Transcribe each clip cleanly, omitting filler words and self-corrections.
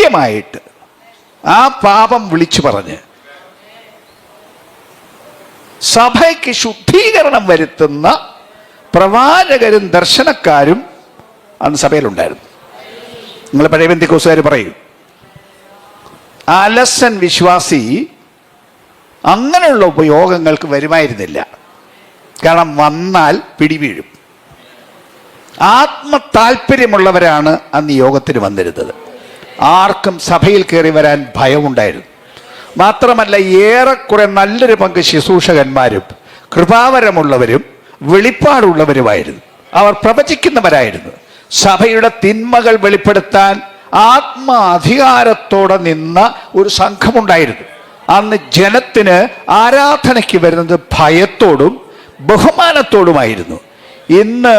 കൃത്യമായിട്ട് ആ പാപം വിളിച്ചു പറഞ്ഞ് സഭയ്ക്ക് ശുദ്ധീകരണം വരുത്തുന്ന പ്രവാചകരും ദർശനക്കാരും അന്ന് സഭയിലുണ്ടായിരുന്നു. നിങ്ങൾ പഴയ പെന്തിക്കോസുകാർ പറയും, അലസൻ വിശ്വാസി അങ്ങനെയുള്ള ഉപയോഗങ്ങൾക്ക് വരുമായിരുന്നില്ല. കാരണം വന്നാൽ പിടിവീഴും. ആത്മതാല്പര്യമുള്ളവരാണ് അന്ന് യോഗത്തിന് വന്നിരുന്നത്. ആർക്കും സഭയിൽ കയറി വരാൻ ഭയമുണ്ടായിരുന്നു. മാത്രമല്ല, ഏറെക്കുറെ നല്ലൊരു പങ്ക് ശുശ്രൂഷകന്മാരും കൃപാവരമുള്ളവരും വെളിപ്പാടുള്ളവരുമായിരുന്നു. അവർ പ്രവചിക്കുന്നവരായിരുന്നു. സഭയുടെ തിന്മകൾ വെളിപ്പെടുത്താൻ ആത്മാധികാരത്തോടെ നിന്ന ഒരു സംഘമുണ്ടായിരുന്നു. അന്ന് ജനത്തിന് ആരാധനയ്ക്ക് വരുന്നത് ഭയത്തോടും ബഹുമാനത്തോടുമായിരുന്നു. ഇന്ന്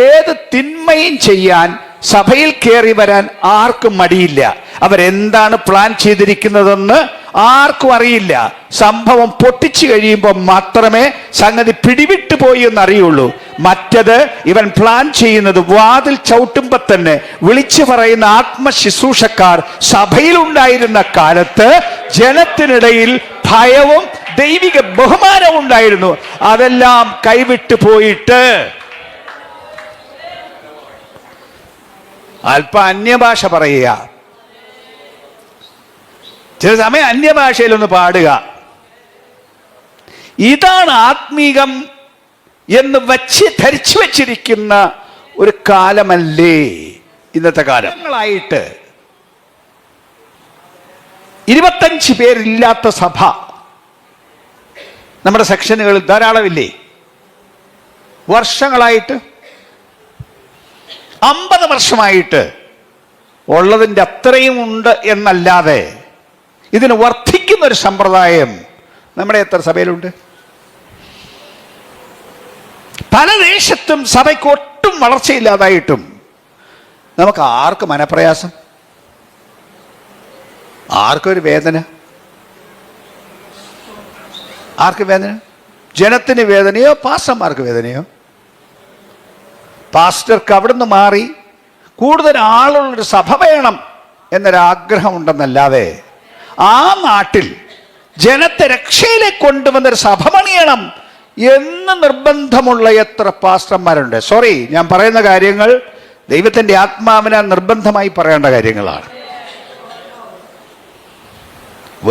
ഏത് തിന്മയും ചെയ്യാൻ സഭയിൽ കയറി വരാൻ ആർക്കും മടിയില്ല. അവരെന്താണ് പ്ലാൻ ചെയ്തിരിക്കുന്നതെന്ന് ആർക്കും അറിയില്ല. സംഭവം പൊട്ടിച്ചു കഴിയുമ്പോൾ മാത്രമേ സംഗതി പിടിവിട്ടു പോയി എന്ന് അറിയുള്ളൂ. മറ്റത് ഇവൻ പ്ലാൻ ചെയ്യുന്നത് വാതിൽ ചവിട്ടുമ്പോൾ തന്നെ വിളിച്ചു പറയുന്ന ആത്മശുശ്രൂഷക്കാർ സഭയിലുണ്ടായിരുന്ന കാലത്ത് ജനത്തിനിടയിൽ ഭയവും ദൈവിക ബഹുമാനവും ഉണ്ടായിരുന്നു. അതെല്ലാം കൈവിട്ടു പോയിട്ട് അല്പ അന്യഭാഷ പറയുക, ചില സമയം അന്യഭാഷയിലൊന്ന് പാടുക, ഇതാണ് ആത്മീകം എന്ന് ധരിച്ചു വച്ചിരിക്കുന്ന ഒരു കാലമല്ലേ ഇന്നത്തെ കാലം. 25 പേരില്ലാത്ത സഭ നമ്മുടെ സെക്ഷനുകളിൽ ധാരാളമില്ലേ? വർഷങ്ങളായിട്ട് 50 വർഷമായിട്ട് ഉള്ളതിൻ്റെ അത്രയും ഉണ്ട് എന്നല്ലാതെ ഇതിന് വർദ്ധിക്കുന്ന ഒരു സമ്പ്രദായം നമ്മുടെ എത്ര സഭയിലുണ്ട്? പല ദേശത്തും സഭയ്ക്ക് ഒട്ടും വളർച്ചയില്ലാതായിട്ടും നമുക്ക് ആർക്ക് മനപ്രയാസം, ആർക്കൊരു വേദന? ആർക്ക് വേദന? ജനത്തിന് വേദനയോ പാസ്റ്റർമാർക്ക് വേദനയോ? പാസ്റ്റർക്ക് അവിടുന്ന് മാറി കൂടുതൽ ആളുള്ളൊരു സഭ വേണം എന്നൊരാഗ്രഹം ഉണ്ടെന്നല്ലാതെ ആ നാട്ടിൽ ജനത്തെ രക്ഷയിലേക്ക് കൊണ്ടുവന്നൊരു സഭ പണിയണം എന്ന് നിർബന്ധമുള്ള എത്ര പാസ്റ്റർമാരുണ്ട്? സോറി, ഞാൻ പറയുന്ന കാര്യങ്ങൾ ദൈവത്തിൻ്റെ ആത്മാവിനാൽ നിർബന്ധമായി പറയേണ്ട കാര്യങ്ങളാണ്.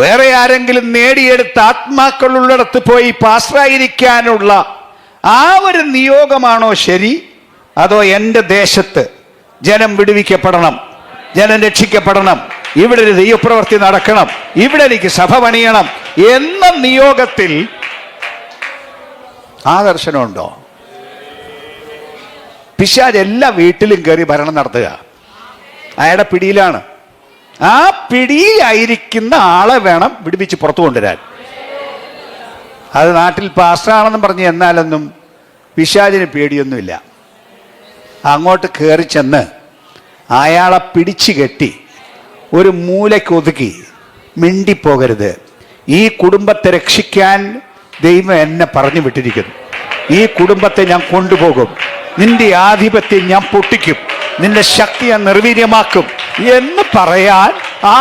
വേറെ ആരെങ്കിലും നേടിയെടുത്ത ആത്മാക്കളുള്ളിടത്ത് പോയി പാസ്റ്ററായിരിക്കാനുള്ള ആ ഒരു നിയോഗമാണോ ശരി? അതോ എൻ്റെ ദേശത്ത് ജനം വിടുവിക്കപ്പെടണം, ജനം രക്ഷിക്കപ്പെടണം, ഇവിടെ ഒരു ദൈവപ്രവൃത്തി നടക്കണം, ഇവിടെ എനിക്ക് സഭ പണിയണം എന്ന നിയോഗത്തിൽ ആ ദർശനമുണ്ടോ? പിശാച് എല്ലാ വീട്ടിലും കയറി ഭരണം നടത്തുക. അയാളുടെ പിടിയിലാണ്. ആ പിടിയിലായിരിക്കുന്ന ആളെ വേണം വിടുവിച്ച് പുറത്തു കൊണ്ടുവരാൻ. അത് നാട്ടിൽ പാസ്റ്ററാണെന്നും പറഞ്ഞ് എന്നാലൊന്നും പിശാചിന് പേടിയൊന്നുമില്ല. അങ്ങോട്ട് കയറി ചെന്ന് അയാളെ പിടിച്ചു കെട്ടി ഒരു മൂലയ്ക്ക് ഒതുക്കി, മിണ്ടിപ്പോകരുത്, ഈ കുടുംബത്തെ രക്ഷിക്കാൻ ദൈവം എന്നെ പറഞ്ഞു വിട്ടിരിക്കുന്നു, ഈ കുടുംബത്തെ ഞാൻ കൊണ്ടുപോകും, നിന്റെ ആധിപത്യം ഞാൻ പൊട്ടിക്കും, നിന്റെ ശക്തി ഞാൻ നിർവീര്യമാക്കും എന്ന് പറയാൻ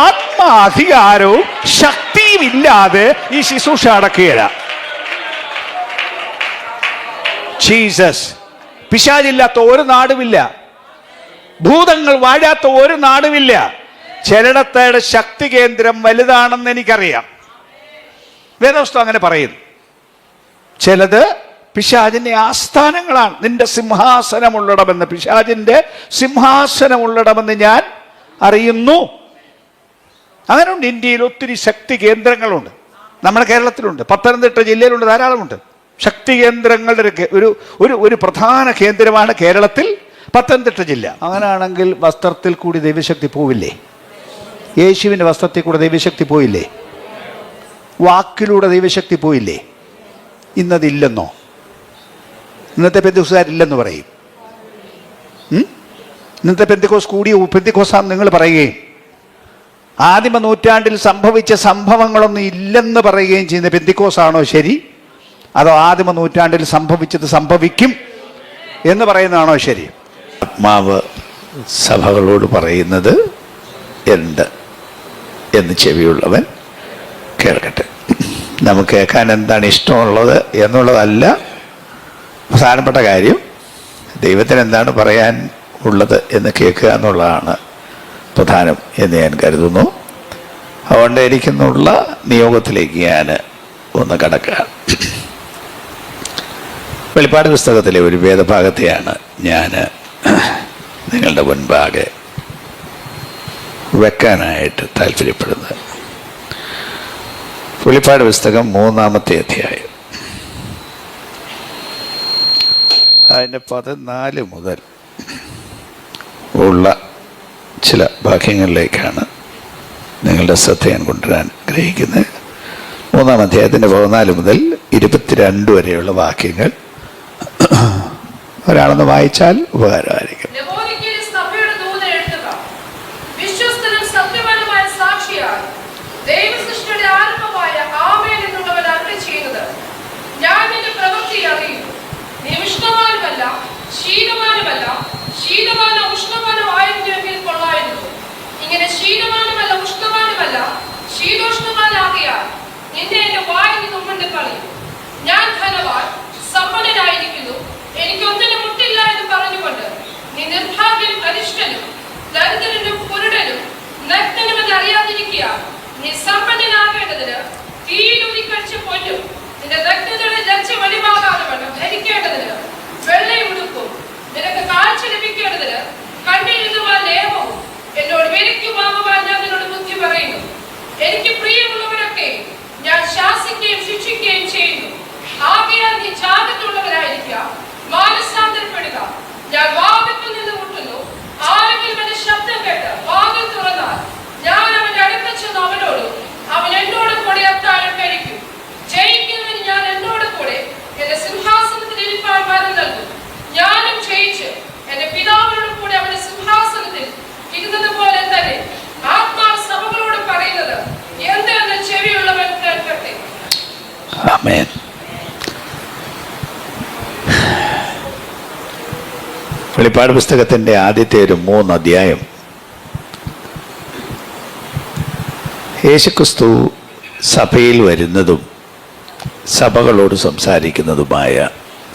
ആത്മാധികാരവും ശക്തിയും ഇല്ലാതെ ഈ ശുശ്രൂഷ അടക്കുകയില്ല. ജീസസ്. പിശാചില്ലാത്ത ഒരു നാടുമില്ല, ഭൂതങ്ങൾ വാഴാത്ത ഒരു നാടുമില്ല. ചിലയിടത്തയുടെ ശക്തി കേന്ദ്രം വലുതാണെന്ന് എനിക്കറിയാം, വേദപുസ്തകം അങ്ങനെ പറയുന്നു. ചിലത് പിശാചിന്റെ ആസ്ഥാനങ്ങളാണ്. നിന്റെ സിംഹാസനമുള്ളിടമെന്ന്, പിശാചിന്റെ സിംഹാസനമുള്ളിടമെന്ന് ഞാൻ അറിയുന്നു. അങ്ങനെയുണ്ട്. ഇന്ത്യയിൽ ഒത്തിരി ശക്തി കേന്ദ്രങ്ങളുണ്ട്. നമ്മുടെ കേരളത്തിലുണ്ട്, പത്തനംതിട്ട ജില്ലയിലുണ്ട്, ധാരാളമുണ്ട് ശക്തി കേന്ദ്രങ്ങളുടെ ഒരു പ്രധാന കേന്ദ്രമാണ് കേരളത്തിൽ പത്തനംതിട്ട ജില്ല. അങ്ങനെയാണെങ്കിൽ വസ്ത്രത്തിൽ കൂടി ദൈവശക്തി പോവില്ലേ? യേശുവിൻ്റെ വസ്ത്രത്തിൽ കൂടെ ദൈവശക്തി പോയില്ലേ? വാക്കിലൂടെ ദൈവശക്തി പോയില്ലേ? ഇന്നതില്ലെന്നോ? ഇന്നത്തെ പെന്തിക്കോസുകാരില്ലെന്ന് പറയും. ഇന്നത്തെ പെന്തിക്കോസ് കൂടിയ പെന്തിക്കോസാന്ന് നിങ്ങൾ പറയുകയും ആദിമ നൂറ്റാണ്ടിൽ സംഭവിച്ച സംഭവങ്ങളൊന്നും ഇല്ലെന്ന് പറയുകയും ചെയ്യുന്ന പെന്തിക്കോസാണോ ശരി? അതോ ആദിമ നൂറ്റാണ്ടിൽ സംഭവിച്ചത് സംഭവിക്കും എന്ന് പറയുന്നതാണോ ശരി? ആത്മാവ് സഭകളോട് പറയുന്നത് ഉണ്ട്. എന്ന് ചെവിയുള്ളവൻ കേൾക്കട്ടെ. നമുക്ക് കേൾക്കാൻ എന്താണ് ഇഷ്ടമുള്ളത് എന്നുള്ളതല്ല പ്രധാനപ്പെട്ട കാര്യം, ദൈവത്തിന് എന്താണ് പറയാൻ ഉള്ളത് എന്ന് കേൾക്കുക എന്നുള്ളതാണ് പ്രധാനം എന്ന് ഞാൻ കരുതുന്നു. അതുകൊണ്ട് എനിക്കെന്നുള്ള നിയോഗത്തിലേക്ക് ഞാൻ ഒന്ന് കടക്കുക. വെളിപ്പാട് പുസ്തകത്തിലെ ഒരു വേദഭാഗത്തെയാണ് ഞാൻ നിങ്ങളുടെ മുൻപാകെ വെക്കാനായിട്ട് താല്പര്യപ്പെടുന്നത്. വെളിപ്പാട് പുസ്തകം 3-ാമത്തെ അധ്യായം അതിൻ്റെ 14 മുതൽ ഉള്ള ചില വാക്യങ്ങളിലേക്കാണ് നിങ്ങളുടെ ശ്രദ്ധ ഞാൻ കൊണ്ടുവരാൻ ആഗ്രഹിക്കുന്നത്. 3-ാം അധ്യായത്തിൻ്റെ 14 മുതൽ 22 വരെയുള്ള വാക്യങ്ങൾ ഒരാളൊന്ന് വായിച്ചാൽ ഉപകാരമായിരിക്കും. ശീതമാനോ ഉഷ്ണമാനോ ആയിരുന്നുവെങ്കിൽ കൊള്ളായിരുന്നു. ഇങ്ങനെ ശീതമാനമല്ല ഉഷ്ണമാനമല്ല ശീതോഷ്ണമാനാകിയാൽ നിന്നെ എന്റെ വായിൽ നിന്നുകൊണ്ട് കളയും. ഞാൻ ധനവാൻ സമ്പന്നനായിരിക്കുന്നു, എനിക്കൊന്നിനും മുട്ടില്ല എന്ന് പറഞ്ഞുകൊണ്ട് നീ നിർഭാഗ്യൻ അരിഷ്ടനും ദരിദ്രനും കുരുടനും നഗ്നനുമെന്ന് അറിയാതിരിക്കുക. നീ സമ്പന്നനാകേണ്ടതിന് തീയിലൂതി കഴിച്ച പൊന്നും നിന്റെ നഗ്നതയുടെ ലജ്ജ വെളിവാകാതെ വേണം ധരിക്കേണ്ടതിന് വെള്ളയും ഉടുപ്പും നിനക്ക് കാഴ്ച ലഭിക്കേണ്ടതിന് കണ്ണിരുന്നുവാൻ ലേപവും എന്നോട് വിലയ്ക്ക് വാങ്ങുവാൻ ഞാൻ നിന്നോട് ബുദ്ധി പറയുന്നു. എനിക്ക് പ്രിയമുള്ളവരൊക്കെ ഞാൻ ശാസിക്കുകയും ശിക്ഷിക്കുകയും ചെയ്യുന്നു. ആകയാൽ നീ ജാഗ്രതയുള്ളവരായിരിക്കുക, മാനസാന്തരപ്പെടുക. ഞാൻ വാതിൽക്കൽ നിന്ന് മുട്ടുന്നു. ആരെങ്കിലും എന്റെ ശബ്ദം കേട്ട് വാതിൽ തുറന്നാൽ ഞാൻ അവന്റെ അടുത്ത് ചെന്ന് അവനോടും അവൻ എന്നോട് കൂടെ അത്താഴം കഴിക്കും. ജയിക്കുന്നവന് ഞാൻ എന്നോട് കൂടെ എന്റെ സിംഹാസനത്തിൽ ഇരിപ്പാൻ വരം നൽകും. ഞാനും ജയിച്ച് എന്റെ പിതാവിനോട് കൂടെ അവന്റെ സിംഹാസനത്തിൽ ഇരുന്നത് പോലെ തന്നെ ആത്മാവ് സഭകളോട് പറയുന്നത് എന്തെന്ന് ചെവിയുള്ളവൻ കേൾക്കട്ടെ. ആമേൻ. വെളിപ്പാട് പുസ്തകത്തിന്റെ ആദ്യത്തെ ഒരു 3 അധ്യായം യേശുക്രിസ്തു സഭയിൽ വരുന്നതും സഭകളോട് സംസാരിക്കുന്നതുമായ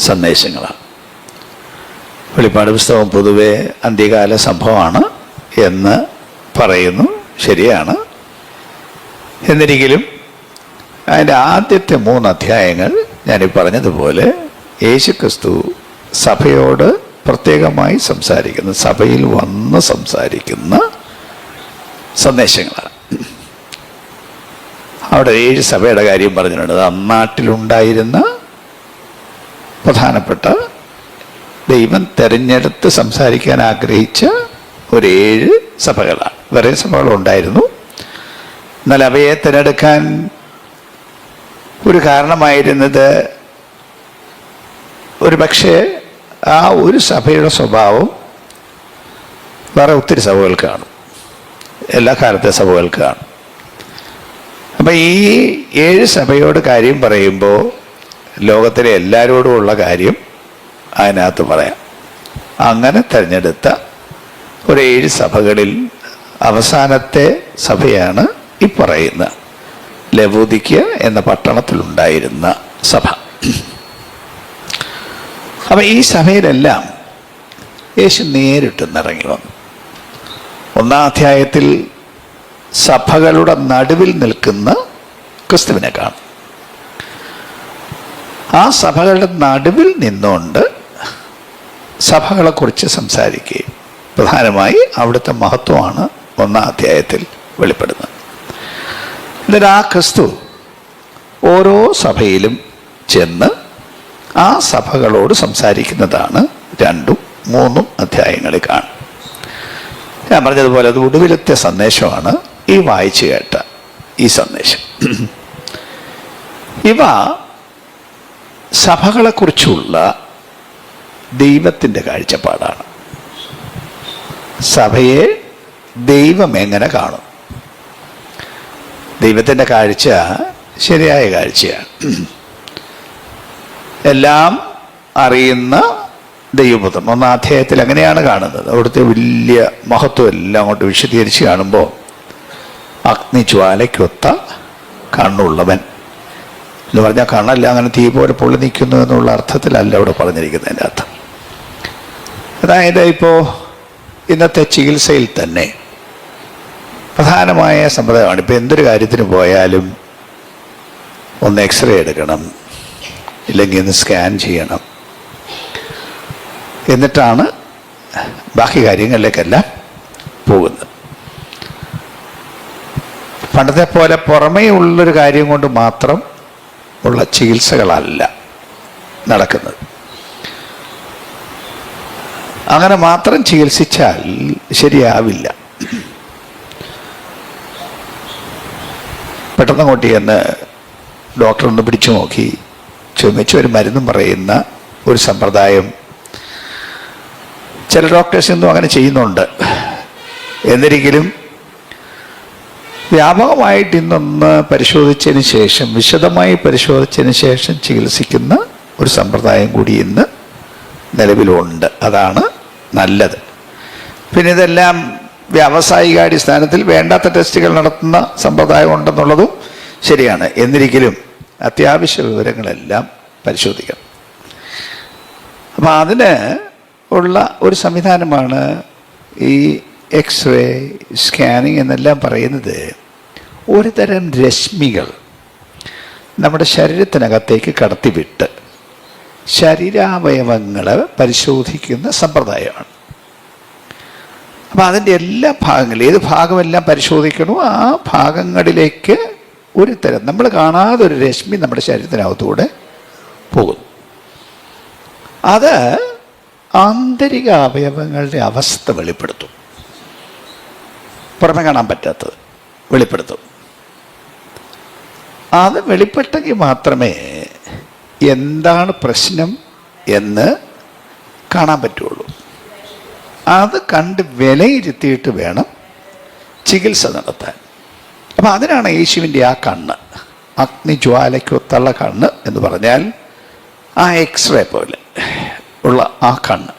സന്ദേശങ്ങളാണ്. വെളിപ്പാട് പുസ്തകം പൊതുവെ അന്ത്യകാല സംഭവമാണ് എന്ന് പറയുന്നു, ശരിയാണ്. എന്നിരിക്കലും അതിൻ്റെ ആദ്യത്തെ 3 അധ്യായങ്ങൾ ഞാനീ പറഞ്ഞതുപോലെ യേശുക്രിസ്തു സഭയോട് പ്രത്യേകമായി സംസാരിക്കുന്ന, സഭയിൽ വന്ന് സംസാരിക്കുന്ന സന്ദേശങ്ങളാണ്. അവിടെ 7 സഭയുടെ കാര്യം പറഞ്ഞിട്ടുണ്ട്. അത് അന്നാട്ടിലുണ്ടായിരുന്ന പ്രധാനപ്പെട്ട ദൈവം തെരഞ്ഞെടുത്ത് സംസാരിക്കാൻ ആഗ്രഹിച്ച ഒരു 7 സഭകളാണ്. വേറെ സഭകളുണ്ടായിരുന്നു. എന്നാൽ അവയെ തിരഞ്ഞെടുക്കാൻ ഒരു കാരണമായിരുന്നത് ഒരു പക്ഷേ ആ ഒരു സഭയുടെ സ്വഭാവം വേറെ ഒത്തിരി സഭകൾ കാണും, എല്ലാ കാലത്തെ സഭകൾ കാണും. അപ്പം ഈ 7 സഭയോട് കാര്യം പറയുമ്പോൾ ലോകത്തിലെ എല്ലാവരോടും ഉള്ള കാര്യം അതിനകത്ത് പറയാം. അങ്ങനെ തിരഞ്ഞെടുത്ത ഒരു 7 സഭകളിൽ അവസാനത്തെ സഭയാണ് ഈ പറയുന്ന ലവോദിക്യ എന്ന പട്ടണത്തിലുണ്ടായിരുന്ന സഭ. അപ്പം ഈ സഭയിലെല്ലാം യേശു നേരിട്ടിറങ്ങി വന്നു. 1-ാം അധ്യായത്തിൽ സഭകളുടെ നടുവിൽ നിൽക്കുന്ന ക്രിസ്തുവിനെ കാണും. ആ സഭകളുടെ നടുവിൽ നിന്നുകൊണ്ട് സഭകളെക്കുറിച്ച് സംസാരിക്കുകയും പ്രധാനമായി അവിടുത്തെ മഹത്വമാണ് 1-ാം അധ്യായത്തിൽ വെളിപ്പെടുന്നത്. എന്നിട്ട് ആ ക്രിസ്തു ഓരോ സഭയിലും ചെന്ന് ആ സഭകളോട് സംസാരിക്കുന്നതാണ് 2ഉം 3ഉം അധ്യായങ്ങളിൽ കാണും. ഞാൻ പറഞ്ഞതുപോലെ അത് ഒടുവിലത്തെ സന്ദേശമാണ് ഈ വായിച്ചു കേട്ട ഈ സന്ദേശം. ഇവ സഭകളെക്കുറിച്ചുള്ള ദൈവത്തിൻ്റെ കാഴ്ചപ്പാടാണ്. സഭയെ ദൈവം എങ്ങനെ കാണും? ദൈവത്തിൻ്റെ കാഴ്ച ശരിയായ കാഴ്ചയാണ്. എല്ലാം അറിയുന്ന ദൈവപുത്രൻ 1-ാം അധ്യായത്തിൽ അങ്ങനെയാണ് കാണുന്നത്. അവിടുത്തെ വലിയ മഹത്വം എല്ലാം അങ്ങോട്ട് വിശദീകരിച്ച് കാണുമ്പോൾ അഗ്നിജ്വാലയ്ക്കൊത്ത കണ്ണുള്ളവൻ എന്ന് പറഞ്ഞാൽ കണ്ണല്ല അങ്ങനെ തീ പോലെ പൊള്ളി നിൽക്കുന്നു എന്നുള്ള അർത്ഥത്തിലല്ല ഇവിടെ പറഞ്ഞിരിക്കുന്നതിൻ്റെ അർത്ഥം. അതായത് ഇപ്പോൾ ഇന്നത്തെ ചികിത്സയിൽ തന്നെ പ്രധാനമായ സമ്പ്രദായമാണ്. ഇപ്പോൾ എന്തൊരു കാര്യത്തിന് പോയാലും ഒന്ന് എക്സ്റേ എടുക്കണം, ഇല്ലെങ്കിൽ ഒന്ന് സ്കാൻ ചെയ്യണം, എന്നിട്ടാണ് ബാക്കി കാര്യങ്ങളിലേക്കെല്ലാം പോകുന്നത്. പണ്ടത്തെ പോലെ പുറമേ ഉള്ളൊരു കാര്യം കൊണ്ട് മാത്രം ഉള്ള ചികിത്സകളല്ല നടക്കുന്നത്. അങ്ങനെ മാത്രം ചികിത്സിച്ചാൽ ശരിയാവില്ല. പെട്ടെന്ന് അങ്ങോട്ട് ചെന്ന് ഡോക്ടർ ഒന്ന് പിടിച്ചു നോക്കി ചുമച്ച് ഒരു മരുന്നും പറയുന്ന ഒരു സമ്പ്രദായം ചില ഡോക്ടേഴ്സ് ഇന്നും അങ്ങനെ ചെയ്യുന്നുണ്ട്. എന്നിരിക്കലും വ്യാപകമായിട്ട് ഇന്നൊന്ന് പരിശോധിച്ചതിന് ശേഷം, വിശദമായി പരിശോധിച്ചതിന് ശേഷം ചികിത്സിക്കുന്ന ഒരു സമ്പ്രദായം കൂടി ഇന്ന് നിലവിലുണ്ട്. അതാണ് നല്ലത്. പിന്നെ ഇതെല്ലാം വ്യാവസായികാടിസ്ഥാനത്തിൽ വേണ്ടാത്ത ടെസ്റ്റുകൾ നടത്തുന്ന സമ്പ്രദായം ഉണ്ടെന്നുള്ളതും ശരിയാണ്. എന്നിരിക്കലും അത്യാവശ്യ വിവരങ്ങളെല്ലാം പരിശോധിക്കണം. അപ്പം അതിന് ഉള്ള ഒരു സംവിധാനമാണ് ഈ എക്സ്റേ, സ്കാനിങ് എന്നെല്ലാം പറയുന്നത്. ഒരു തരം രശ്മികൾ നമ്മുടെ ശരീരത്തിനകത്തേക്ക് കടത്തിവിട്ട് ശരീരാവയവങ്ങളെ പരിശോധിക്കുന്ന സമ്പ്രദായമാണ്. അപ്പം അതിൻ്റെ എല്ലാ ഭാഗങ്ങളും, ഏത് ഭാഗമെല്ലാം പരിശോധിക്കണോ ആ ഭാഗങ്ങളിലേക്ക് ഒരു തരം നമ്മൾ കാണാതെ ഒരു രശ്മി നമ്മുടെ ശരീരത്തിനകത്തൂടെ പോകുന്നു. അത് ആന്തരിക അവയവങ്ങളുടെ അവസ്ഥ വെളിപ്പെടുത്തും. പുറമെ കാണാൻ പറ്റാത്തത് വെളിപ്പെടുത്തും. അത് വെളിപ്പെട്ടെങ്കിൽ മാത്രമേ എന്താണ് പ്രശ്നം എന്ന് കാണാൻ പറ്റുള്ളൂ. അത് കണ്ട് വിലയിരുത്തിയിട്ട് വേണം ചികിത്സ നടത്താൻ. അപ്പം അതിനാണ് യേശുവിൻ്റെ ആ കണ്ണ്, അഗ്നിജ്വാലയ്ക്കൊത്തുള്ള കണ്ണ് എന്ന് പറഞ്ഞാൽ ആ എക്സ്റേ പോലെ ഉള്ള ആ കണ്ണ്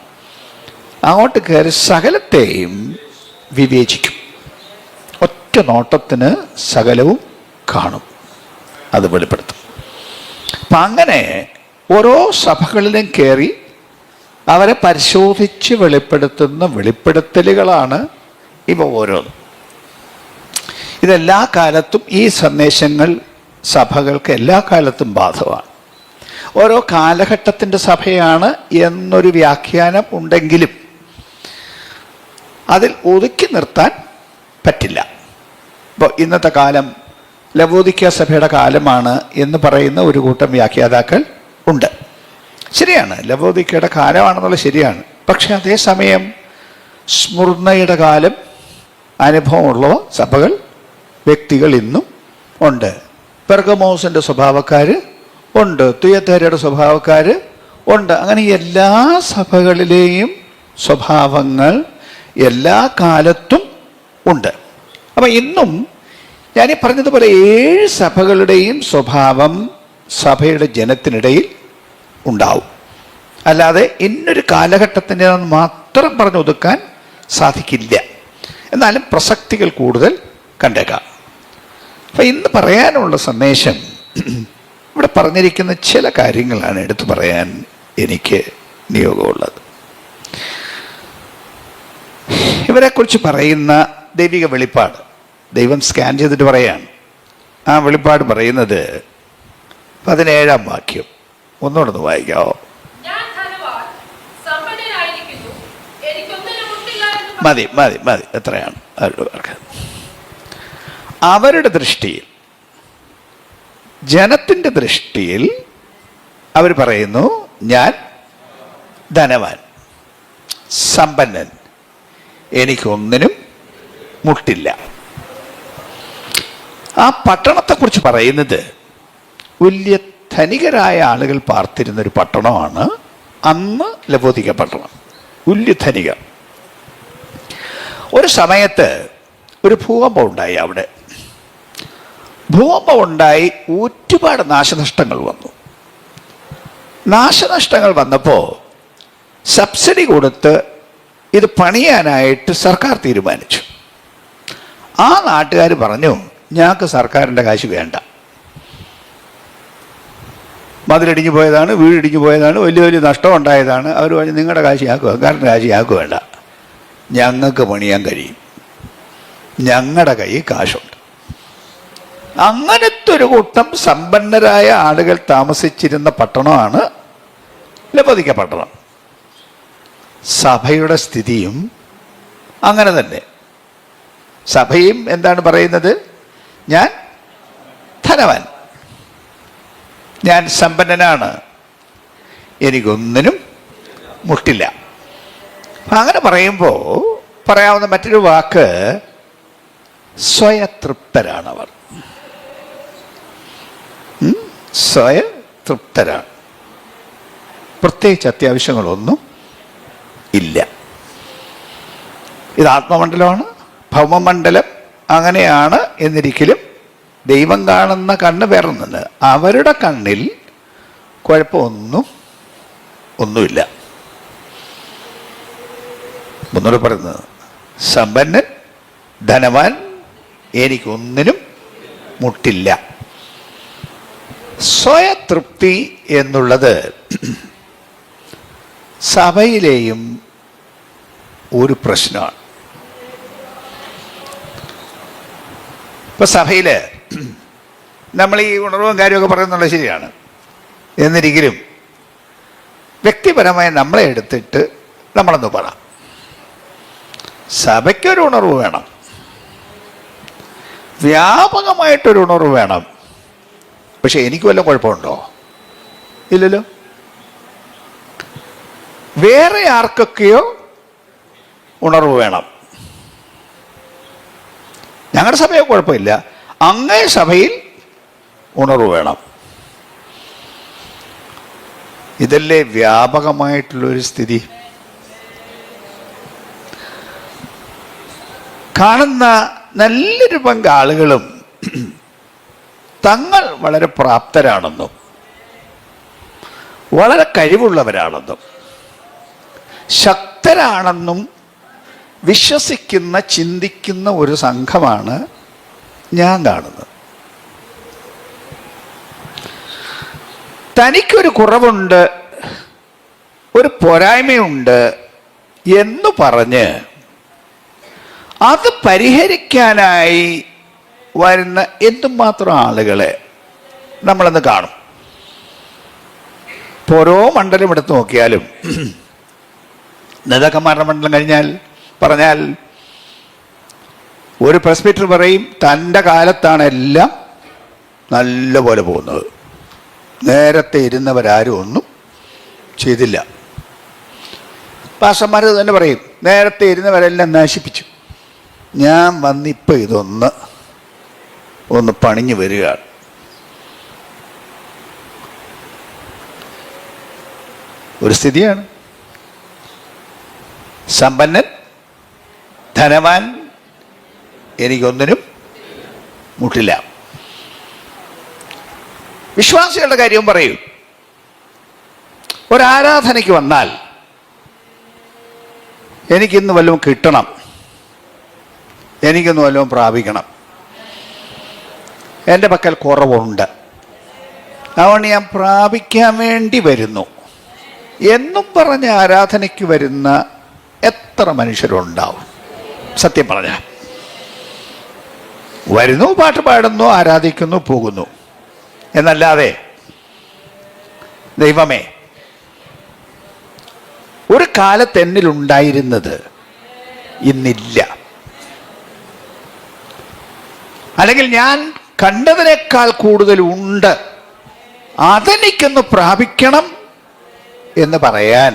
അങ്ങോട്ട് കയറി സകലത്തെയും വിവേചിക്കും. ഒറ്റ നോട്ടത്തിന് സകലവും കാണും, അത് വെളിപ്പെടുത്തും. അപ്പം അങ്ങനെ ഓരോ സഭകളിലും കയറി അവരെ പരിശോധിച്ച് വെളിപ്പെടുത്തുന്ന വെളിപ്പെടുത്തലുകളാണ് ഇവ ഓരോന്നും. ഇതെല്ലാ കാലത്തും ഈ സന്ദേശങ്ങൾ സഭകൾക്ക് എല്ലാ കാലത്തും ബാധകമാണ്. ഓരോ കാലഘട്ടത്തിൻ്റെ സഭയാണ് എന്നൊരു വ്യാഖ്യാനം ഉണ്ടെങ്കിലും അതിൽ ഒതുക്കി നിർത്താൻ പറ്റില്ല. ഇപ്പോൾ ഇന്നത്തെ കാലം ലവോദിക്ക സഭയുടെ കാലമാണ് എന്ന് പറയുന്ന ഒരു കൂട്ടം വ്യാഖ്യാതാക്കൾ ഉണ്ട്. ശരിയാണ്, ലവോദിക്കയുടെ കാലമാണെന്നുള്ളത് ശരിയാണ്. പക്ഷെ അതേസമയം സ്മുർണയുടെ കാലം അനുഭവമുള്ള സഭകൾ, വ്യക്തികൾ ഇന്നും ഉണ്ട്. പെർഗമോസിൻ്റെ സ്വഭാവക്കാർ ഉണ്ട്, തുയത്തേരയുടെ സ്വഭാവക്കാർ ഉണ്ട്. അങ്ങനെ എല്ലാ സഭകളിലെയും സ്വഭാവങ്ങൾ എല്ലാ കാലത്തും ഉണ്ട്. അപ്പം ഇന്നും ഞാനീ പറഞ്ഞതുപോലെ 7 സഭകളുടെയും സ്വഭാവം സഭയുടെ ജനത്തിനിടയിൽ ഉണ്ടാവും. അല്ലാതെ ഇന്നൊരു കാലഘട്ടത്തിൻ്റെ മാത്രം പറഞ്ഞൊതുക്കാൻ സാധിക്കില്ല. എന്നാലും പ്രസക്തികൾ കൂടുതൽ കണ്ടേക്കാം. അപ്പം ഇന്ന് പറയാനുള്ള സന്ദേശം, ഇവിടെ പറഞ്ഞിരിക്കുന്ന ചില കാര്യങ്ങളാണ് എടുത്തു പറയാൻ എനിക്ക് നിയോഗമുള്ളത്. ഇവരെക്കുറിച്ച് പറയുന്ന ദൈവിക വെളിപ്പാട് ദൈവം സ്കാൻ ചെയ്തിട്ട് പറയാണ്. ആ വെളിപ്പാട് പറയുന്നത് 17-ാം വാക്യം ഒന്നുകൂടെ വായിക്കാവോ? മതി മതി മതി, എത്രയാണ് അവരുടെ പേർക്ക്? അവരുടെ ദൃഷ്ടിയിൽ, ജനത്തിൻ്റെ ദൃഷ്ടിയിൽ അവർ പറയുന്നു, ഞാൻ ധനവാൻ, സമ്പന്നൻ, എനിക്കൊന്നിനും മുട്ടില്ല. ആ പട്ടണത്തെക്കുറിച്ച് പറയുന്നത് വലിയ ധനികരായ ആളുകൾ പാർത്തിരുന്നൊരു പട്ടണമാണ് അന്ന് ലവോദിക്ക പട്ടണം. വലിയ ധനികർ. ഒരു സമയത്ത് ഒരു ഭൂകമ്പം ഉണ്ടായി. അവിടെ ഭൂകമ്പം ഉണ്ടായി, ഒരുപാട് നാശനഷ്ടങ്ങൾ വന്നു. നാശനഷ്ടങ്ങൾ വന്നപ്പോൾ സബ്സിഡി കൊടുത്ത് ഇത് പണിയാനായിട്ട് സർക്കാർ തീരുമാനിച്ചു. ആ നാട്ടുകാർ പറഞ്ഞു, ഞങ്ങൾക്ക് സർക്കാരിൻ്റെ കാശ് വേണ്ട. മതിലിടിഞ്ഞു പോയതാണ്, വീടിടിഞ്ഞു പോയതാണ്, വലിയ വലിയ നഷ്ടം ഉണ്ടായതാണ്. അവർ പറഞ്ഞു, നിങ്ങളുടെ കാശ് ഞങ്ങൾക്ക്, സർക്കാരിൻ്റെ കാശ് ഞങ്ങൾക്ക് വേണ്ട, ഞങ്ങൾക്ക് പണിയാൻ കഴിയും, ഞങ്ങളുടെ കയ്യിൽ കാശുണ്ട്. അങ്ങനത്തെ ഒരു കൂട്ടം സമ്പന്നരായ ആളുകൾ താമസിച്ചിരുന്ന പട്ടണമാണ് ലവോദിക്ക പട്ടണം. സഭയുടെ സ്ഥിതിയും അങ്ങനെ തന്നെ. സഭയും എന്താണ് പറയുന്നത്? ഞാൻ ധനവാൻ, ഞാൻ സമ്പന്നനാണ്, എനിക്കൊന്നിനും മുട്ടില്ല. അങ്ങനെ പറയുമ്പോൾ പറയാവുന്ന മറ്റൊരു വാക്ക് സ്വയതൃപ്തരാണവർ. സ്വയതൃപ്തരാണ്. പ്രത്യേകിച്ച് അത്യാവശ്യങ്ങളൊന്നും ഇല്ല. ഇത് ആത്മമണ്ഡലമാണ്, ഭൗമമണ്ഡലം അങ്ങനെയാണ് എന്നിരിക്കലും ദൈവം കാണുന്ന കണ്ണ് വേറൊന്നുണ്ട്. അവരുടെ കണ്ണിൽ ഒന്നുമില്ല. ഒന്നുകൂടെ പറയുന്നത്, സമ്പന്നൻ, ധനവാൻ, എനിക്കൊന്നിനും മുട്ടില്ല. സ്വയതൃപ്തി എന്നുള്ളത് സഭയിലെയും ഒരു പ്രശ്നമാണ്. ഇപ്പൊ സഭയിൽ നമ്മൾ ഈ ഉണർവും കാര്യമൊക്കെ പറയുന്നുള്ളത് ശരിയാണ്. എന്നിരിക്കലും വ്യക്തിപരമായി നമ്മളെ എടുത്തിട്ട് നമ്മളൊന്ന് പറ. സഭയ്ക്കൊരു ഉണർവ് വേണം, വ്യാപകമായിട്ടൊരു ഉണർവ് വേണം. പക്ഷെ എനിക്ക് വല്ല കുഴപ്പമുണ്ടോ? ഇല്ലല്ലോ. വേറെ ആർക്കൊക്കെയോ ഉണർവ് വേണം. ഞങ്ങളുടെ സഭയെ കുഴപ്പമില്ല, അങ്ങേ സഭയിൽ ഉണർവ് വേണം. ഇതല്ലേ വ്യാപകമായിട്ടുള്ളൊരു സ്ഥിതി? കാണുന്ന നല്ലൊരു പങ്ക് ആളുകളും തങ്ങൾ വളരെ പ്രാപ്തരാണെന്നും വളരെ കഴിവുള്ളവരാണെന്നും ശക്തരാണെന്നും വിശ്വസിക്കുന്ന, ചിന്തിക്കുന്ന ഒരു സംഘമാണ് ഞാൻ കാണുന്നത്. തനിക്കൊരു കുറവുണ്ട്, ഒരു പോരായ്മയുണ്ട് എന്ന് പറഞ്ഞ് അത് പരിഹരിക്കാനായി വരുന്ന എന്തുമാത്രം ആളുകളെ നമ്മളന്ന് കാണും. ഓരോ മണ്ഡലം എടുത്ത് നോക്കിയാലും, നേതാക്കന്മാരുടെ മണ്ഡലം പറഞ്ഞാൽ ഒരു പ്രസ്ബിറ്റർ പറയും തൻ്റെ കാലത്താണ് എല്ലാം നല്ല പോലെ പോകുന്നത്, നേരത്തെ ഇരുന്നവരാരും ഒന്നും ചെയ്തില്ല. പാസ്റ്റർമാർ തന്നെ പറയും നേരത്തെ ഇരുന്നവരെല്ലാം നശിപ്പിച്ചു, ഞാൻ വന്നിപ്പോൾ ഇതൊന്ന് പണിഞ്ഞു വരികയാണ്. ഒരു സ്ഥിതിയാണ്. സമ്പന്നൻ, ധനവാൻ, എനിക്കൊന്നിനും മുട്ടില്ല. വിശ്വാസികളുടെ കാര്യവും പറയൂ. ഒരാരാധനയ്ക്ക് വന്നാൽ എനിക്കിന്ന് വല്ലതും കിട്ടണം, എനിക്കൊന്ന് വല്ലതും പ്രാപിക്കണം, എൻ്റെ പക്കൽ കുറവുണ്ട്, അതുകൊണ്ട് ഞാൻ പ്രാപിക്കാൻ വേണ്ടി വരുന്നു എന്നും പറഞ്ഞ് ആരാധനയ്ക്ക് വരുന്ന എത്ര മനുഷ്യരുണ്ടാവും? സത്യം പറഞ്ഞ വരുന്നു, പാട്ട് പാടുന്നു, ആരാധിക്കുന്നു, പോകുന്നു എന്നല്ലാതെ ദൈവമേ ഒരു കാലത്ത് എന്നിലുണ്ടായിരുന്നത് ഇന്നില്ല, അല്ലെങ്കിൽ ഞാൻ കണ്ടതിനേക്കാൾ കൂടുതൽ ഉണ്ട്, അതെനിക്കൊന്ന് പ്രാപിക്കണം എന്ന് പറയാൻ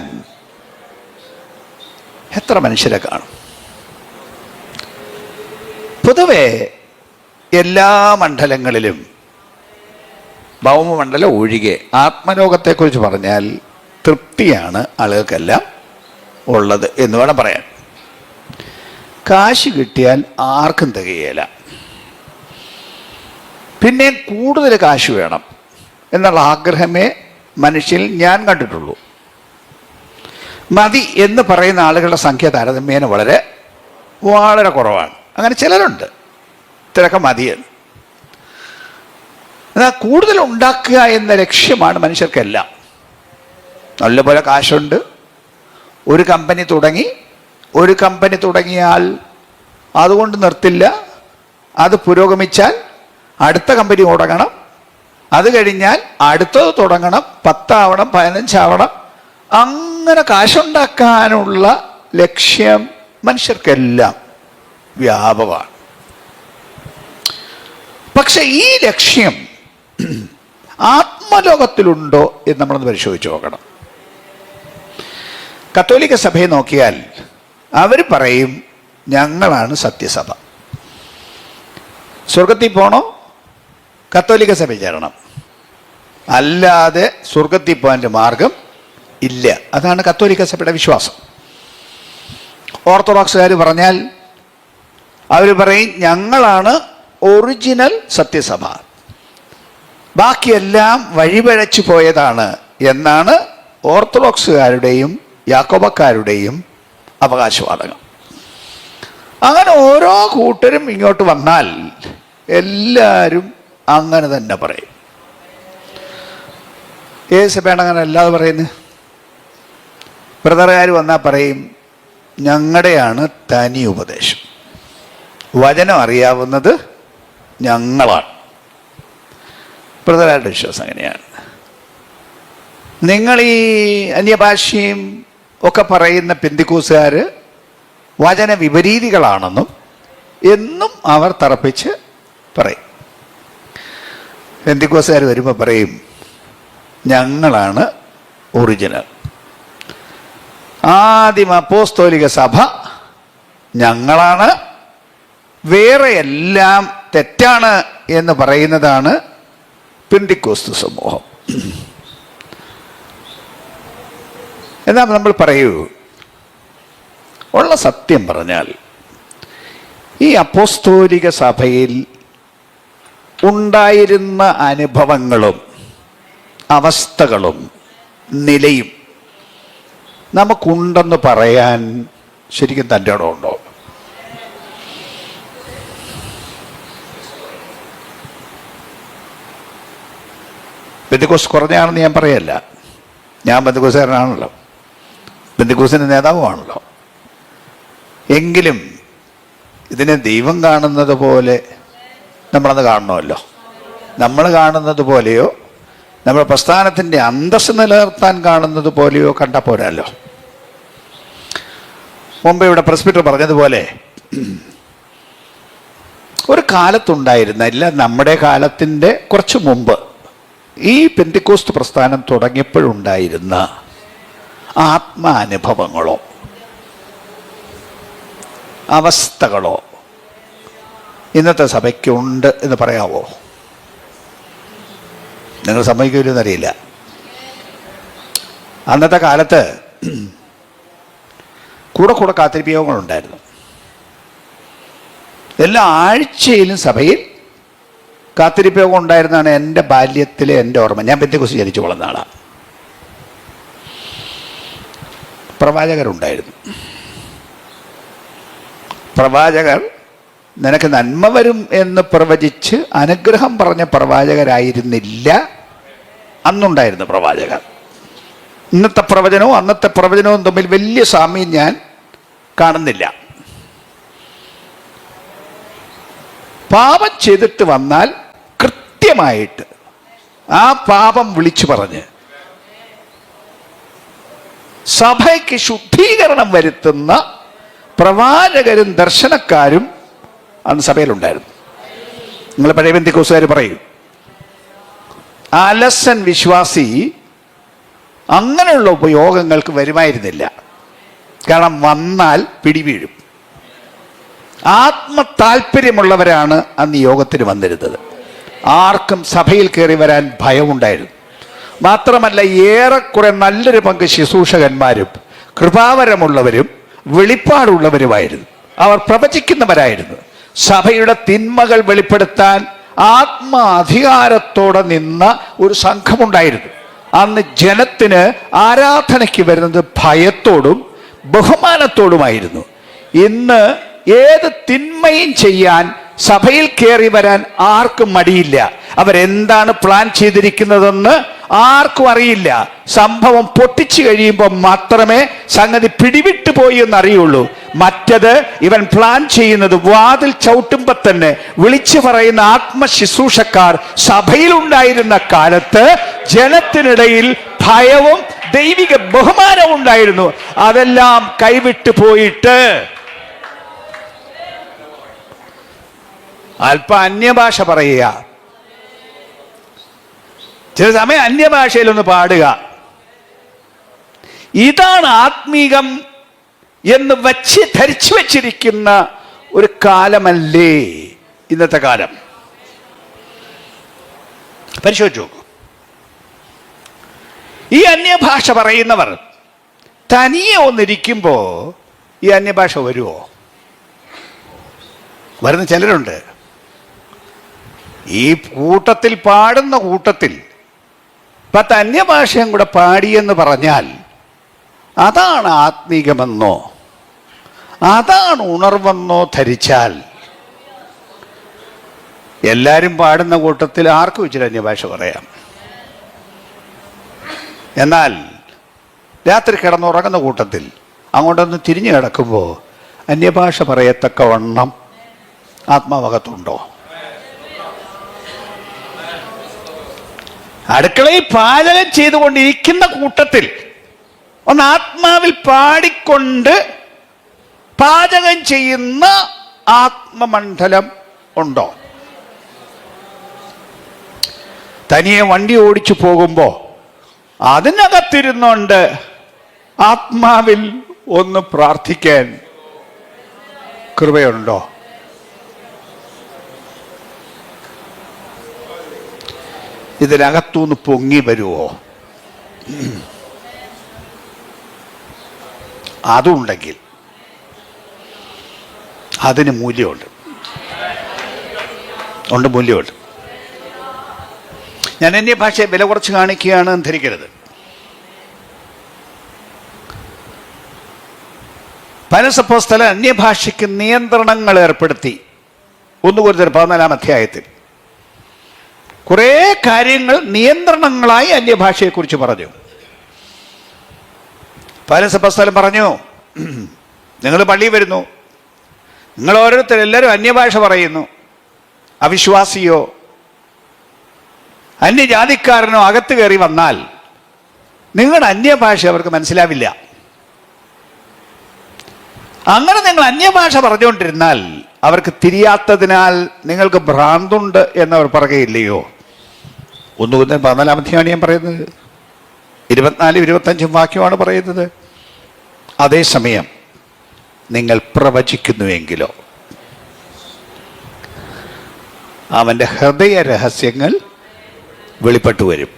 എത്ര മനുഷ്യരെ കാണും? പൊതുവെ എല്ലാ മണ്ഡലങ്ങളിലും, ഭൗമമണ്ഡലം ഒഴികെ, ആത്മലോകത്തെക്കുറിച്ച് പറഞ്ഞാൽ തൃപ്തിയാണ് ആളുകൾക്കെല്ലാം ഉള്ളത് എന്ന് വേണം പറയാൻ. കാശ് കിട്ടിയാൽ ആർക്കും തികയില്ല, പിന്നെ കൂടുതൽ കാശ് വേണം എന്നുള്ള ആഗ്രഹമേ മനുഷ്യൽ ഞാൻ കണ്ടിട്ടുള്ളൂ. മതി എന്ന് പറയുന്ന ആളുകളുടെ സംഖ്യ താരതമ്യേന വളരെ വളരെ കുറവാണ്. അങ്ങനെ ചിലരുണ്ട്, ഇത്രയൊക്കെ മതിയെന്ന്. എന്നാൽ കൂടുതൽ ഉണ്ടാക്കുക എന്ന ലക്ഷ്യമാണ് മനുഷ്യർക്കെല്ലാം. നല്ലപോലെ കാശുണ്ട്, ഒരു കമ്പനി തുടങ്ങിയാൽ അതുകൊണ്ട് നിർത്തില്ല, അത് പുരോഗമിച്ചാൽ അടുത്ത കമ്പനി തുടങ്ങണം, അത് കഴിഞ്ഞാൽ അടുത്തത് തുടങ്ങണം, 10 ആവണം, 15 ആവണം. അങ്ങനെ കാശുണ്ടാക്കാനുള്ള ലക്ഷ്യം മനുഷ്യർക്കെല്ലാം വ്യാപകമാണ്. പക്ഷെ ഈ ലക്ഷ്യം ആത്മലോകത്തിലുണ്ടോ എന്ന് നമ്മളൊന്ന് പരിശോധിച്ച് നോക്കണം. കത്തോലിക്ക സഭയെ നോക്കിയാൽ അവർ പറയും ഞങ്ങളാണ് സത്യസഭ. സ്വർഗത്തിൽ പോണോ? കത്തോലിക്ക സഭ ചേരണം, അല്ലാതെ സ്വർഗത്തിൽ പോകാൻ്റെ മാർഗം ഇല്ല. അതാണ് കത്തോലിക്ക സഭയുടെ വിശ്വാസം. ഓർത്തഡോക്സുകാർ പറഞ്ഞാൽ അവർ പറയും ഞങ്ങളാണ് ഒറിജിനൽ സത്യസഭ, ബാക്കിയെല്ലാം വഴിപഴച്ചു പോയതാണ് എന്നാണ് ഓർത്തഡോക്സുകാരുടെയും യാക്കോബക്കാരുടെയും അവകാശവാദങ്ങൾ. അങ്ങനെ ഓരോ കൂട്ടരും ഇങ്ങോട്ട് വന്നാൽ എല്ലാവരും അങ്ങനെ തന്നെ പറയും. ഏത് സഭയാണ് അങ്ങനെ അല്ലാതെ പറയുന്നത്? ബ്രദറുകാർ വന്നാൽ പറയും ഞങ്ങളുടെയാണ് തനി ഉപദേശം, വചനം അറിയാവുന്നത് ഞങ്ങളാണ്. ബ്രദറുകാരുടെ വിശ്വാസം അങ്ങനെയാണ്. നിങ്ങൾ ഈ അന്യഭാഷയും ഒക്കെ പറയുന്ന പെന്തിക്കോസുകാർ വചന വിപരീതികളാണെന്നും എന്നും അവർ തറപ്പിച്ച് പറയും. പെന്തിക്കോസുകാർ വരുമ്പോൾ പറയും ഞങ്ങളാണ് ഒറിജിനൽ, ആദിമ അപ്പോസ്തോലിക സഭ ഞങ്ങളാണ്, വേറെ എല്ലാം തെറ്റാണ് എന്ന് പറയുന്നതാണ് പെന്തിക്കോസ്തു സമൂഹം. എന്നാൽ നമ്മൾ പറയൂ, ഉള്ള സത്യം പറഞ്ഞാൽ ഈ അപ്പോസ്തോലിക സഭയിൽ ഉണ്ടായിരുന്ന അനുഭവങ്ങളും അവസ്ഥകളും നിലയും നമുക്കുണ്ടെന്ന് പറയാൻ ശരിക്കും തൻ്റെ ഇടമുണ്ടോ? പെന്തിക്കോസ് കുറഞ്ഞാണെന്ന് ഞാൻ പറയല്ല, ഞാൻ പെന്തിക്കോസുകാരനാണല്ലോ, പെന്തിക്കോസിൻ്റെ നേതാവുമാണല്ലോ. എങ്കിലും ഇതിനെ ദൈവം കാണുന്നത് പോലെ നമ്മളത് കാണണമല്ലോ. നമ്മൾ കാണുന്നത് പോലെയോ നമ്മുടെ പ്രസ്ഥാനത്തിൻ്റെ അന്തസ്സ് നിലനിർത്താൻ കാണുന്നത് പോലെയോ കണ്ടാൽ പോരാല്ലോ. മുമ്പ് ഇവിടെ പ്രസ്ബിറ്റർ പറഞ്ഞതുപോലെ ഒരു കാലത്തുണ്ടായിരുന്ന, ഇല്ല നമ്മുടെ കാലത്തിൻ്റെ കുറച്ച് മുമ്പ് ഈ പെന്തിക്കോസ്ത് പ്രസ്ഥാനം തുടങ്ങിയപ്പോഴുണ്ടായിരുന്ന ആത്മാനുഭവങ്ങളോ അവസ്ഥകളോ ഇന്നത്തെ സഭയ്ക്കുണ്ട് എന്ന് പറയാവോ? നിങ്ങൾ സമ്മതിക്കില്ലെന്നറിയില്ല. അന്നത്തെ കാലത്ത് കൂടെ കാത്തിരിപ്പ് യോഗങ്ങളുണ്ടായിരുന്നു. എല്ലാ ആഴ്ചയിലും സഭയിൽ കാത്തിരിപ്പ് യോഗം ഉണ്ടായിരുന്നാണ് എൻ്റെ ബാല്യത്തിലെ എൻ്റെ ഓർമ്മ. ഞാൻ പെന്തിക്കോസ്ത് ജനിച്ചു വളർന്ന ആളാണ്. പ്രവാചകരുണ്ടായിരുന്നു. പ്രവാചകർ നിനക്ക് നന്മ വരും എന്ന് പ്രവചിച്ച് അനുഗ്രഹം പറഞ്ഞ പ്രവാചകരായിരുന്നില്ല അന്നുണ്ടായിരുന്ന പ്രവാചകർ. ഇന്നത്തെ പ്രവചനവും അന്നത്തെ പ്രവചനവും തമ്മിൽ വലിയ സാമ്യം ഞാൻ കാണുന്നില്ല. പാപം ചെയ്തിട്ട് വന്നാൽ കൃത്യമായിട്ട് ആ പാപം വിളിച്ചു പറഞ്ഞ് സഭയ്ക്ക് ശുദ്ധീകരണം വരുത്തുന്ന പ്രവാചകരും ദർശനക്കാരും അന്ന് സഭയിലുണ്ടായിരുന്നു. നിങ്ങൾ പഴയ പെന്തിക്കോസുകാർ പറയും അലസൻ വിശ്വാസി അങ്ങനെയുള്ള ഉപയോഗങ്ങൾക്ക് വരുമായിരുന്നില്ല. കാരണം വന്നാൽ പിടിവീഴും. ആത്മതാല്പര്യമുള്ളവരാണ് അന്ന് യോഗത്തിന് വന്നിരുന്നത്. ആർക്കും സഭയിൽ കയറി വരാൻ ഭയമുണ്ടായിരുന്നു. മാത്രമല്ല ഏറെക്കുറെ നല്ലൊരു പങ്ക് ശുശ്രൂഷകന്മാരും കൃപാവരമുള്ളവരും വെളിപ്പാടുള്ളവരുമായിരുന്നു. അവർ പ്രവചിക്കുന്നവരായിരുന്നു. സഭയുടെ തിന്മകൾ വെളിപ്പെടുത്താൻ ആത്മാധികാരത്തോടെ നിന്ന ഒരു സംഘമുണ്ടായിരുന്നു. അന്ന് ജനത്തിന് ആരാധനയ്ക്ക് വരുന്നത് ഭയത്തോടും ബഹുമാനത്തോടുമായിരുന്നു. ഇന്ന് ഏത് തിന്മയും ചെയ്യാൻ സഭയിൽ കയറി വരാൻ ആർക്കും മടിയില്ല. അവരെന്താണ് പ്ലാൻ ചെയ്തിരിക്കുന്നതെന്ന് ആർക്കും അറിയില്ല. സംഭവം പൊട്ടിച്ചു കഴിയുമ്പോൾ മാത്രമേ സംഗതി പിടിവിട്ടു പോയി എന്ന് അറിയുള്ളൂ. മറ്റത് ഇവൻ പ്ലാൻ ചെയ്യുന്നത് വാതിൽ ചവിട്ടുമ്പോ തന്നെ വിളിച്ചു പറയുന്ന ആത്മശുശ്രൂഷക്കാർ സഭയിലുണ്ടായിരുന്ന കാലത്ത് ജനത്തിനിടയിൽ ഭയവും ദൈവിക ബഹുമാനവും ഉണ്ടായിരുന്നു. അതെല്ലാം കൈവിട്ടു പോയിട്ട് അല്പ അന്യഭാഷ പറയുക, ചില സമയം അന്യഭാഷയിലൊന്ന് പാടുക. ഇതാണ് ആത്മീകം എന്ന് ധരിച്ചു വച്ചിരിക്കുന്ന ഒരു കാലമല്ലേ ഇന്നത്തെ കാലം. പരിശോധിച്ചു നോക്കൂ. ഈ അന്യഭാഷ പറയുന്നവർ തനിയെ ഒന്നിരിക്കുമ്പോ ഈ അന്യഭാഷ വരുമോ? വരുന്ന ചിലരുണ്ട്. ഈ കൂട്ടത്തിൽ പാടുന്ന കൂട്ടത്തിൽ 10 അന്യഭാഷയും കൂടെ പാടിയെന്ന് പറഞ്ഞാൽ അതാണ് ആത്മീകമെന്നോ അതാണ് ഉണർവെന്നോ ധരിച്ചാൽ, എല്ലാവരും പാടുന്ന കൂട്ടത്തിൽ ആർക്കും ഇച്ചിരി അന്യഭാഷ പറയാം. എന്നാൽ രാത്രി കിടന്നുറങ്ങുന്ന കൂട്ടത്തിൽ അങ്ങോട്ടൊന്ന് തിരിഞ്ഞു കിടക്കുമ്പോൾ അന്യഭാഷ പറയത്തക്കവണ്ണം ആത്മാവകത്തുണ്ടോ? അടുക്കളയിൽ പാചകം ചെയ്തുകൊണ്ടിരിക്കുന്ന കൂട്ടത്തിൽ ഒന്ന് ആത്മാവിൽ പാടിക്കൊണ്ട് പാചകം ചെയ്യുന്ന ആത്മമണ്ഡലം ഉണ്ടോ? തനിയെ വണ്ടി ഓടിച്ചു പോകുമ്പോ അതിനകത്തിരുന്നുകൊണ്ട് ആത്മാവിൽ ഒന്ന് പ്രാർത്ഥിക്കാൻ കൃപയുണ്ടോ? ഇതിനകത്തുനിന്ന് പൊങ്ങി വരുമോ? അതുണ്ടെങ്കിൽ അതിന് മൂല്യമുണ്ട്. മൂല്യമുണ്ട്. ഞാൻ അന്യഭാഷയെ വില കുറച്ച് കാണിക്കുകയാണ് എന്ന് ധരിക്കരുത്. പൗലോസ് അപ്പോസ്തലൻ അന്യഭാഷയ്ക്ക് നിയന്ത്രണങ്ങൾ ഏർപ്പെടുത്തി. 1 കൊരിന്ത്യർ 14-ാം അധ്യായത്തിൽ കുറേ കാര്യങ്ങൾ നിയന്ത്രണങ്ങളായി അന്യഭാഷയെക്കുറിച്ച് പറഞ്ഞു. പൗലോസ് അപ്പോസ്തലൻ പറഞ്ഞു, നിങ്ങൾ പള്ളിയിൽ വരുന്നു, നിങ്ങൾ എല്ലാവരും അന്യഭാഷ പറയുന്നു. അവിശ്വാസിയോ അന്യജാതിക്കാരനോ അകത്ത് കയറി വന്നാൽ നിങ്ങളുടെ അന്യഭാഷ അവർക്ക് മനസ്സിലാവില്ല. അങ്ങനെ നിങ്ങൾ അന്യഭാഷ പറഞ്ഞുകൊണ്ടിരുന്നാൽ അവർക്ക് തിരിയാത്തതിനാൽ നിങ്ങൾക്ക് ഭ്രാന്തുണ്ട് എന്നവർ പറയുകയില്ലയോ? 1 കൊരിന്ത്യർ 14-ാം അധ്യായമാണ് ഞാൻ പറയുന്നത്. 24-25 വാക്യമാണ് പറയുന്നത്. അതേസമയം നിങ്ങൾ പ്രവചിക്കുന്നുവെങ്കിലോ അവൻ്റെ ഹൃദയ രഹസ്യങ്ങൾ വെളിപ്പെട്ടു വരും.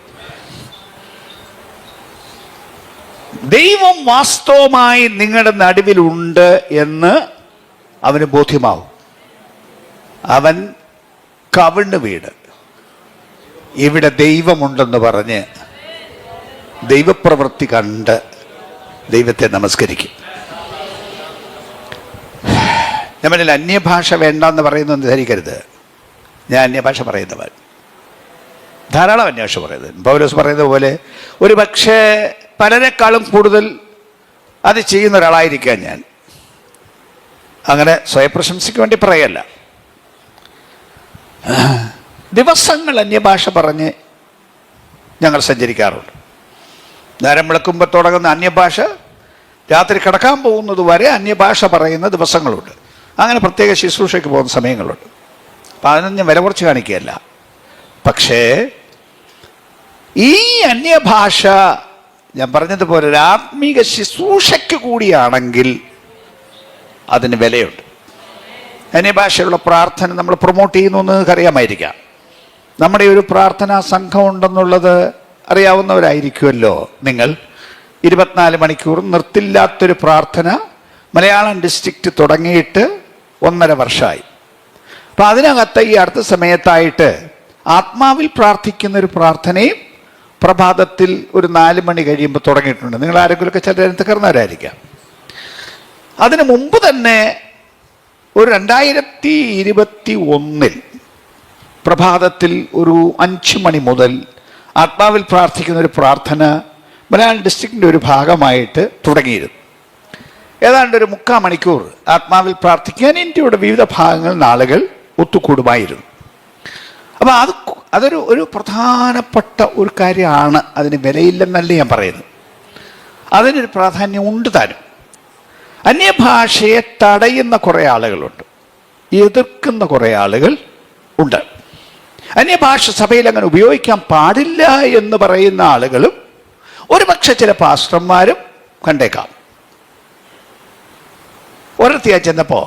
ദൈവം വാസ്തവമായി നിങ്ങളുടെ നടുവിലുണ്ട് എന്ന് അവന് ബോധ്യമാവും. അവൻ കവിണ് വീട് ഇവിടെ ദൈവമുണ്ടെന്ന് പറഞ്ഞ് ദൈവപ്രവൃത്തി കണ്ട് ദൈവത്തെ നമസ്കരിക്കും. നമ്മളിൽ അന്യഭാഷ വേണ്ടെന്ന് പറയുന്നത് ധരിക്കരുത്. ഞാൻ അന്യഭാഷ പറയുന്നവൻ, ധാരാളം അന്യഭാഷ പറയുന്നത്. പൗലോസ് പറയുന്നത് പോലെ ഒരു പക്ഷേ പലരെക്കാളും കൂടുതൽ അത് ചെയ്യുന്ന ഒരാളായിരിക്കാം ഞാൻ. അങ്ങനെ സ്വയപ്രശംസയ്ക്ക് വേണ്ടി പറയല്ല. ദിവസങ്ങൾ അന്യഭാഷ പറഞ്ഞ് ഞങ്ങൾ സഞ്ചരിക്കാറുണ്ട്. നേരം വിളക്കുമ്പോൾ തുടങ്ങുന്ന അന്യഭാഷ രാത്രി കിടക്കാൻ പോകുന്നത് വരെ അന്യഭാഷ പറയുന്ന ദിവസങ്ങളുണ്ട്. അങ്ങനെ പ്രത്യേക ശുശ്രൂഷയ്ക്ക് പോകുന്ന സമയങ്ങളുണ്ട്. അപ്പം അതിനൊന്നും ഞാൻ വില കുറച്ച് കാണിക്കുകയല്ല. പക്ഷേ ഈ അന്യഭാഷ ഞാൻ പറഞ്ഞതുപോലെ ഒരു ആത്മീക ശുശ്രൂഷയ്ക്ക് കൂടിയാണെങ്കിൽ അതിന് വിലയുണ്ട്. അന്യഭാഷയുള്ള പ്രാർത്ഥന നമ്മൾ പ്രൊമോട്ട് ചെയ്യുന്നു എന്ന് അറിയാമായിരിക്കാം. നമ്മുടെ ഒരു പ്രാർത്ഥനാ സംഘം ഉണ്ടെന്നുള്ളത് അറിയാവുന്നവരായിരിക്കുമല്ലോ നിങ്ങൾ. 24 മണിക്കൂർ നിർത്തില്ലാത്തൊരു പ്രാർത്ഥന മലയാളം ഡിസ്ട്രിക്റ്റ് തുടങ്ങിയിട്ട് 1.5 വർഷമായി. അപ്പം അതിനകത്ത് ഈ അടുത്ത സമയത്തായിട്ട് ആത്മാവിൽ പ്രാർത്ഥിക്കുന്നൊരു പ്രാർത്ഥനയും പ്രഭാതത്തിൽ ഒരു 4 മണി കഴിയുമ്പോൾ തുടങ്ങിയിട്ടുണ്ട്. നിങ്ങൾ ആരെങ്കിലുമൊക്കെ ചില കയറുന്നവരായിരിക്കാം. അതിനു മുമ്പ് തന്നെ ഒരു 2021 പ്രഭാതത്തിൽ ഒരു 5 മണി മുതൽ ആത്മാവിൽ പ്രാർത്ഥിക്കുന്ന ഒരു പ്രാർത്ഥന മലയാളം ഡിസ്ട്രിക്റ്റിൻ്റെ ഒരു ഭാഗമായിട്ട് തുടങ്ങിയിരുന്നു. ഏതാണ്ട് ഒരു 3/4 മണിക്കൂർ ആത്മാവിൽ പ്രാർത്ഥിക്കാൻ ഇന്ത്യയുടെ വിവിധ ഭാഗങ്ങളിൽ ആളുകൾ ഒത്തുകൂടുമായിരുന്നു. അപ്പോൾ അതൊരു പ്രധാനപ്പെട്ട ഒരു കാര്യമാണ്. അതിന് വിലയില്ലെന്നല്ല ഞാൻ പറയുന്നത്, അതിനൊരു പ്രാധാന്യം ഉണ്ട് താനും. അന്യഭാഷയെ തടയുന്ന കുറേ ആളുകളുണ്ട്, എതിർക്കുന്ന കുറേ ആളുകൾ ഉണ്ട്. അന്യഭാഷ സഭയിൽ അങ്ങനെ ഉപയോഗിക്കാൻ പാടില്ല എന്ന് പറയുന്ന ആളുകളും ഒരുപക്ഷെ ചില പാസ്റ്റർമാരും കണ്ടേക്കാം. ഒരിടത്ത് ഞാൻ ചെന്നപ്പോൾ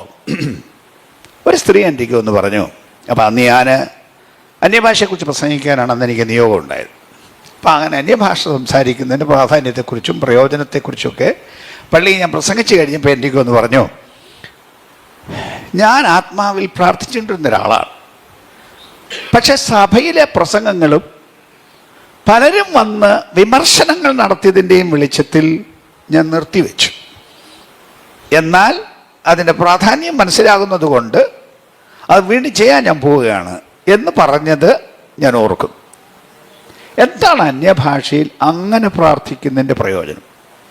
ഒരു സ്ത്രീ എനിക്ക് ഒന്ന് പറഞ്ഞു. അപ്പം അന്ന് ഞാൻ അന്യഭാഷയെക്കുറിച്ച് പ്രസംഗിക്കാനാണ് അന്ന് എനിക്ക് നിയോഗം ഉണ്ടായത്. അപ്പം അങ്ങനെ അന്യഭാഷ സംസാരിക്കുന്നതിൻ്റെ പ്രാധാന്യത്തെക്കുറിച്ചും പ്രയോജനത്തെക്കുറിച്ചൊക്കെ പള്ളിയിൽ ഞാൻ പ്രസംഗിച്ച് കഴിഞ്ഞപ്പോൾ എനിക്ക് ഒന്ന് പറഞ്ഞു, ഞാൻ ആത്മാവിൽ പ്രാർത്ഥിച്ചുകൊണ്ടിരുന്ന ഒരാളാണ്, പക്ഷെ സഭയിലെ പ്രസംഗങ്ങളും പലരും വന്ന് വിമർശനങ്ങൾ നടത്തിയതിൻ്റെയും വെളിച്ചത്തിൽ ഞാൻ നിർത്തിവെച്ചു. എന്നാൽ അതിൻ്റെ പ്രാധാന്യം മനസ്സിലാകുന്നത് കൊണ്ട് അത് വീണ്ടും ചെയ്യാൻ ഞാൻ പോവുകയാണ് എന്ന് പറഞ്ഞത് ഞാൻ ഓർക്കുന്നു. എന്താണ് അന്യഭാഷയിൽ അങ്ങനെ പ്രാർത്ഥിക്കുന്നതിൻ്റെ പ്രയോജനം?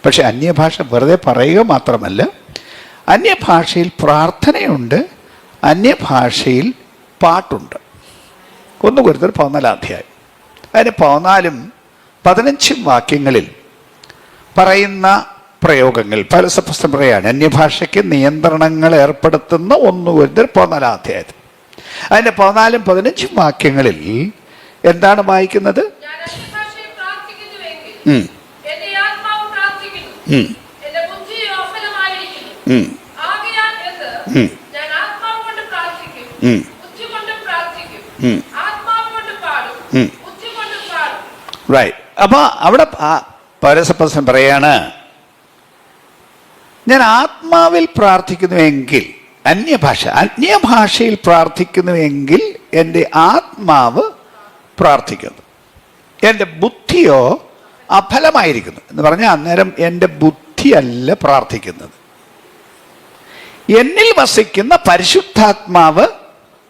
പക്ഷെ അന്യഭാഷ വെറുതെ പറയുക മാത്രമല്ല, അന്യഭാഷയിൽ പ്രാർത്ഥനയുണ്ട്, അന്യഭാഷയിൽ പാട്ടുണ്ട്. 1 കൊരിന്ത്യർ 14 അധ്യായം അതിന് 14-15 വാക്യങ്ങളിൽ പറയുന്ന പ്രയോഗങ്ങൾ പൗലോസ് പറയാണ്. അന്യഭാഷയ്ക്ക് നിയന്ത്രണങ്ങൾ ഏർപ്പെടുത്തുന്ന 1 കൊരിന്ത്യർ 14 അധ്യായത്തിൽ അതിൻ്റെ 14-15 വാക്യങ്ങളിൽ എന്താണ് വായിക്കുന്നത്? റൈറ്റ്. അപ്പൊ അവിടെ പൗലോസ് പറയാണ്, ഞാൻ ആത്മാവിൽ പ്രാർത്ഥിക്കുന്നുവെങ്കിൽ, അന്യഭാഷയിൽ പ്രാർത്ഥിക്കുന്നുവെങ്കിൽ എൻ്റെ ആത്മാവ് പ്രാർത്ഥിക്കുന്നു, എൻ്റെ ബുദ്ധിയോ അഫലമായിരിക്കുന്നു എന്ന് പറഞ്ഞാൽ അന്നേരം എൻ്റെ ബുദ്ധിയല്ല പ്രാർത്ഥിക്കുന്നത്, എന്നിൽ വസിക്കുന്ന പരിശുദ്ധാത്മാവ്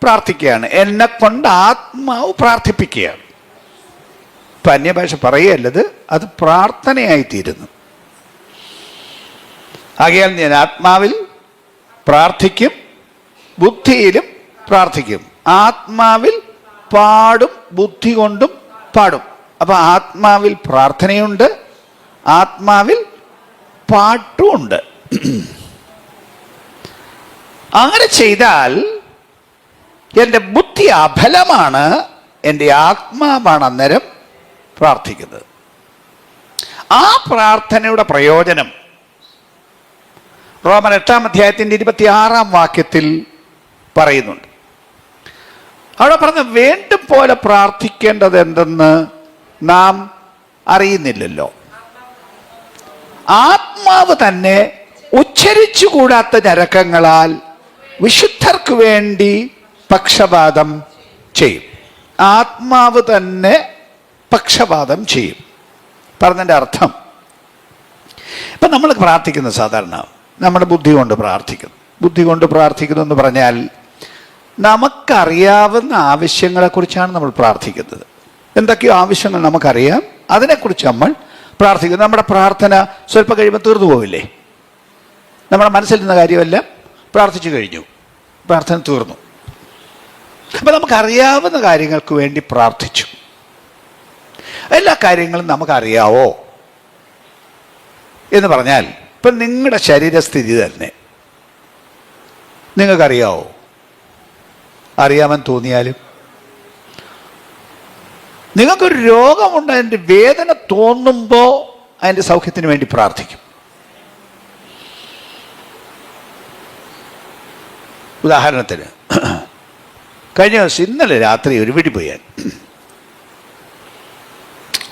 പ്രാർത്ഥിക്കുകയാണ്, എന്നെ കൊണ്ട് ആത്മാവ് പ്രാർത്ഥിപ്പിക്കുകയാണ്. ഇപ്പം അന്യഭാഷ പറയുകയല്ലത്, അത് പ്രാർത്ഥനയായിത്തീരുന്നു. ആകയാൽ ഞാൻ ആത്മാവിൽ പ്രാർത്ഥിക്കും, ബുദ്ധിയിലും പ്രാർത്ഥിക്കും. ആത്മാവിൽ പാടും, ബുദ്ധി കൊണ്ടും പാടും. അപ്പം ആത്മാവിൽ പ്രാർത്ഥനയുണ്ട്, ആത്മാവിൽ പാട്ടുമുണ്ട്. അങ്ങനെ ചെയ്താൽ എൻ്റെ ബുദ്ധി അഫലമാണ്, എൻ്റെ ആത്മാവാണ് അന്നേരം പ്രാർത്ഥിക്കുന്നത്. ആ പ്രാർത്ഥനയുടെ പ്രയോജനം റോമൻ 8 അധ്യായത്തിൻ്റെ 26 വാക്യത്തിൽ പറയുന്നുണ്ട്. അവിടെ പറഞ്ഞ വേണ്ടും പോലെ പ്രാർത്ഥിക്കേണ്ടത് എന്തെന്ന് നാം അറിയുന്നില്ലല്ലോ, ആത്മാവ് തന്നെ ഉച്ചരിച്ചുകൂടാത്ത ഞരക്കങ്ങളാൽ വിശുദ്ധർക്ക് വേണ്ടി പക്ഷപാതം ചെയ്യും. ആത്മാവ് തന്നെ പക്ഷപാതം ചെയ്യും. പറഞ്ഞതിൻ്റെ അർത്ഥം, ഇപ്പം നമ്മൾ പ്രാർത്ഥിക്കുന്ന സാധാരണ നമ്മുടെ ബുദ്ധി കൊണ്ട് പ്രാർത്ഥിക്കുന്നു. ബുദ്ധി കൊണ്ട് പ്രാർത്ഥിക്കുന്നു എന്ന് പറഞ്ഞാൽ നമുക്കറിയാവുന്ന ആവശ്യങ്ങളെക്കുറിച്ചാണ് നമ്മൾ പ്രാർത്ഥിക്കുന്നത്. എന്തൊക്കെയോ ആവശ്യങ്ങൾ നമുക്കറിയാം, അതിനെക്കുറിച്ച് നമ്മൾ പ്രാർത്ഥിക്കുന്നു. നമ്മുടെ പ്രാർത്ഥന സ്വല്പം കഴിയുമ്പോൾ തീർന്നു പോവില്ലേ? നമ്മുടെ മനസ്സിൽ നിന്ന കാര്യമെല്ലാം പ്രാർത്ഥിച്ചു കഴിഞ്ഞു, പ്രാർത്ഥന തീർന്നു. അപ്പം നമുക്കറിയാവുന്ന കാര്യങ്ങൾക്ക് വേണ്ടി പ്രാർത്ഥിച്ചു. എല്ലാ കാര്യങ്ങളും നമുക്കറിയാവോ എന്ന് പറഞ്ഞാൽ, ഇപ്പം നിങ്ങളുടെ ശരീരസ്ഥിതി തന്നെ നിങ്ങൾക്കറിയാവോ? അറിയാമെന്ന് തോന്നിയാലും നിങ്ങൾക്കൊരു രോഗമുണ്ട്, അതിൻ്റെ വേദന തോന്നുമ്പോൾ അതിൻ്റെ സൗഖ്യത്തിന് വേണ്ടി പ്രാർത്ഥിക്കും. ഉദാഹരണത്തിന്, കഴിഞ്ഞ ദിവസം ഇന്നലെ രാത്രി ഒരു വീട്ടിൽ പോയി ഞാൻ.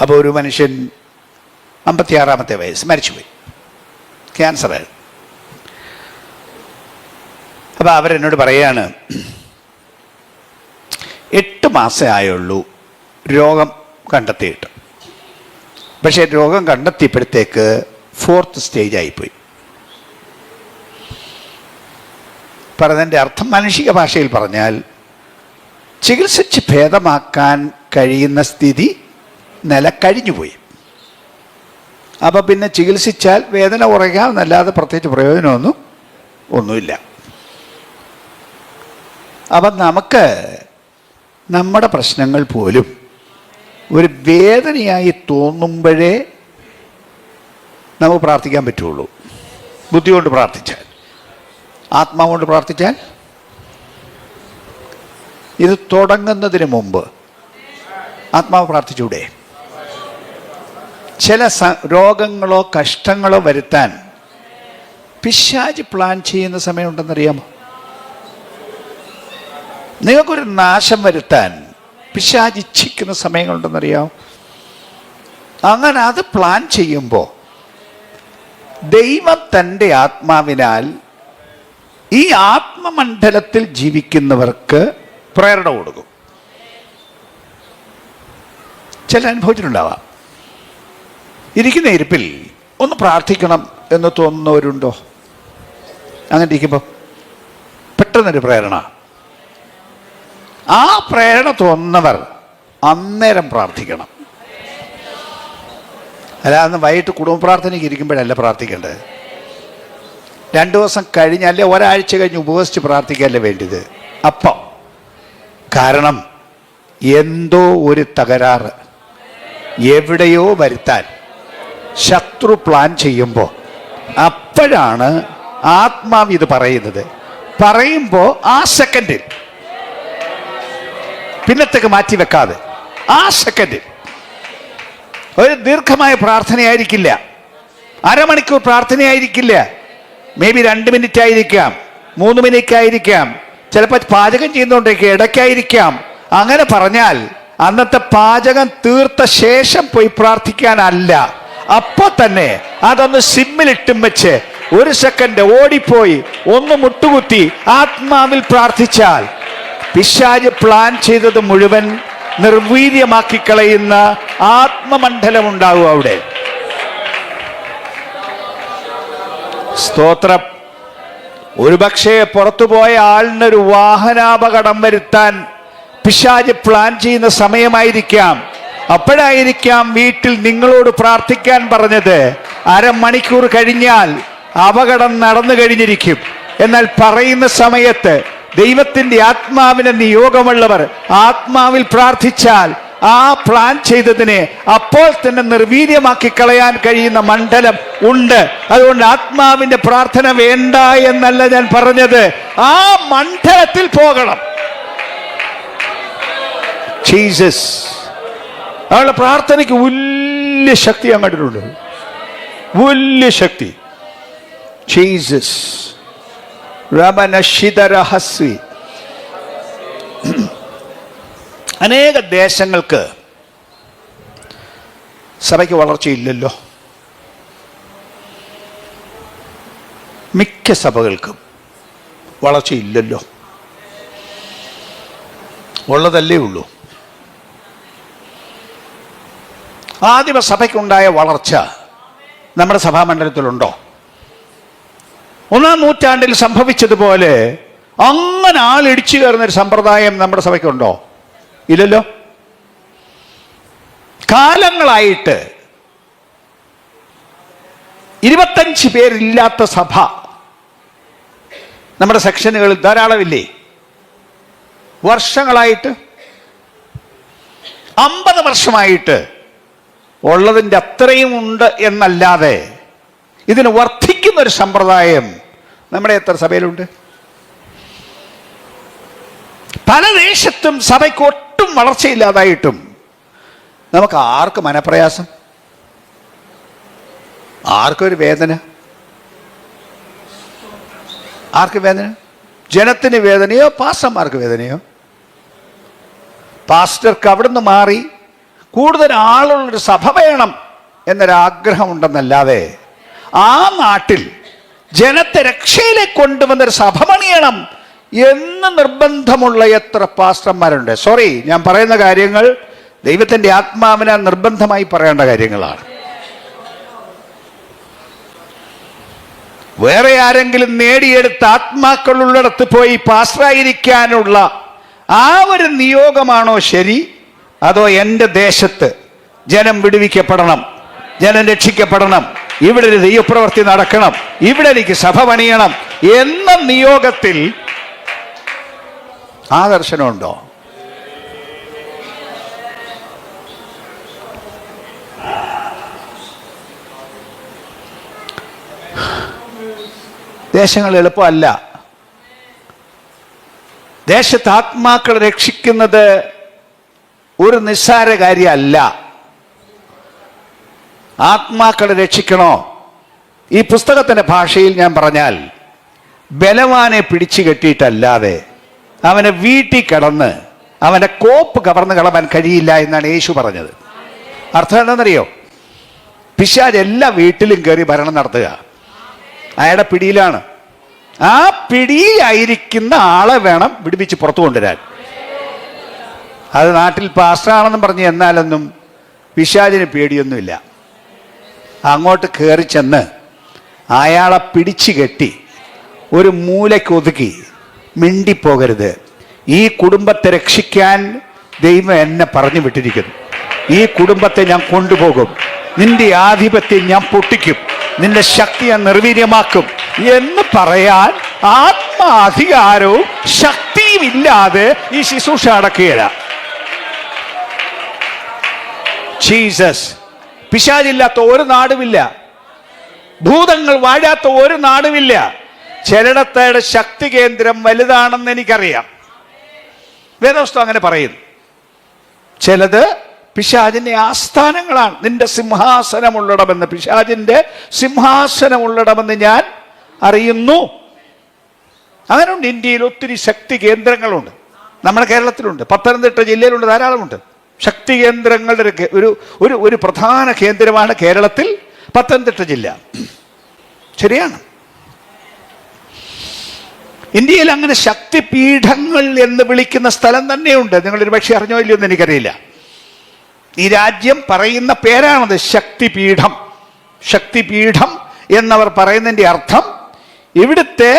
അപ്പോൾ ഒരു മനുഷ്യൻ 56-ാമത്തെ വയസ്സ് മരിച്ചുപോയി, ക്യാൻസറായിരുന്നു. അപ്പോൾ അവരെന്നോട് പറയാണ്, 8 മാസമേ ആയുള്ളൂ രോഗം കണ്ടെത്തിയിട്ട്, പക്ഷേ രോഗം കണ്ടെത്തിയപ്പോഴത്തേക്ക് 4th സ്റ്റേജ് ആയിപ്പോയി. പറഞ്ഞതിൻ്റെ അർത്ഥം മാനുഷിക ഭാഷയിൽ പറഞ്ഞാൽ ചികിത്സിച്ച് ഭേദമാക്കാൻ കഴിയുന്ന സ്ഥിതി കഴിഞ്ഞുപോയി. അപ്പോൾ പിന്നെ ചികിത്സിച്ചാൽ വേദന കുറയ്ക്കാമെന്നല്ലാതെ പ്രത്യേകിച്ച് ഒന്നുമില്ല. അപ്പം നമുക്ക് നമ്മുടെ പ്രശ്നങ്ങൾ പോലും ഒരു വേദനയായി തോന്നുമ്പോഴേ നമുക്ക് പ്രാർത്ഥിക്കാൻ പറ്റുള്ളൂ. ബുദ്ധി കൊണ്ട് പ്രാർത്ഥിച്ചാൽ, ആത്മാവ് കൊണ്ട് പ്രാർത്ഥിച്ചാൽ, ഇത് തുടങ്ങുന്നതിന് മുമ്പ് ആത്മാവ് പ്രാർത്ഥിച്ചൂടെ? ചില രോഗങ്ങളോ കഷ്ടങ്ങളോ വരുത്താൻ പിശാച് പ്ലാൻ ചെയ്യുന്ന സമയമുണ്ടെന്നറിയാമോ? നിങ്ങൾക്കൊരു നാശം വരുത്താൻ പിശാച് ഇച്ഛിക്കുന്ന സമയങ്ങളുണ്ടെന്നറിയാമോ? അങ്ങനെ അത് പ്ലാൻ ചെയ്യുമ്പോൾ ദൈവം തൻ്റെ ആത്മാവിനാൽ ഈ ആത്മമണ്ഡലത്തിൽ ജീവിക്കുന്നവർക്ക് പ്രേരണ കൊടുക്കും. ചില അനുഭവിച്ചിട്ടുണ്ടാവാം. ഇരിക്കുന്ന ഇരിപ്പിൽ ഒന്ന് പ്രാർത്ഥിക്കണം എന്ന് തോന്നുന്നവരുണ്ടോ? അങ്ങനെ ഇരിക്കുമ്പോൾ പെട്ടെന്നൊരു പ്രേരണ. ആ പ്രേരണ തോന്നുന്നവർ അന്നേരം പ്രാർത്ഥിക്കണം. അല്ലാതെ വൈകിട്ട് കുടുംബ പ്രാർത്ഥനയ്ക്ക് ഇരിക്കുമ്പോഴല്ല പ്രാർത്ഥിക്കേണ്ടത്. 2 ദിവസം കഴിഞ്ഞ്, അല്ലെ ഒരാഴ്ച കഴിഞ്ഞ് ഉപവസിച്ച് പ്രാർത്ഥിക്കല്ലേ വേണ്ടത്. അപ്പം കാരണം എന്തോ ഒരു തകരാറ് എവിടെയോ വരുത്താൻ ശത്രു പ്ലാൻ ചെയ്യുമ്പോൾ അപ്പോഴാണ് ആത്മാവ് ഇത് പറയുമ്പോൾ ആ സെക്കൻഡിൽ, പിന്നത്തേക്ക് മാറ്റി വെക്കാതെ ആ സെക്കൻഡിൽ, ഒരു ദീർഘമായ പ്രാർത്ഥനയായിരിക്കില്ല, അരമണിക്കൂർ പ്രാർത്ഥനയായിരിക്കില്ല, മേ ബി 2 മിനിറ്റ് ആയിരിക്കാം, 3 മിനിറ്റ് ആയിരിക്കാം, ചിലപ്പോൾ പാചകം ചെയ്യുന്നതുകൊണ്ടേക്ക് ഇടയ്ക്കായിരിക്കാം. അങ്ങനെ പറഞ്ഞാൽ അന്നത്തെ പാചകം തീർത്ത ശേഷം പോയി പ്രാർത്ഥിക്കാനല്ല, അപ്പോൾ തന്നെ അതൊന്ന് സിമ്മിലിട്ടും വെച്ച് 1 സെക്കൻഡ് ഓടിപ്പോയി ഒന്ന് മുട്ടുകുത്തി ആത്മാവിൽ പ്രാർത്ഥിച്ചാൽ പിശാച് പ്ലാൻ ചെയ്തത് മുഴുവൻ നിർവീര്യമാക്കി കളയുന്ന ആത്മമണ്ഡലം ഉണ്ടാകും അവിടെ. സ്തോത്രം. ഒരുപക്ഷെ പുറത്തുപോയ ആളിനൊരു വാഹനാപകടം വരുത്താൻ പിശാച് പ്ലാൻ ചെയ്യുന്ന സമയമായിരിക്കാം. അപ്പോഴായിരിക്കാം വീട്ടിൽ നിങ്ങളോട് പ്രാർത്ഥിക്കാൻ പറഞ്ഞത്. അരമണിക്കൂർ കഴിഞ്ഞാൽ അപകടം നടന്നു കഴിഞ്ഞിരിക്കും. എന്നാൽ പറയുന്ന സമയത്ത് ദൈവത്തിൻ്റെ ആത്മാവിന് നിയോഗമുള്ളവർ ആത്മാവിൽ പ്രാർത്ഥിച്ചാൽ ആ പ്ലാൻ ചെയ്തതിനെ അപ്പോൾ തന്നെ നിർവീര്യമാക്കി കളയാൻ കഴിയുന്ന മണ്ഡലം ഉണ്ട്. അതുകൊണ്ട് ആത്മാവിന്റെ പ്രാർത്ഥന വേണ്ട എന്നല്ല ഞാൻ പറഞ്ഞത്, ആ മണ്ഡലത്തിൽ പോകണം. ജീസസ് അവളുടെ പ്രാർത്ഥനയ്ക്ക് വലിയ ശക്തി ഞാൻ കണ്ടിട്ടുണ്ട്, വലിയ ശക്തി. ജീസസ് രഹസ്യ. അനേക ദേശങ്ങൾക്ക് സഭയ്ക്ക് വളർച്ചയില്ലല്ലോ. മിക്ക സഭകൾക്കും വളർച്ചയില്ലല്ലോ. ഉള്ളതല്ലേ ഉള്ളൂ. ആദിമ സഭയ്ക്കുണ്ടായ വളർച്ച നമ്മുടെ സഭാമണ്ഡലത്തിലുണ്ടോ? 1-ാം നൂറ്റാണ്ടിൽ സംഭവിച്ചതുപോലെ അങ്ങനെ ആളിടിച്ചു കയറുന്നൊരു സമ്പ്രദായം നമ്മുടെ സഭയ്ക്കുണ്ടോ? ഇല്ലല്ലോ. കാലങ്ങളായിട്ട് 25 പേരില്ലാത്ത സഭ നമ്മുടെ സെക്ഷനുകളിൽ ധാരാളമില്ലേ? വർഷങ്ങളായിട്ട്, 50 വർഷമായിട്ട് ഉള്ളതിൻ്റെ അത്രയും ഉണ്ട് എന്നല്ലാതെ ഇതിന് വർദ്ധിക്കുന്ന ഒരു സമ്പ്രദായം നമ്മുടെ എത്ര സഭയിലുണ്ട്? പല ദേശത്തും സഭയ്ക്ക് ഒട്ടും വളർച്ചയില്ലാതായിട്ടും നമുക്ക് ആർക്ക് മനപ്രയാസം, ആർക്കൊരു വേദന? ആർക്ക് വേദന? ജനത്തിന് വേദനയോ പാസ്റ്റർമാർക്ക് വേദനയോ? പാസ്റ്റർക്ക് അവിടുന്ന് മാറി കൂടുതൽ ആളുള്ളൊരു സഭ വേണം എന്നൊരാഗ്രഹം ഉണ്ടെന്നല്ലാതെ ആ നാട്ടിൽ ജനത്തെ രക്ഷയിലേക്ക് കൊണ്ടുവന്നൊരു സഭ പണിയണം എന്ന് നിർബന്ധമുള്ള എത്ര പാസ്റ്റർമാരുണ്ട്. സോറി, ഞാൻ പറയുന്ന കാര്യങ്ങൾ ദൈവത്തിൻ്റെ ആത്മാവിനാൽ നിർബന്ധമായി പറയേണ്ട കാര്യങ്ങളാണ്. വേറെ ആരെങ്കിലും നേടിയെടുത്ത ആത്മാക്കളുള്ളിടത്ത് പോയി പാസ്റ്ററായിരിക്കാനുള്ള ആ ഒരു നിയോഗമാണോ ശരി? അതോ എൻ്റെ ദേശത്ത് ജനം വിടുവിക്കപ്പെടണം, ജനം രക്ഷിക്കപ്പെടണം, ഇവിടെ ഒരു ദൈവപ്രവൃത്തി നടക്കണം, ഇവിടെ എനിക്ക് സഭ പണിയണം എന്ന നിയോഗത്തിൽ ആ ദർശനമുണ്ടോ? ദേശങ്ങൾ എളുപ്പമല്ല. ദേശത്ത് ആത്മാക്കളെ രക്ഷിക്കുന്നത് ഒരു നിസ്സാര കാര്യമല്ല. ആത്മാക്കളെ രക്ഷിക്കണോ? ഈ പുസ്തകത്തിന്റെ ഭാഷയിൽ ഞാൻ പറഞ്ഞാൽ, ബലവാനെ പിടിച്ചു കെട്ടിയിട്ടല്ലാതെ അവനെ വീട്ടിൽ കിടന്ന് അവന്റെ കോപ്പ് കവർന്ന് കളവാൻ കഴിയില്ല എന്നാണ് യേശു പറഞ്ഞത്. അർത്ഥം എന്താണെന്നറിയോ? പിശാച് എല്ലാ വീട്ടിലും കയറി ഭരണം നടത്തുക, അയാളുടെ പിടിയിലാണ്. ആ പിടിയിലായിരിക്കുന്ന ആളെ വേണം വിടുവിച്ച് പുറത്തു കൊണ്ടുവരാൻ. അത് നാട്ടിൽ പാസ്റ്ററാണെന്നും പറഞ്ഞ് എന്നാലൊന്നും പിശാചിന് പേടിയൊന്നുമില്ല. അങ്ങോട്ട് കയറി ചെന്ന് അയാളെ പിടിച്ചു കെട്ടി ഒരു മൂലയ്ക്ക് ഒതുക്കി, മിണ്ടിപ്പോകരുത്, ഈ കുടുംബത്തെ രക്ഷിക്കാൻ ദൈവം എന്നെ പറഞ്ഞു വിട്ടിരിക്കുന്നു, ഈ കുടുംബത്തെ ഞാൻ കൊണ്ടുപോകും, നിന്റെ ആധിപത്യം ഞാൻ പൊട്ടിക്കും, നിന്റെ ശക്തി ഞാൻ നിർവീര്യമാക്കും എന്ന് പറയാൻ ആത്മാധികാരവും ശക്തിയും ഇല്ലാതെ ഈ ശുശ്രൂഷ അടക്കുകയില്ല. ജീസസ്. പിശാചില്ലാത്ത ഒരു നാടുമില്ല, ഭൂതങ്ങൾ വാഴാത്ത ഒരു നാടുമില്ല. ചിലയിടത്തയുടെ ശക്തി കേന്ദ്രം വലുതാണെന്ന് എനിക്കറിയാം, വേദപുസ്തകം അങ്ങനെ പറയുന്നു. ചിലത് പിശാചിന്റെ ആസ്ഥാനങ്ങളാണ്. നിന്റെ സിംഹാസനമുള്ളിടമെന്ന്, പിശാചിന്റെ സിംഹാസനമുള്ളിടമെന്ന് ഞാൻ അറിയുന്നു. അങ്ങനെയുണ്ട്. ഇന്ത്യയിൽ ഒത്തിരി ശക്തി കേന്ദ്രങ്ങളുണ്ട്. നമ്മുടെ കേരളത്തിലുണ്ട്, പത്തനംതിട്ട ജില്ലയിലുണ്ട്, ധാരാളമുണ്ട്. ശക്തി കേന്ദ്രങ്ങളുടെ ഒരു പ്രധാന കേന്ദ്രമാണ് കേരളത്തിൽ പത്തനംതിട്ട ജില്ല. ശരിയാണ്. ഇന്ത്യയിൽ അങ്ങനെ ശക്തിപീഠങ്ങൾ എന്ന് വിളിക്കുന്ന സ്ഥലം തന്നെയുണ്ട്. നിങ്ങളൊരു പക്ഷേ അറിഞ്ഞോ ഇല്ലയോ എന്ന് എനിക്കറിയില്ല. ഈ രാജ്യം പറയുന്ന പേരാണത്, ശക്തിപീഠം. ശക്തിപീഠം എന്നവർ പറയുന്നതിൻ്റെ അർത്ഥം ഇവിടുത്തെ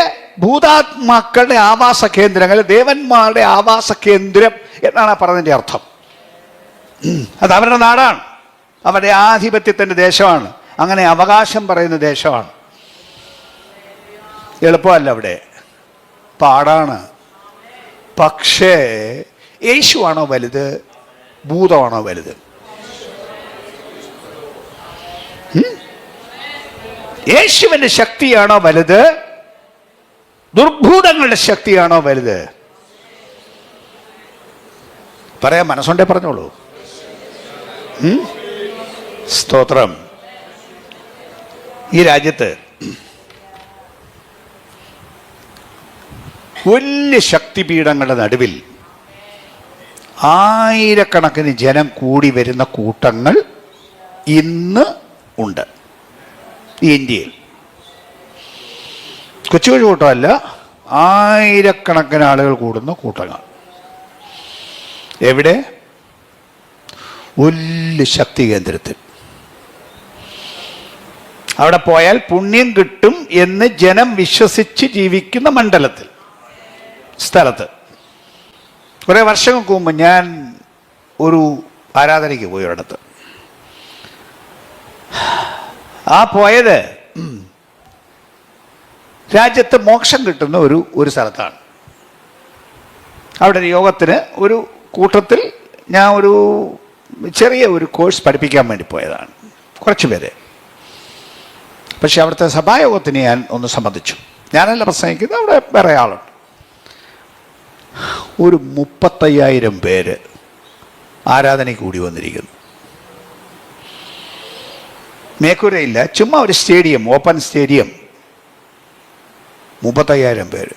ഭൂതാത്മാക്കളുടെ ആവാസ കേന്ദ്രങ്ങൾ, ദേവന്മാരുടെ ആവാസ കേന്ദ്രം എന്നാണ് പറയുന്നതിൻ്റെ അർത്ഥം. അത് അവരുടെ നാടാണ്, അവരുടെ ആധിപത്യത്തിൻ്റെ ദേശമാണ്, അങ്ങനെ അവകാശം പറയുന്ന ദേശമാണ്. എളുപ്പമല്ല, അവിടെ പാടാണ്. പക്ഷേ യേശുവാണോ വലുത്, ഭൂതമാണോ വലുത്? യേശുവിന്റെ ശക്തിയാണോ വലുത്, ദുർഭൂതങ്ങളുടെ ശക്തിയാണോ വലുത്? പറയാൻ മനസ്സുണ്ടേ പറഞ്ഞോളൂ. സ്തോത്രം. ഈ രാജ്യത്ത് വലിയ ശക്തിപീഠങ്ങളുടെ നടുവിൽ ആയിരക്കണക്കിന് ജനം കൂടി വരുന്ന കൂട്ടങ്ങൾ ഇന്ന് ഉണ്ട് ഈ ഇന്ത്യയിൽ. കൊച്ചു കൊച്ചു കൂട്ടമല്ല, ആയിരക്കണക്കിന് ആളുകൾ കൂടുന്ന കൂട്ടങ്ങൾ. എവിടെ? വലിയ ശക്തി കേന്ദ്രത്തിൽ. അവിടെ പോയാൽ പുണ്യം കിട്ടും എന്ന് ജനം വിശ്വസിച്ച് ജീവിക്കുന്ന മണ്ഡലത്തിൽ, സ്ഥലത്ത്. കുറേ വർഷങ്ങൾക്ക് മുമ്പ് ഞാൻ ഒരു ആരാധനയ്ക്ക് പോയി ഒരിടത്ത്. ആ പോയത് രാജ്യത്ത് മോക്ഷം കിട്ടുന്ന ഒരു സ്ഥലത്താണ്. അവിടെ ഒരു യോഗത്തിന് ഒരു കൂട്ടത്തിൽ ഞാൻ ഒരു ചെറിയ ഒരു കോഴ്സ് പഠിപ്പിക്കാൻ വേണ്ടി പോയതാണ്, കുറച്ച് പേര്. പക്ഷെ അവിടുത്തെ സഭായോഗത്തിന് ഞാൻ ഒന്ന് സംബന്ധിച്ചു. ഞാനല്ല പ്രസംഗിക്കുന്നത്, അവിടെ വേറെ ആളുണ്ട്. ഒരു 35,000 പേര് ആരാധനയ്ക്ക് കൂടി വന്നിരിക്കുന്നു. മേക്കൂരയില്ല, ചുമ്മാ ഒരു സ്റ്റേഡിയം, ഓപ്പൺ സ്റ്റേഡിയം, 35,000 പേര്.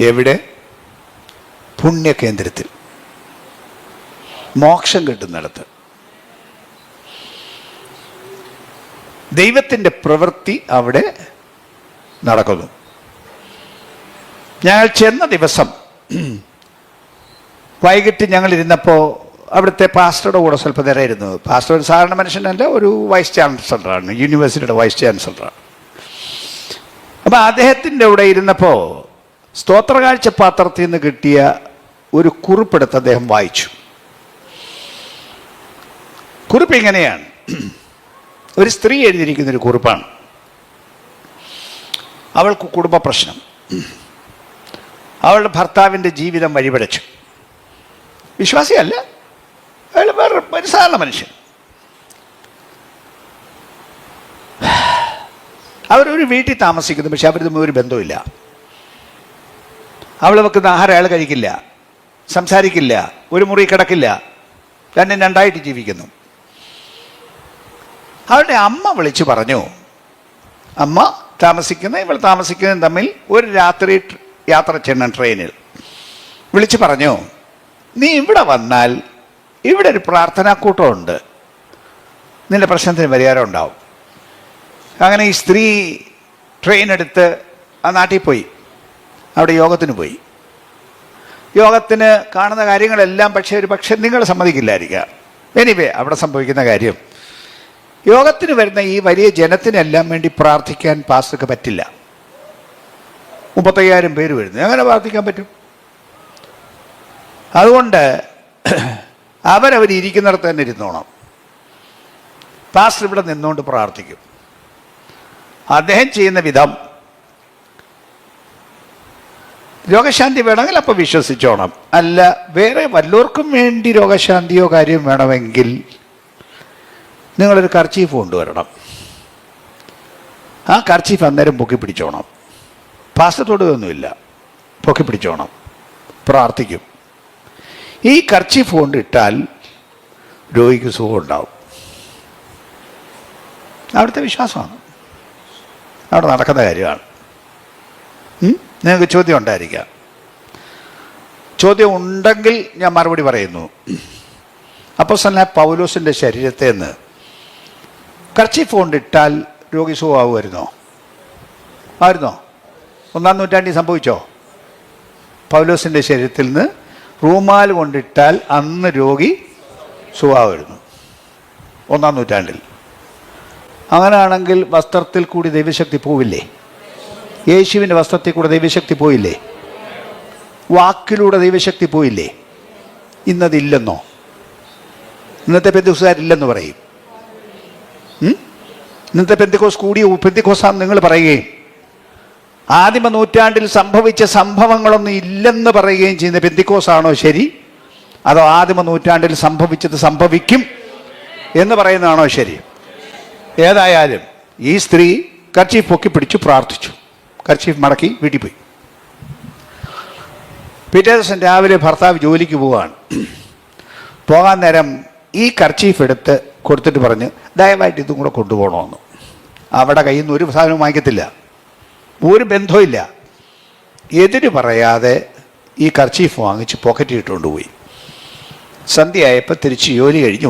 എവിടെ? പുണ്യകേന്ദ്രത്തിൽ, മോക്ഷം കിട്ടുന്നിടത്ത്. ദൈവത്തിൻ്റെ പ്രവൃത്തി അവിടെ നടക്കുന്നു. ഞങ്ങൾ ചെന്ന ദിവസം വൈകിട്ട് ഞങ്ങൾ ഇരുന്നപ്പോൾ അവിടുത്തെ പാസ്റ്ററുടെ കൂടെ സ്വല്പം നേരം ഇരുന്നു. പാസ്റ്റർ ഒരു സാധാരണ മനുഷ്യനല്ല, ഒരു വൈസ് ചാൻസലറാണ്, യൂണിവേഴ്സിറ്റിയുടെ വൈസ് ചാൻസലറാണ്. അപ്പം അദ്ദേഹത്തിൻ്റെ കൂടെ ഇരുന്നപ്പോൾ സ്തോത്രകാഴ്ച പാത്രത്തിൽ നിന്ന് കിട്ടിയ ഒരു കുറിപ്പെടുത്ത് അദ്ദേഹം വായിച്ചു. കുറിപ്പ് ഇങ്ങനെയാണ്, ഒരു സ്ത്രീ എഴുതിയിരിക്കുന്നൊരു കുറിപ്പാണ്. അവൾക്ക് കുടുംബ പ്രശ്നം, അവളുടെ ഭർത്താവിൻ്റെ ജീവിതം വഴിപിഴച്ചു. വിശ്വാസിയല്ല, അയാൾ വേറെ ഒരു സാധാരണ മനുഷ്യൻ. അവരൊരു വീട്ടിൽ താമസിക്കുന്നു, പക്ഷെ അവർ തമ്മിൽ ഒരു ബന്ധമില്ല. അവൾ വെക്കുന്ന ആഹാരം അയാൾ കഴിക്കില്ല, സംസാരിക്കില്ല, ഒരു മുറി കിടക്കില്ല, രണ്ടും രണ്ടായിട്ട് ജീവിക്കുന്നു. അവളുടെ അമ്മ വിളിച്ചു പറഞ്ഞു, അമ്മ ഇവൾ താമസിക്കുന്നതും തമ്മിൽ ഒരു രാത്രി യാത്ര ചെയ്യണം ട്രെയിനിൽ. വിളിച്ചു പറഞ്ഞു, നീ ഇവിടെ വന്നാൽ ഇവിടെ ഒരു പ്രാർത്ഥനാക്കൂട്ടമുണ്ട്, നിന്റെ പ്രശ്നത്തിന് പരിഹാരം ഉണ്ടാവും. അങ്ങനെ ഈ സ്ത്രീ ട്രെയിൻ എടുത്ത് ആ നാട്ടിൽ പോയി. അവിടെ യോഗത്തിന് പോയി. യോഗത്തിന് കാണുന്ന കാര്യങ്ങളെല്ലാം പക്ഷേ നിങ്ങൾ സമ്മതിക്കില്ലായിരിക്കാം. എനിവേ, അവിടെ സംഭവിക്കുന്ന കാര്യം, യോഗത്തിന് വരുന്ന ഈ വലിയ ജനത്തിനെല്ലാം വേണ്ടി പ്രാർത്ഥിക്കാൻ പാസ്റ്റർക്ക് പറ്റില്ല. 35,000 പേര് വരുന്നു, എങ്ങനെ പ്രാർത്ഥിക്കാൻ പറ്റും? അതുകൊണ്ട് അവരിയ്ക്കുന്നിടത്ത് തന്നെ ഇരുന്നോണം. പാസ്റ്റർ ഇവിടെ നിന്നുകൊണ്ട് പ്രാർത്ഥിക്കും. അദ്ദേഹം ചെയ്യുന്ന വിധം, രോഗശാന്തി വേണമെങ്കിൽ അപ്പോൾ വിശ്വസിച്ചോണം, അല്ല വേറെ വല്ലവർക്കും വേണ്ടി രോഗശാന്തിയോ കാര്യം വേണമെങ്കിൽ നിങ്ങളൊരു കർച്ചീഫ് കൊണ്ടുവരണം. ആ കർച്ചീഫ് അന്നേരം പൊക്കി പിടിച്ചോണം. പാസ്റ്റർ തൊടുകയൊന്നുമില്ല, പൊക്കി പിടിച്ചോണം, പ്രാർത്ഥിക്കും. ഈ കർച്ചീഫ് കൊണ്ടിട്ടാൽ രോഗിക്ക് സുഖം ഉണ്ടാവും. അവിടുത്തെ വിശ്വാസമാണ്, അവിടെ നടക്കുന്ന കാര്യമാണ്. നിങ്ങൾക്ക് ചോദ്യം ഉണ്ടായിരിക്കാം. ചോദ്യം ഉണ്ടെങ്കിൽ ഞാൻ മറുപടി പറയുന്നു. അപ്പോസ്തലനായ പൗലോസിൻ്റെ ശരീരത്തിൽ നിന്ന് കർച്ചീഫ് കൊണ്ടിട്ടാൽ രോഗി സുഖമാവുമായിരുന്നോ? ആയിരുന്നോ? 1-ാം നൂറ്റാണ്ടിൽ സംഭവിച്ചോ? പൗലോസിൻ്റെ ശരീരത്തിൽ നിന്ന് റൂമാൽ കൊണ്ടിട്ടാൽ അന്ന് രോഗി സുഖമാവുമായിരുന്നു 1-ാം നൂറ്റാണ്ടിൽ. അങ്ങനെയാണെങ്കിൽ വസ്ത്രത്തിൽ കൂടി ദൈവശക്തി പോവില്ലേ? യേശുവിൻ്റെ വസ്ത്രത്തിൽ കൂടെ ദൈവശക്തി പോയില്ലേ? വാക്കിലൂടെ ദൈവശക്തി പോയില്ലേ? ഇന്നതില്ലെന്നോ? ഇന്നത്തെ പെന്തിക്കോസുകാരില്ലെന്ന് പറയും. ഇന്നത്തെ പെന്തിക്കോസ് കൂടിയ പെന്തിക്കോസാന്ന് നിങ്ങൾ പറയുകയും ആദിമ നൂറ്റാണ്ടിൽ സംഭവിച്ച സംഭവങ്ങളൊന്നും ഇല്ലെന്ന് പറയുകയും ചെയ്യുന്ന പെന്തിക്കോസാണോ ശരി? അതോ ആദിമ നൂറ്റാണ്ടിൽ സംഭവിച്ചത് സംഭവിക്കും എന്ന് പറയുന്നതാണോ ശരി? ഏതായാലും ഈ സ്ത്രീ കർച്ചീഫ് പൊക്കി പിടിച്ചു പ്രാർത്ഥിച്ചു. കർച്ചീഫ് മടക്കി വീട്ടിൽ പോയി. പിറ്റേ ദിവസം രാവിലെ ഭർത്താവ് ജോലിക്ക് പോവുകയാണ്. പോകാൻ നേരം ഈ കർച്ചീഫ് എടുത്ത് കൊടുത്തിട്ട് പറഞ്ഞ്, ദയവായിട്ട് ഇതും കൂടെ കൊണ്ടുപോകണമെന്ന്. അവിടെ കയ്യിൽ നിന്ന് ഒരു സാധനവും വാങ്ങിക്കത്തില്ല, ഒരു ബന്ധമില്ല. എതിര് പറയാതെ ഈ കർച്ചീഫ് വാങ്ങിച്ച് പോക്കറ്റിൽ ഇട്ടുകൊണ്ട് പോയി. സന്ധ്യയായപ്പോൾ തിരിച്ച് ജോലി കഴിഞ്ഞ്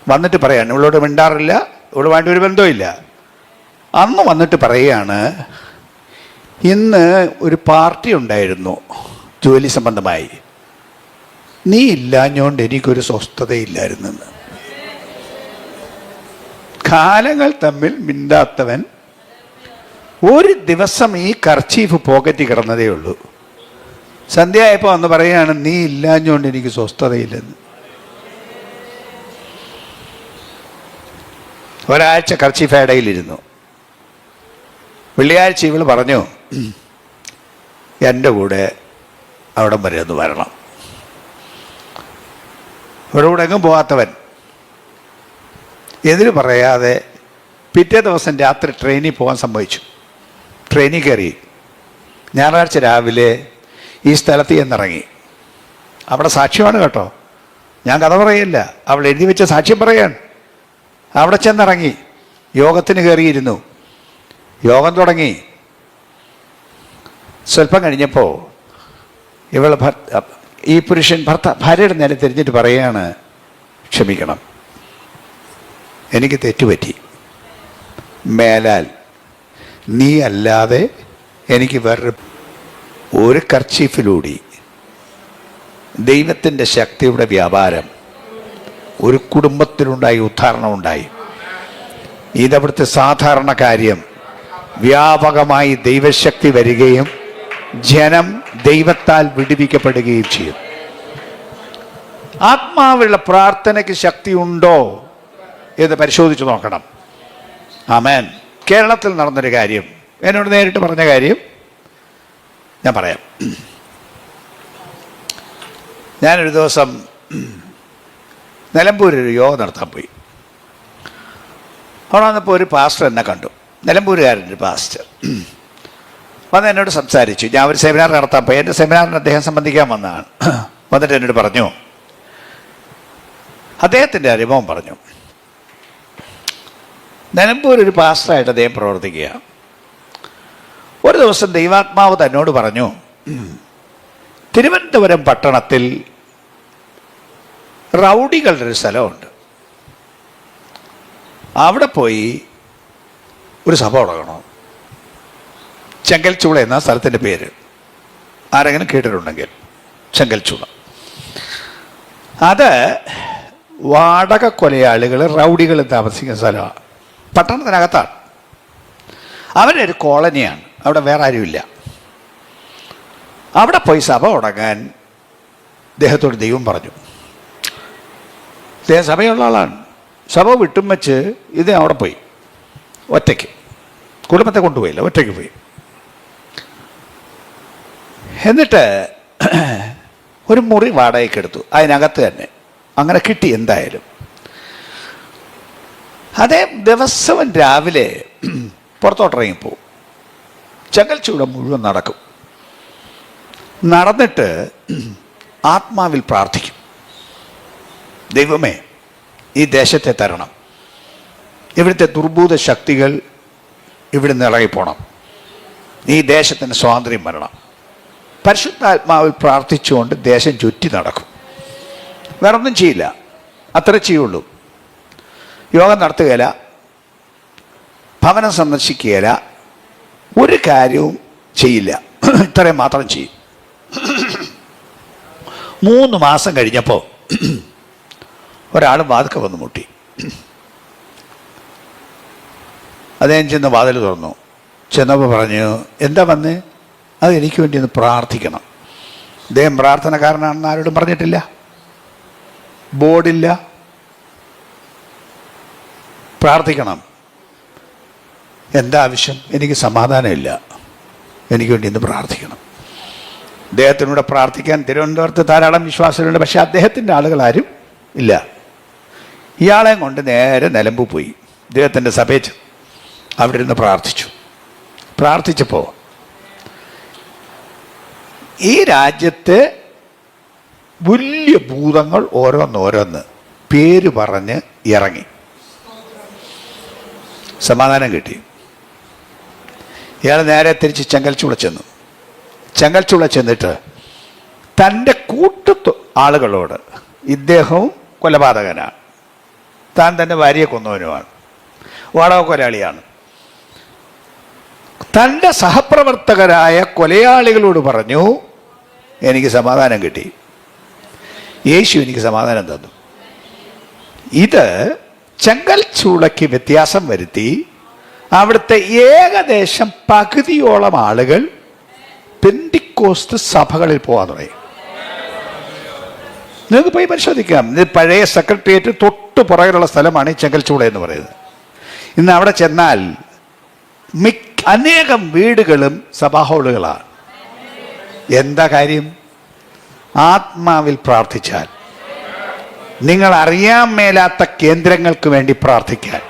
വന്നിട്ട് പറയാണ്, ഇവളോട് മിണ്ടാറില്ല, ഇവളുമായിട്ട് ഒരു ബന്ധമില്ല. അന്ന് വന്നിട്ട് പറയുകയാണ്, ഇന്ന് ഒരു പാർട്ടി ഉണ്ടായിരുന്നു ജോലി സംബന്ധമായി, നീ ഇല്ലാഞ്ഞോണ്ട് എനിക്കൊരു സ്വസ്ഥതയില്ലായിരുന്നെന്ന്. കാലങ്ങൾ തമ്മിൽ മിണ്ടാത്തവൻ ഒരു ദിവസം ഈ കർച്ചീഫ് പോക്കറ്റിൽ കിടന്നതേ ഉള്ളൂ. സന്ധ്യയായപ്പോൾ വന്ന് പറയുകയാണ്, നീ ഇല്ലാഞ്ഞോണ്ട് എനിക്ക് സ്വസ്ഥതയില്ലെന്ന്. ഒരാഴ്ച കർച്ചീഫ് ഇടയിലിരുന്നു. വെള്ളിയാഴ്ച ഇവൾ പറഞ്ഞു, എൻ്റെ കൂടെ അവിടം വരെ ഒന്ന് വരണം. ഇവിടെ കൂടെ എങ്ങും പോകാത്തവൻ എതിര് പറയാതെ പിറ്റേ ദിവസം രാത്രി ട്രെയിനിൽ പോകാൻ സമ്മതിച്ചു. ട്രെയിനിൽ കയറി ഞായറാഴ്ച രാവിലെ ഈ സ്ഥലത്ത് ചെന്നിറങ്ങി. അവിടെ സാക്ഷ്യമാണ് കേട്ടോ, ഞാൻ കഥ പറയില്ല, അവൾ എഴുതി വെച്ച സാക്ഷ്യം പറയാൻ. അവിടെ ചെന്നിറങ്ങി യോഗത്തിന് കയറിയിരുന്നു. യോഗം തുടങ്ങി. സ്വല്പം കഴിഞ്ഞപ്പോൾ ഇവൾ ഈ പുരുഷൻ ഭാര്യയുടെ നേരെ തിരിഞ്ഞിട്ട് പറയുകയാണ്, ക്ഷമിക്കണം, എനിക്ക് തെറ്റുപറ്റി. മേലാൽ നീ അല്ലാതെ എനിക്ക് വേറെ ഒരു കർച്ചീഫിലൂടി ദൈവത്തിൻ്റെ ശക്തിയുടെ വ്യാപാരം ഒരു കുടുംബത്തിലുണ്ടായി, ഉദ്ധാരണമുണ്ടായി. ഇതവിടുത്തെ സാധാരണ കാര്യം. വ്യാപകമായി ദൈവശക്തി വരികയും ജനം ദൈവത്താൽ വിടുവിക്കപ്പെടുകയും ചെയ്യും. ആത്മാവിലുള്ള പ്രാർത്ഥനയ്ക്ക് ശക്തി ഉണ്ടോ എന്ന് പരിശോധിച്ച് നോക്കണം. ആമേൻ. കേരളത്തിൽ നടന്നൊരു കാര്യം, എന്നോട് നേരിട്ട് പറഞ്ഞ കാര്യം ഞാൻ പറയാം. ഞാനൊരു ദിവസം നിലമ്പൂരൊരു യോഗ നടത്താൻ പോയി. അവിടെ വന്നപ്പോൾ ഒരു പാസ്റ്റർ എന്നെ കണ്ടു, നിലമ്പൂരുകാരൻ്റെ പാസ്റ്റർ വന്ന് എന്നോട് സംസാരിച്ചു. ഞാൻ ഒരു സെമിനാർ നടത്താൻ പോയി. എൻ്റെ സെമിനാറിന് അദ്ദേഹം സംബന്ധിക്കാൻ വന്നതാണ്. വന്നിട്ട് എന്നോട് പറഞ്ഞു, അദ്ദേഹത്തിൻ്റെ അനുഭവം പറഞ്ഞു. നിലമ്പൂർ ഒരു പാസ്റ്ററായിട്ട് അദ്ദേഹം പ്രവർത്തിക്കുക. ഒരു ദിവസം ദൈവാത്മാവ് തന്നോട് പറഞ്ഞു, തിരുവനന്തപുരം പട്ടണത്തിൽ റൗഡികളുടെ ഒരു സ്ഥലമുണ്ട്, അവിടെ പോയി ഒരു സഭ തുടങ്ങണം. ചെങ്കൽച്ചൂള എന്ന സ്ഥലത്തിൻ്റെ പേര് ആരെങ്കിലും കേട്ടിട്ടുണ്ടെങ്കിൽ, ചെങ്കൽച്ചൂള. അത് വാടക കൊലയാളികൾ, റൗഡികൾ താമസിക്കുന്ന സ്ഥലമാണ്. പട്ടണത്തിനകത്താണ്. അവരുടെ ഒരു കോളനിയാണ്. അവിടെ വേറെ ആരുമില്ല. അവിടെ പോയി സഭ തുടങ്ങാൻ അദ്ദേഹത്തോട് ദൈവം പറഞ്ഞു. അദ്ദേഹം സഭയുള്ള ആളാണ്. സഭ വിട്ടും വെച്ച് ഇത് അവിടെ പോയി ഒറ്റയ്ക്ക്, കുടുംബത്തെ കൊണ്ടുപോയില്ല, ഒറ്റയ്ക്ക് പോയി. എന്നിട്ട് ഒരു മുറി വാടകയ്ക്ക് എടുത്തു, അതിനകത്ത് തന്നെ. അങ്ങനെ കിട്ടി എന്തായാലും. അതേ ദിവസവും രാവിലെ പുറത്തോട്ടിറങ്ങിപ്പോവും. ചെങ്കൽച്ചൂട മുഴുവൻ നടക്കും. നടന്നിട്ട് ആത്മാവിൽ പ്രാർത്ഥിക്കും, ദൈവമേ ഈ ദേശത്തെ തരണം, ഇവിടുത്തെ ദുർഭൂത ശക്തികൾ ഇവിടുന്ന് ഇറങ്ങിപ്പോണം, ഈ ദേശത്തിന് സ്വാതന്ത്ര്യം വരണം. പരിശുദ്ധാത്മാവിൽ പ്രാർത്ഥിച്ചുകൊണ്ട് ദേശം ചുറ്റി നടക്കും. വേറൊന്നും ചെയ്യില്ല, അത്ര ചെയ്യുള്ളൂ. യോഗം നടത്തുകയില്ല, ഭവനം സന്ദർശിക്കുകയില്ല, ഒരു കാര്യവും ചെയ്യില്ല. ഇത്രയും മാത്രം ചെയ്യും. 3 മാസം കഴിഞ്ഞപ്പോൾ ഒരാൾ വാതിൽക്ക വന്ന് മുട്ടി. അദ്ദേഹം ചെന്ന് വാതിൽ തുറന്നു. ചെന്നപ്പോൾ പറഞ്ഞു, എന്താ വന്ന്? അത് എനിക്ക് വേണ്ടി ഒന്ന് പ്രാർത്ഥിക്കണം. അദ്ദേഹം പ്രാർത്ഥനക്കാരനാണെന്ന് ആരോടും പറഞ്ഞിട്ടില്ല, ബോർഡില്ല. പ്രാർത്ഥിക്കണം. എന്താ ആവശ്യം? എനിക്ക് സമാധാനമില്ല, എനിക്ക് വേണ്ടി ഇന്ന് പ്രാർത്ഥിക്കണം. അദ്ദേഹത്തിനൂടെ പ്രാർത്ഥിക്കാൻ തിരുവനന്തപുരത്ത് ധാരാളം വിശ്വാസികളുണ്ട്. പക്ഷെ അദ്ദേഹത്തിൻ്റെ ആളുകളാരും ഇല്ല. ഇയാളെയും കൊണ്ട് നേരെ നിലമ്പൂർ പോയി. അദ്ദേഹത്തിൻ്റെ സഭയിൽ അവിടെ ഇരുന്ന് പ്രാർത്ഥിച്ചു. പ്രാർത്ഥിച്ചപ്പോൾ ഈ രാജ്യത്തെ വലിയ ഭൂതങ്ങൾ ഓരോന്നോരോന്ന് പേര് പറഞ്ഞ് ഇറങ്ങി. സമാധാനം കിട്ടി. ഇയാൾ നേരെ തിരിച്ച് ചെങ്കൽച്ചൂള ചെന്നു. ചെങ്കൽച്ചൂള ചെന്നിട്ട് തൻ്റെ കൂട്ടു ആളുകളോട്, ഇദ്ദേഹവും കൊലപാതകനാണ്, താൻ തൻ്റെ ഭാര്യയെ കൊന്നവനുമാണ്, വാടക കൊലയാളിയാണ്, തൻ്റെ സഹപ്രവർത്തകരായ കൊലയാളികളോട് പറഞ്ഞു, എനിക്ക് സമാധാനം കിട്ടി, യേശു എനിക്ക് സമാധാനം തന്നു. ഇത് ചെങ്കൽച്ചൂളയ്ക്ക് വ്യത്യാസം വരുത്തി അവിടുത്തെ ഏകദേശം പകുതിയോളം ആളുകൾ പെന്തിക്കോസ്ത് സഭകളിൽ പോകാൻ തുടങ്ങി. നിങ്ങൾക്ക് പോയി പരിശോധിക്കാം. ഇത് പഴയ സെക്രട്ടേറിയറ്റ് തൊട്ട് പുറകിലുള്ള സ്ഥലമാണ് ഈ ചെങ്കൽച്ചൂള എന്ന് പറയുന്നത്. ഇന്ന് അവിടെ ചെന്നാൽ അനേകം വീടുകളും സഭാ ഹാളുകളാണ്. എന്താ കാര്യം? ആത്മാവിൽ പ്രാർത്ഥിച്ചാൽ, നിങ്ങൾ അറിയാൻ മേലാത്ത കേന്ദ്രങ്ങൾക്ക് വേണ്ടി പ്രാർത്ഥിക്കാൻ,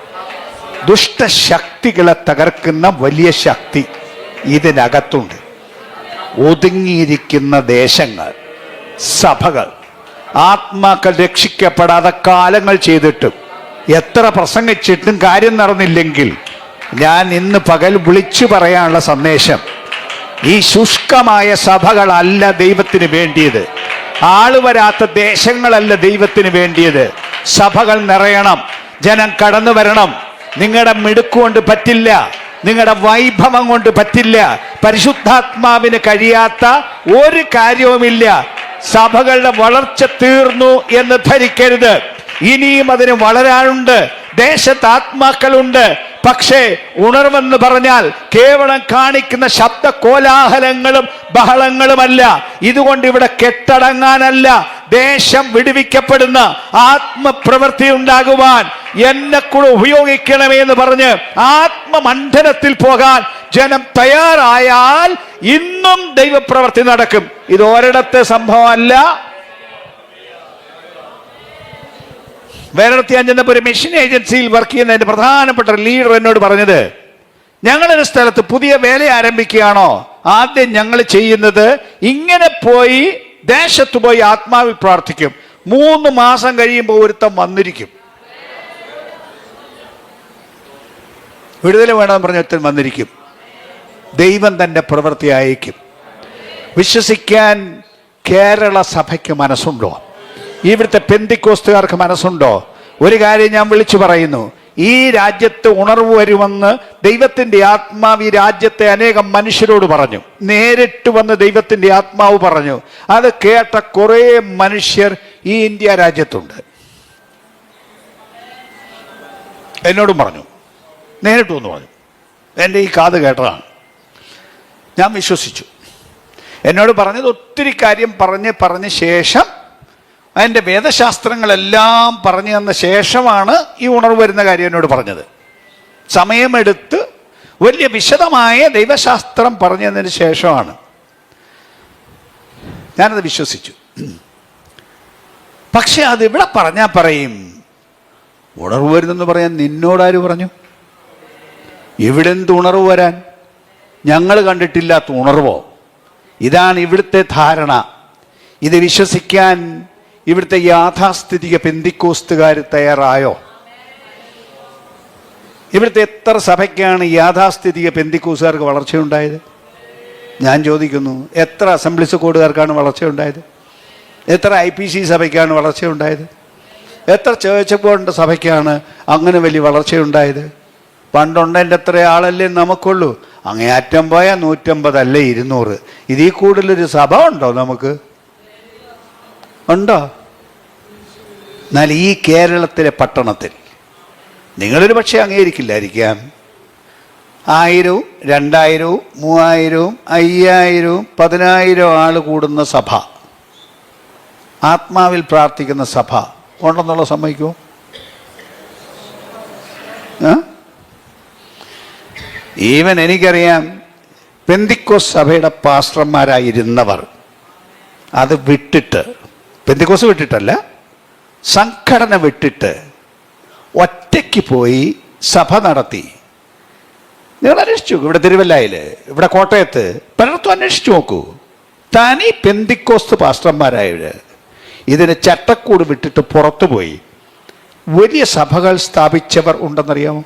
ദുഷ്ടശക്തികളെ തകർക്കുന്ന വലിയ ശക്തി ഇതിനകത്തുണ്ട്. ഒതുങ്ങിയിരിക്കുന്ന ദേശങ്ങൾ, സഭകൾ, ആത്മാക്കൾ രക്ഷിക്കപ്പെടാതെ കാലങ്ങൾ ചെയ്തിട്ടും എത്ര പ്രസംഗിച്ചിട്ടും കാര്യം നടന്നില്ലെങ്കിൽ, ഞാൻ ഇന്ന് പകൽ വിളിച്ചു പറയാനുള്ള സന്ദേശം, ഈ ശുഷ്കമായ സഭകളല്ല ദൈവത്തിന് വേണ്ടിയത്, ആള് വരാത്ത ദേശങ്ങളല്ല ദൈവത്തിന് വേണ്ടിയത്. സഭകൾ നിറയണം, ജനം കടന്നു വരണം. നിങ്ങളുടെ മിടുക്കുകൊണ്ട് പറ്റില്ല, നിങ്ങളുടെ വൈഭവം കൊണ്ട് പറ്റില്ല. പരിശുദ്ധാത്മാവിന് കഴിയാത്ത ഒരു കാര്യവുമില്ല. സഭകളുടെ വളർച്ച തീർന്നു എന്ന് ധരിക്കരുത്. ഇനിയും അതിന് വളരാനുണ്ട്. ദേശത്ത് ആത്മാക്കളുണ്ട്. പക്ഷേ ഉണർവെന്ന് പറഞ്ഞാൽ കേവലം കാണിക്കുന്ന ശബ്ദ കോലാഹലങ്ങളും ബഹളങ്ങളുമല്ല. ഇതുകൊണ്ട് ഇവിടെ കെട്ടടങ്ങാനല്ല, ദേശം വിടുവിക്കപ്പെടുന്ന ആത്മപ്രവൃത്തി ഉണ്ടാകുവാൻ എന്നെ കൂടെ ഉപയോഗിക്കണമേ എന്ന് പറഞ്ഞ് ആത്മമണ്ഡലത്തിൽ പോകാൻ ജനം തയ്യാറായാൽ ഇന്നും ദൈവപ്രവൃത്തി നടക്കും. ഇത് ഒരിടത്തെ സംഭവമല്ല. വേറെ ഞാൻ ചെന്നപ്പോൾ ഒരു മിഷൻ ഏജൻസിയിൽ വർക്ക് ചെയ്യുന്ന എൻ്റെ പ്രധാനപ്പെട്ട ലീഡർ എന്നോട് പറഞ്ഞത്, ഞങ്ങളൊരു സ്ഥലത്ത് പുതിയ വേല ആരംഭിക്കുകയാണോ, ആദ്യം ഞങ്ങൾ ചെയ്യുന്നത് ഇങ്ങനെ പോയി ദേശത്ത് പോയി ആത്മാവിൽ പ്രാർത്ഥിക്കും. 3 മാസം കഴിയുമ്പോൾ ഒരുത്തം വന്നിരിക്കും. വിടുതൽ വേണമെന്ന് പറഞ്ഞ ഒരുത്തൻ വന്നിരിക്കും. ദൈവം തൻ്റെ പ്രവൃത്തി അയക്കും. വിശ്വസിക്കാൻ കേരള സഭയ്ക്ക് മനസ്സുണ്ടോ? ഇവിടുത്തെ പെന്തിക്കോസ്തുകാർക്ക് മനസ്സുണ്ടോ? ഒരു കാര്യം ഞാൻ വിളിച്ചു പറയുന്നു, ഈ രാജ്യത്ത് ഉണർവ് വരുമെന്ന് ദൈവത്തിൻ്റെ ആത്മാവ് ഈ രാജ്യത്തെ അനേകം മനുഷ്യരോട് പറഞ്ഞു. നേരിട്ട് വന്ന് ദൈവത്തിൻ്റെ ആത്മാവ് പറഞ്ഞു. അത് കേട്ട കുറേ മനുഷ്യർ ഈ ഇന്ത്യ രാജ്യത്തുണ്ട്. എന്നോടും പറഞ്ഞു, നേരിട്ട് വന്ന് പറഞ്ഞു. എൻ്റെ ഈ കാത് കേട്ടതാണ്. ഞാൻ വിശ്വസിച്ചു. എന്നോട് പറഞ്ഞത് ഒത്തിരി കാര്യം പറഞ്ഞ ശേഷം അതിൻ്റെ വേദശാസ്ത്രങ്ങളെല്ലാം പറഞ്ഞു തന്ന ശേഷമാണ് ഈ ഉണർവ് വരുന്ന കാര്യം എന്നോട് പറഞ്ഞത്. സമയമെടുത്ത് വലിയ വിശദമായ ദൈവശാസ്ത്രം പറഞ്ഞു തന്നതിന് ശേഷമാണ്. ഞാനത് വിശ്വസിച്ചു. പക്ഷെ അതിവിടെ പറഞ്ഞാൽ പറയും, ഉണർവ് വരുന്നെന്ന് പറയാൻ നിന്നോടാര് പറഞ്ഞു? ഇവിടെ എന്ത് ഉണർവ് വരാൻ? ഞങ്ങൾ കണ്ടിട്ടില്ലാത്ത ഉണർവോ? ഇതാണ് ഇവിടുത്തെ ധാരണ. ഇത് വിശ്വസിക്കാൻ ഇവിടുത്തെ യാഥാസ്ഥിതിക പെന്തിക്കോസ്തുകാർ തയ്യാറായോ? ഇവിടുത്തെ എത്ര സഭയ്ക്കാണ് യാഥാസ്ഥിതിക പെന്തിക്കോസ്തുകാർക്ക് വളർച്ചയുണ്ടായത്? ഞാൻ ചോദിക്കുന്നു, എത്ര അസംബ്ലീസ് കോഡുകാർക്കാണ് വളർച്ചയുണ്ടായത്? എത്ര IPC സഭയ്ക്കാണ് വളർച്ചയുണ്ടായത്? എത്ര ചേർച്ച് ബോർഡിൻ്റെ സഭയ്ക്കാണ് അങ്ങനെ വലിയ വളർച്ചയുണ്ടായത്? പണ്ടുണ്ടതിൻ്റെ അത്ര ആളല്ലേ നമുക്കുള്ളൂ. അങ്ങേയറ്റം പോയാൽ 150 അല്ലേ 200. ഇതിൽ കൂടുതലൊരു സഭ ഉണ്ടോ നമുക്ക്? ഉണ്ടോ? എന്നാൽ ഈ കേരളത്തിലെ പട്ടണത്തിൽ നിങ്ങളൊരു പക്ഷേ അംഗീകരിക്കില്ലായിരിക്കാം, 1000, 2000, 3000, 5000, 10000 ആൾ കൂടുന്ന സഭ, ആത്മാവിൽ പ്രാർത്ഥിക്കുന്ന സഭ ഉണ്ടെന്നുള്ള സമ്മതിക്കുമോ? ഈവൻ എനിക്കറിയാം, പെന്തിക്കോസ് സഭയുടെ പാസ്റ്റർമാരായിരുന്നവർ അത് വിട്ടിട്ട്, പെന്തിക്കോസ് വിട്ടിട്ടല്ല, സംഘടന വിട്ടിട്ട് ഒറ്റയ്ക്ക് പോയി സഭ നടത്തി. നിങ്ങൾ അന്വേഷിച്ചു, ഇവിടെ തിരുവല്ലയിൽ, ഇവിടെ കോട്ടയത്ത്, പലയിടത്തും അന്വേഷിച്ചു നോക്കൂ. തനി പെന്തിക്കോസ്ത് പാസ്റ്റർമാരായവര് ഇതിന് ചട്ടക്കൂട് വിട്ടിട്ട് പുറത്തുപോയി വലിയ സഭകൾ സ്ഥാപിച്ചവർ ഉണ്ടെന്നറിയാമോ?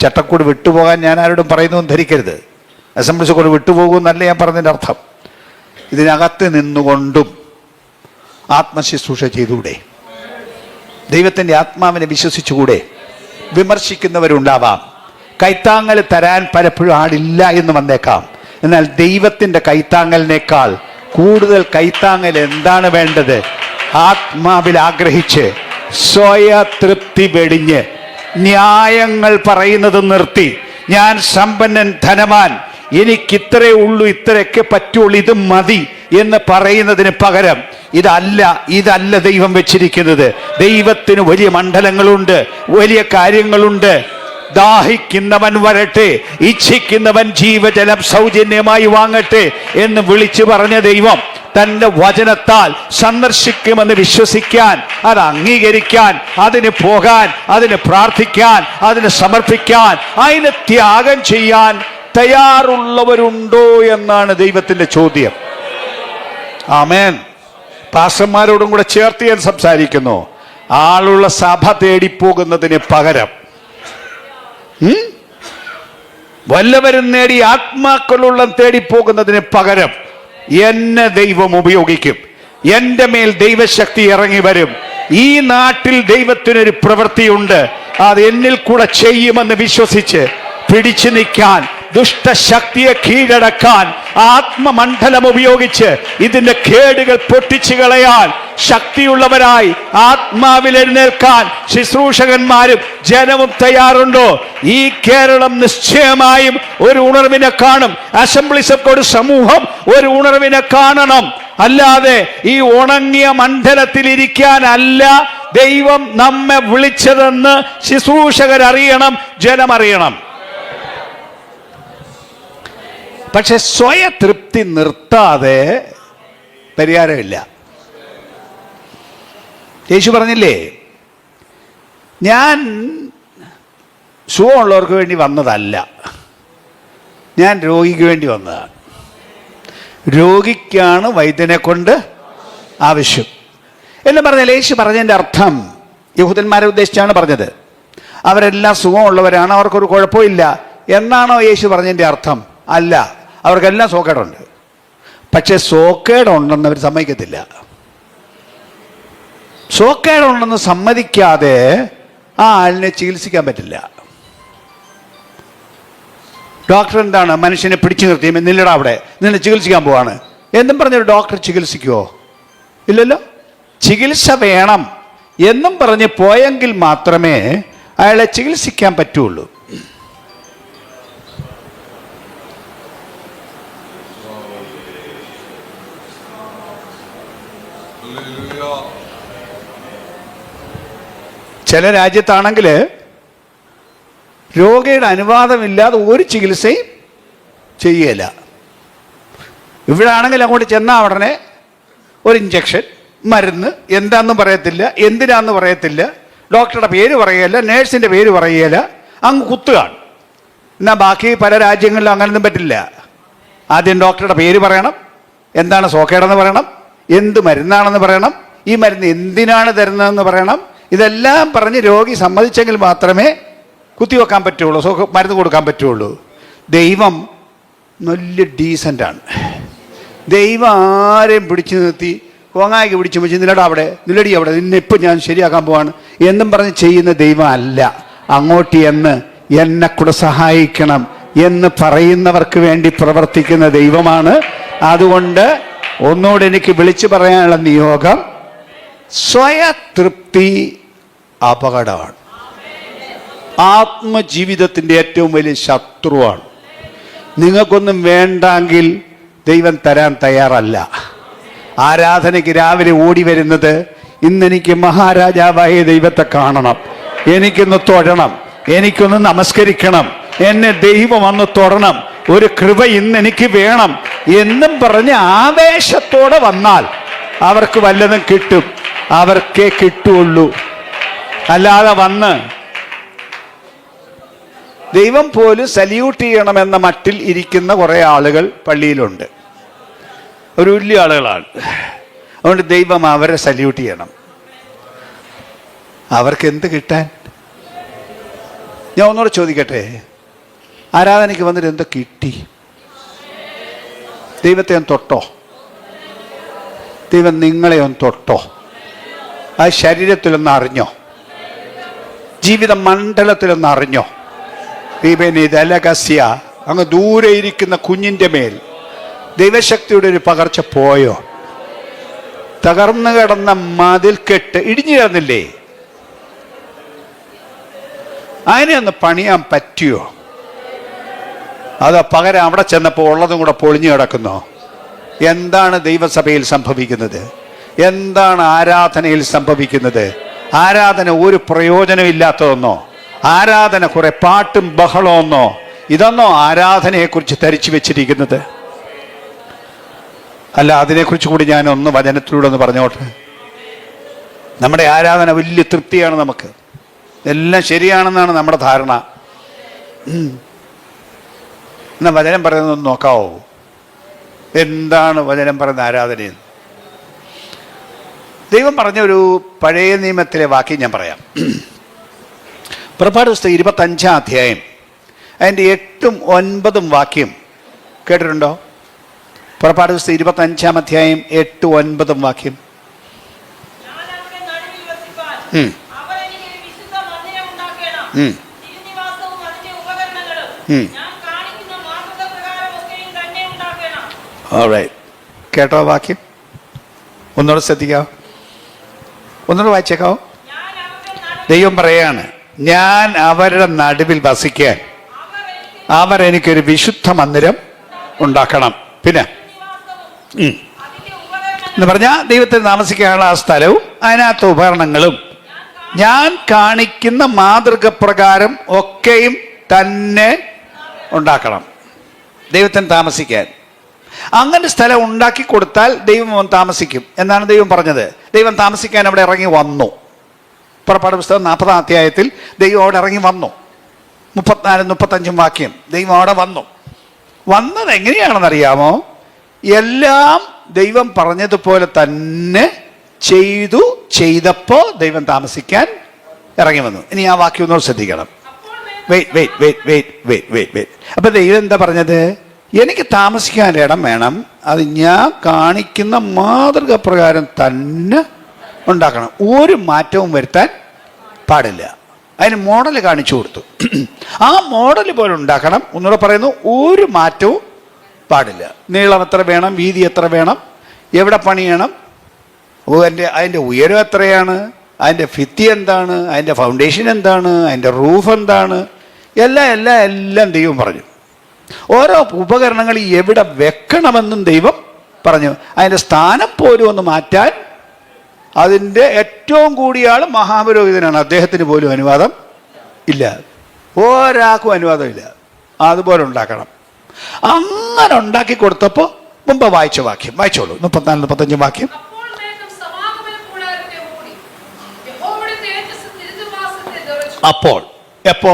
ചട്ടക്കൂട് വിട്ടുപോകാൻ ഞാൻ ആരോടും പറയുന്നതും ധരിക്കരുത്. അസംബ്ലീസ് കൂടെ വിട്ടുപോകുമെന്നല്ല ഞാൻ പറഞ്ഞതിൻ്റെ അർത്ഥം. ഇതിനകത്ത് നിന്നുകൊണ്ടും ആത്മശുശ്രൂഷ ചെയ്തുകൂടെ? ദൈവത്തിൻ്റെ ആത്മാവിനെ വിശ്വസിച്ചുകൂടെ? വിമർശിക്കുന്നവരുണ്ടാവാം, കൈത്താങ്ങൽ തരാൻ പലപ്പോഴും ആളില്ല എന്ന് വന്നേക്കാം. എന്നാൽ ദൈവത്തിൻ്റെ കൈത്താങ്ങലിനേക്കാൾ കൂടുതൽ കൈത്താങ്ങൽ എന്താണ് വേണ്ടത്? ആത്മാവിൽ ആഗ്രഹിച്ച് സ്വയ തൃപ്തി വെടിഞ്ഞ് ന്യായങ്ങൾ പറയുന്നത് നിർത്തി, ഞാൻ സമ്പന്നൻ, ധനവാൻ, എനിക്കിത്രേ ഉള്ളൂ, ഇത്രയൊക്കെ പറ്റുള്ളൂ, ഇത് മതി എന്ന് പറയുന്നതിന് പകരം ഇതല്ല ദൈവം വെച്ചിരിക്കുന്നത്. ദൈവത്തിന് വലിയ മണ്ഡലങ്ങളുണ്ട്, വലിയ കാര്യങ്ങളുണ്ട്. ദാഹിക്കുന്നവൻ വരട്ടെ, ഇച്ഛിക്കുന്നവൻ ജീവജലം സൗജന്യമായി വാങ്ങട്ടെ എന്ന് വിളിച്ചു പറഞ്ഞ ദൈവം തൻ്റെ വചനത്താൽ സന്ദർശിക്കുമെന്ന് വിശ്വസിക്കാൻ, അത് അംഗീകരിക്കാൻ, അതിന് പോകാൻ, അതിന് പ്രാർത്ഥിക്കാൻ, അതിന് സമർപ്പിക്കാൻ, അതിന് ത്യാഗം ചെയ്യാൻ തയ്യാറുള്ളവരുണ്ടോ എന്നാണ് ദൈവത്തിൻ്റെ ചോദ്യം. ആമേൻ. പാസ്റ്റർമാരോടും കൂടെ ചേർത്ത് ഞാൻ സംസാരിക്കുന്നു. ആളുള്ള സഭ തേടിപ്പോകുന്നതിന് പകരം വല്ലവരും നേടി ആത്മാക്കളുള്ള തേടിപ്പോകുന്നതിന് പകരം എന്നെ ദൈവം ഉപയോഗിക്കും. എൻ്റെ മേൽ ദൈവശക്തി ഇറങ്ങി വരും. ഈ നാട്ടിൽ ദൈവത്തിനൊരു പ്രവൃത്തിയുണ്ട്, അത് എന്നിൽ കൂടെ ചെയ്യുമെന്ന് വിശ്വസിച്ച് പിടിച്ചു നിൽക്കാൻ ദുഷ്ടശക്തിയെ കീഴടക്കാൻ ആത്മമണ്ഡലം ഉപയോഗിച്ച് ഇതിന്റെ കേടുകൾ പൊട്ടിച്ചു കളയാൻ ശക്തിയുള്ളവരായി ആത്മാവിൽ എഴുന്നേൽക്കാൻ ശുശ്രൂഷകന്മാരും ജനവും തയ്യാറുണ്ടോ? ഈ കേരളം നിശ്ചയമായും ഒരു ഉണർവിനെ കാണും. അസംബ്ലീസ് ഓഫ് ഗോഡ് സമൂഹം ഒരു ഉണർവിനെ കാണണം. അല്ലാതെ ഈ ഉണങ്ങിയ മണ്ഡലത്തിൽ ഇരിക്കാനല്ല ദൈവം നമ്മെ വിളിച്ചതെന്ന് ശുശ്രൂഷകരറിയണം, ജനമറിയണം. പക്ഷെ സ്വയതൃപ്തി നിർത്താതെ പരിഹാരമില്ല. യേശു പറഞ്ഞില്ലേ, ഞാൻ സുഖമുള്ളവർക്ക് വേണ്ടി വന്നതല്ല, ഞാൻ രോഗിക്ക് വേണ്ടി വന്നതാണ്. രോഗിക്കാണ് വൈദ്യനെ കൊണ്ട് ആവശ്യം എന്ന് പറഞ്ഞാൽ യേശു പറഞ്ഞതിൻ്റെ അർത്ഥം യഹൂദന്മാരെ ഉദ്ദേശിച്ചാണ് പറഞ്ഞത്. അവരെല്ലാം സുഖമുള്ളവരാണ്, അവർക്കൊരു കുഴപ്പമില്ല എന്നാണോ യേശു പറഞ്ഞതിൻ്റെ അർത്ഥം? അല്ല, അവർക്കെല്ലാം സോക്കേടുണ്ട്. പക്ഷെ സോക്കേടുണ്ടെന്ന് അവർ സമ്മതിക്കത്തില്ല. സോക്കേടുണ്ടെന്ന് സമ്മതിക്കാതെ ആ ആളിനെ ചികിത്സിക്കാൻ പറ്റില്ല. ഡോക്ടർ എന്താണ് മനുഷ്യനെ പിടിച്ചു നിർത്തി, നില്ലടാ അവിടെ, നിന്നെ ചികിത്സിക്കാൻ പോവാണ് എന്നും പറഞ്ഞൊരു ഡോക്ടർ ചികിത്സിക്കുമോ? ഇല്ലല്ലോ. ചികിത്സ വേണം എന്നും പറഞ്ഞ് പോയെങ്കിൽ മാത്രമേ അയാളെ ചികിത്സിക്കാൻ പറ്റുള്ളൂ. ചില രാജ്യത്താണെങ്കിൽ രോഗിയുടെ അനുവാദമില്ലാതെ ഒരു ചികിത്സയും ചെയ്യല. ഇവിടെ ആണെങ്കിൽ അങ്ങോട്ട് ചെന്നാൽ ഉടനെ ഒരു ഇഞ്ചക്ഷൻ, മരുന്ന്, എന്താണെന്നും പറയത്തില്ല, എന്തിനാന്ന് പറയത്തില്ല, ഡോക്ടറുടെ പേര് പറയുകയില്ല, നേഴ്സിൻ്റെ പേര് പറയുകയില്ല, അങ്ങ് കുത്തുകയാണ്. എന്നാൽ ബാക്കി പല രാജ്യങ്ങളിലും അങ്ങനൊന്നും പറ്റില്ല. ആദ്യം ഡോക്ടറുടെ പേര് പറയണം, എന്താണ് സോക്കേടെന്ന് പറയണം, എന്ത് മരുന്നാണെന്ന് പറയണം, ഈ മരുന്ന് എന്തിനാണ് തരുന്നതെന്ന് പറയണം. ഇതെല്ലാം പറഞ്ഞ് രോഗി സമ്മതിച്ചെങ്കിൽ മാത്രമേ കുത്തിവെക്കാൻ പറ്റുള്ളൂ, മരുന്ന് കൊടുക്കാൻ പറ്റുള്ളൂ. ദൈവം നല്ല ഡീസൻ്റാണ്. ദൈവം ആരെയും പിടിച്ചു നിർത്തി കോങ്ങായ്ക്ക് പിടിച്ചു വെച്ച് നിലടാ അവിടെ, നിലടി അവിടെ, നിന്നെ ഇപ്പം ഞാൻ ശരിയാക്കാൻ പോവാണ് എന്നും പറഞ്ഞ് ചെയ്യുന്ന ദൈവം അല്ല. അങ്ങോട്ട് എന്നെ കൂടെ സഹായിക്കണം എന്ന് പറയുന്നവർക്ക് വേണ്ടി പ്രവർത്തിക്കുന്ന ദൈവമാണ്. അതുകൊണ്ട് ഒന്നുകൂടെ എനിക്ക് വിളിച്ചു പറയാനുള്ള നിയോഗം, സ്വയതൃപ്തി അപകടമാണ്. ആത്മജീവിതത്തിൻ്റെ ഏറ്റവും വലിയ ശത്രുവാണ്. നിങ്ങൾക്കൊന്നും വേണ്ടെങ്കിൽ ദൈവം തരാൻ തയ്യാറല്ല. ആരാധനയ്ക്ക് രാവിലെ ഓടി വരുന്നത്, ഇന്നെനിക്ക് മഹാരാജാവായ ദൈവത്തെ കാണണം, എനിക്കൊന്ന് തൊഴണം, എനിക്കൊന്ന് നമസ്കരിക്കണം, എന്നെ ദൈവം ഒന്ന് തൊടണം, ഒരു കൃപ ഇന്ന് എനിക്ക് വേണം എന്നും പറഞ്ഞ് ആവേശത്തോടെ വന്നാൽ അവർക്ക് വല്ലതും കിട്ടും. അവർക്കേ കിട്ടുള്ളൂ. അല്ലാതെ വന്ന് ദൈവം പോലും സല്യൂട്ട് ചെയ്യണമെന്ന മട്ടിൽ ഇരിക്കുന്ന കുറേ ആളുകൾ പള്ളിയിലുണ്ട്. ഒരു വലിയ ആളുകളാണ്. അതുകൊണ്ട് ദൈവം അവരെ സല്യൂട്ട് ചെയ്യണം. അവർക്ക് എന്ത് കിട്ടാൻ? ഞാൻ ഒന്നുകൂടെ ചോദിക്കട്ടെ, ആരാധനയ്ക്ക് വന്നിട്ട് എന്തോ കിട്ടി? ദൈവത്തെ ഒന്ന് തൊട്ടോ? ദൈവം നിങ്ങളെ ഒന്ന് തൊട്ടോ? ആ ശരീരത്തിലൊന്ന് അറിഞ്ഞോ? ജീവിത മണ്ഡലത്തിലൊന്ന് അറിഞ്ഞോ? ദീപനിതലകസ്യ അങ്ങ് ദൂരെ ഇരിക്കുന്ന കുഞ്ഞിൻ്റെ മേൽ ദൈവശക്തിയുടെ ഒരു പകർച്ച പോയോ? തകർന്നു കിടന്ന മതിൽക്കെട്ട് ഇടിഞ്ഞു കിടന്നില്ലേ? അതിനെ ഒന്ന് പണിയാൻ പറ്റിയോ? അതോ പകരം അവിടെ ചെന്നപ്പോൾ ഉള്ളതും കൂടെ പൊളിഞ്ഞു കിടക്കുന്നോ? എന്താണ് ദൈവസഭയിൽ സംഭവിക്കുന്നത്? എന്താണ് ആരാധനയിൽ സംഭവിക്കുന്നത്? ആരാധന ഒരു പ്രയോജനമില്ലാത്തതെന്നോ? ആരാധന കുറെ പാട്ടും ബഹളമെന്നോ? ഇതെന്നോ ആരാധനയെക്കുറിച്ച് ധരിച്ചു വെച്ചിരിക്കുന്നത്? അല്ല, അതിനെക്കുറിച്ച് കൂടി ഞാൻ ഒന്ന് വചനത്തിലൂടെ ഒന്ന് പറഞ്ഞോട്ടെ. നമ്മുടെ ആരാധന വലിയ തൃപ്തിയാണ്, നമുക്ക് എല്ലാം ശരിയാണെന്നാണ് നമ്മുടെ ധാരണ. എന്നാൽ വചനം പറയുന്നതൊന്ന് നോക്കാവോ? എന്താണ് വചനം പറയുന്ന ആരാധനയെന്ന്? ദൈവം പറഞ്ഞ ഒരു പഴയ നിയമത്തിലെ വാക്യം ഞാൻ പറയാം. പുറപ്പാട് പുസ്തകം 25-ാം അധ്യായം അതിൻ്റെ 8ഉം 9ഉം വാക്യം കേട്ടിട്ടുണ്ടോ? പുറപ്പാട് പുസ്തകം 25-ാം അധ്യായം 8ഉം 9ഉം വാക്യം. ഓൾറൈറ്റ്. കേട്ടോ വാക്യം? ഒന്നുകൂടെ ശ്രദ്ധിക്കാവോ? ഒന്നുകൂടെ വായിച്ചേക്കാവോ? ദൈവം പറയാണ്, ഞാൻ അവരുടെ നടുവിൽ വസിക്കാൻ അവർ എനിക്കൊരു വിശുദ്ധ മന്ദിരം ഉണ്ടാക്കണം. പിന്നെ എന്ന് പറഞ്ഞാൽ ദൈവത്തിന് താമസിക്കാനുള്ള ആ സ്ഥലവും അതിനകത്ത് ഉപകരണങ്ങളും ഞാൻ കാണിക്കുന്ന മാതൃക പ്രകാരം ഒക്കെയും തന്നെ ഉണ്ടാക്കണം ദൈവത്തിന് താമസിക്കാൻ. അങ്ങനെ സ്ഥലം ഉണ്ടാക്കി കൊടുത്താൽ ദൈവം താമസിക്കും എന്നാണ് ദൈവം പറഞ്ഞത്. ദൈവം താമസിക്കാൻ അവിടെ ഇറങ്ങി വന്നു. പുറപ്പാട് പുസ്തകം 40-ാം അധ്യായത്തിൽ ദൈവം അവിടെ ഇറങ്ങി വന്നു. 34-35 വാക്യം. ദൈവം അവിടെ വന്നു. വന്നത് എങ്ങനെയാണെന്നറിയാമോ? എല്ലാം ദൈവം പറഞ്ഞതുപോലെ തന്നെ ചെയ്തപ്പോൾ ദൈവം താമസിക്കാൻ ഇറങ്ങി വന്നു. ഇനി ആ വാക്യം ഒന്നും ശ്രദ്ധിക്കണം. വെയിറ്റ്. അപ്പൊ ദൈവം എന്താ പറഞ്ഞത്? എനിക്ക് താമസിക്കാൻ ഇടം വേണം, അത് ഞാൻ കാണിക്കുന്ന മാതൃക പ്രകാരം തന്നെ ഉണ്ടാക്കണം, ഒരു മാറ്റവും വരുത്താൻ പാടില്ല. അതിന് മോഡൽ കാണിച്ചു കൊടുത്തു. ആ മോഡൽ പോലെ ഉണ്ടാക്കണം. ഒന്നുകൂടെ പറയുന്നു, ഒരു മാറ്റവും പാടില്ല. നീളം എത്ര വേണം, വീതി എത്ര വേണം, എവിടെ പണിയണം, അതിൻ്റെ ഉയരം എത്രയാണ്, അതിൻ്റെ ഭിത്തി എന്താണ്, അതിൻ്റെ ഫൗണ്ടേഷൻ എന്താണ്, അതിൻ്റെ റൂഫ് എന്താണ്, എല്ലാം ദൈവം പറഞ്ഞു. ഓരോ ഉപകരണങ്ങൾ എവിടെ വെക്കണമെന്നും ദൈവം പറഞ്ഞു. അതിൻ്റെ സ്ഥാനം പോലും ഒന്ന് മാറ്റാൻ അതിൻ്റെ ഏറ്റവും കൂടിയ ആൾ മഹാപുരോഹിതനാണ്. അദ്ദേഹത്തിന് പോലും അനുവാദം ഇല്ല, ഒരാൾക്കും അനുവാദമില്ല. അതുപോലെ ഉണ്ടാക്കണം. അങ്ങനെ ഉണ്ടാക്കി കൊടുത്തപ്പോൾ മുമ്പ് വായിച്ച വാക്യം വായിച്ചോളൂ. 34-35 വാക്യം. അപ്പോൾ എപ്പോ?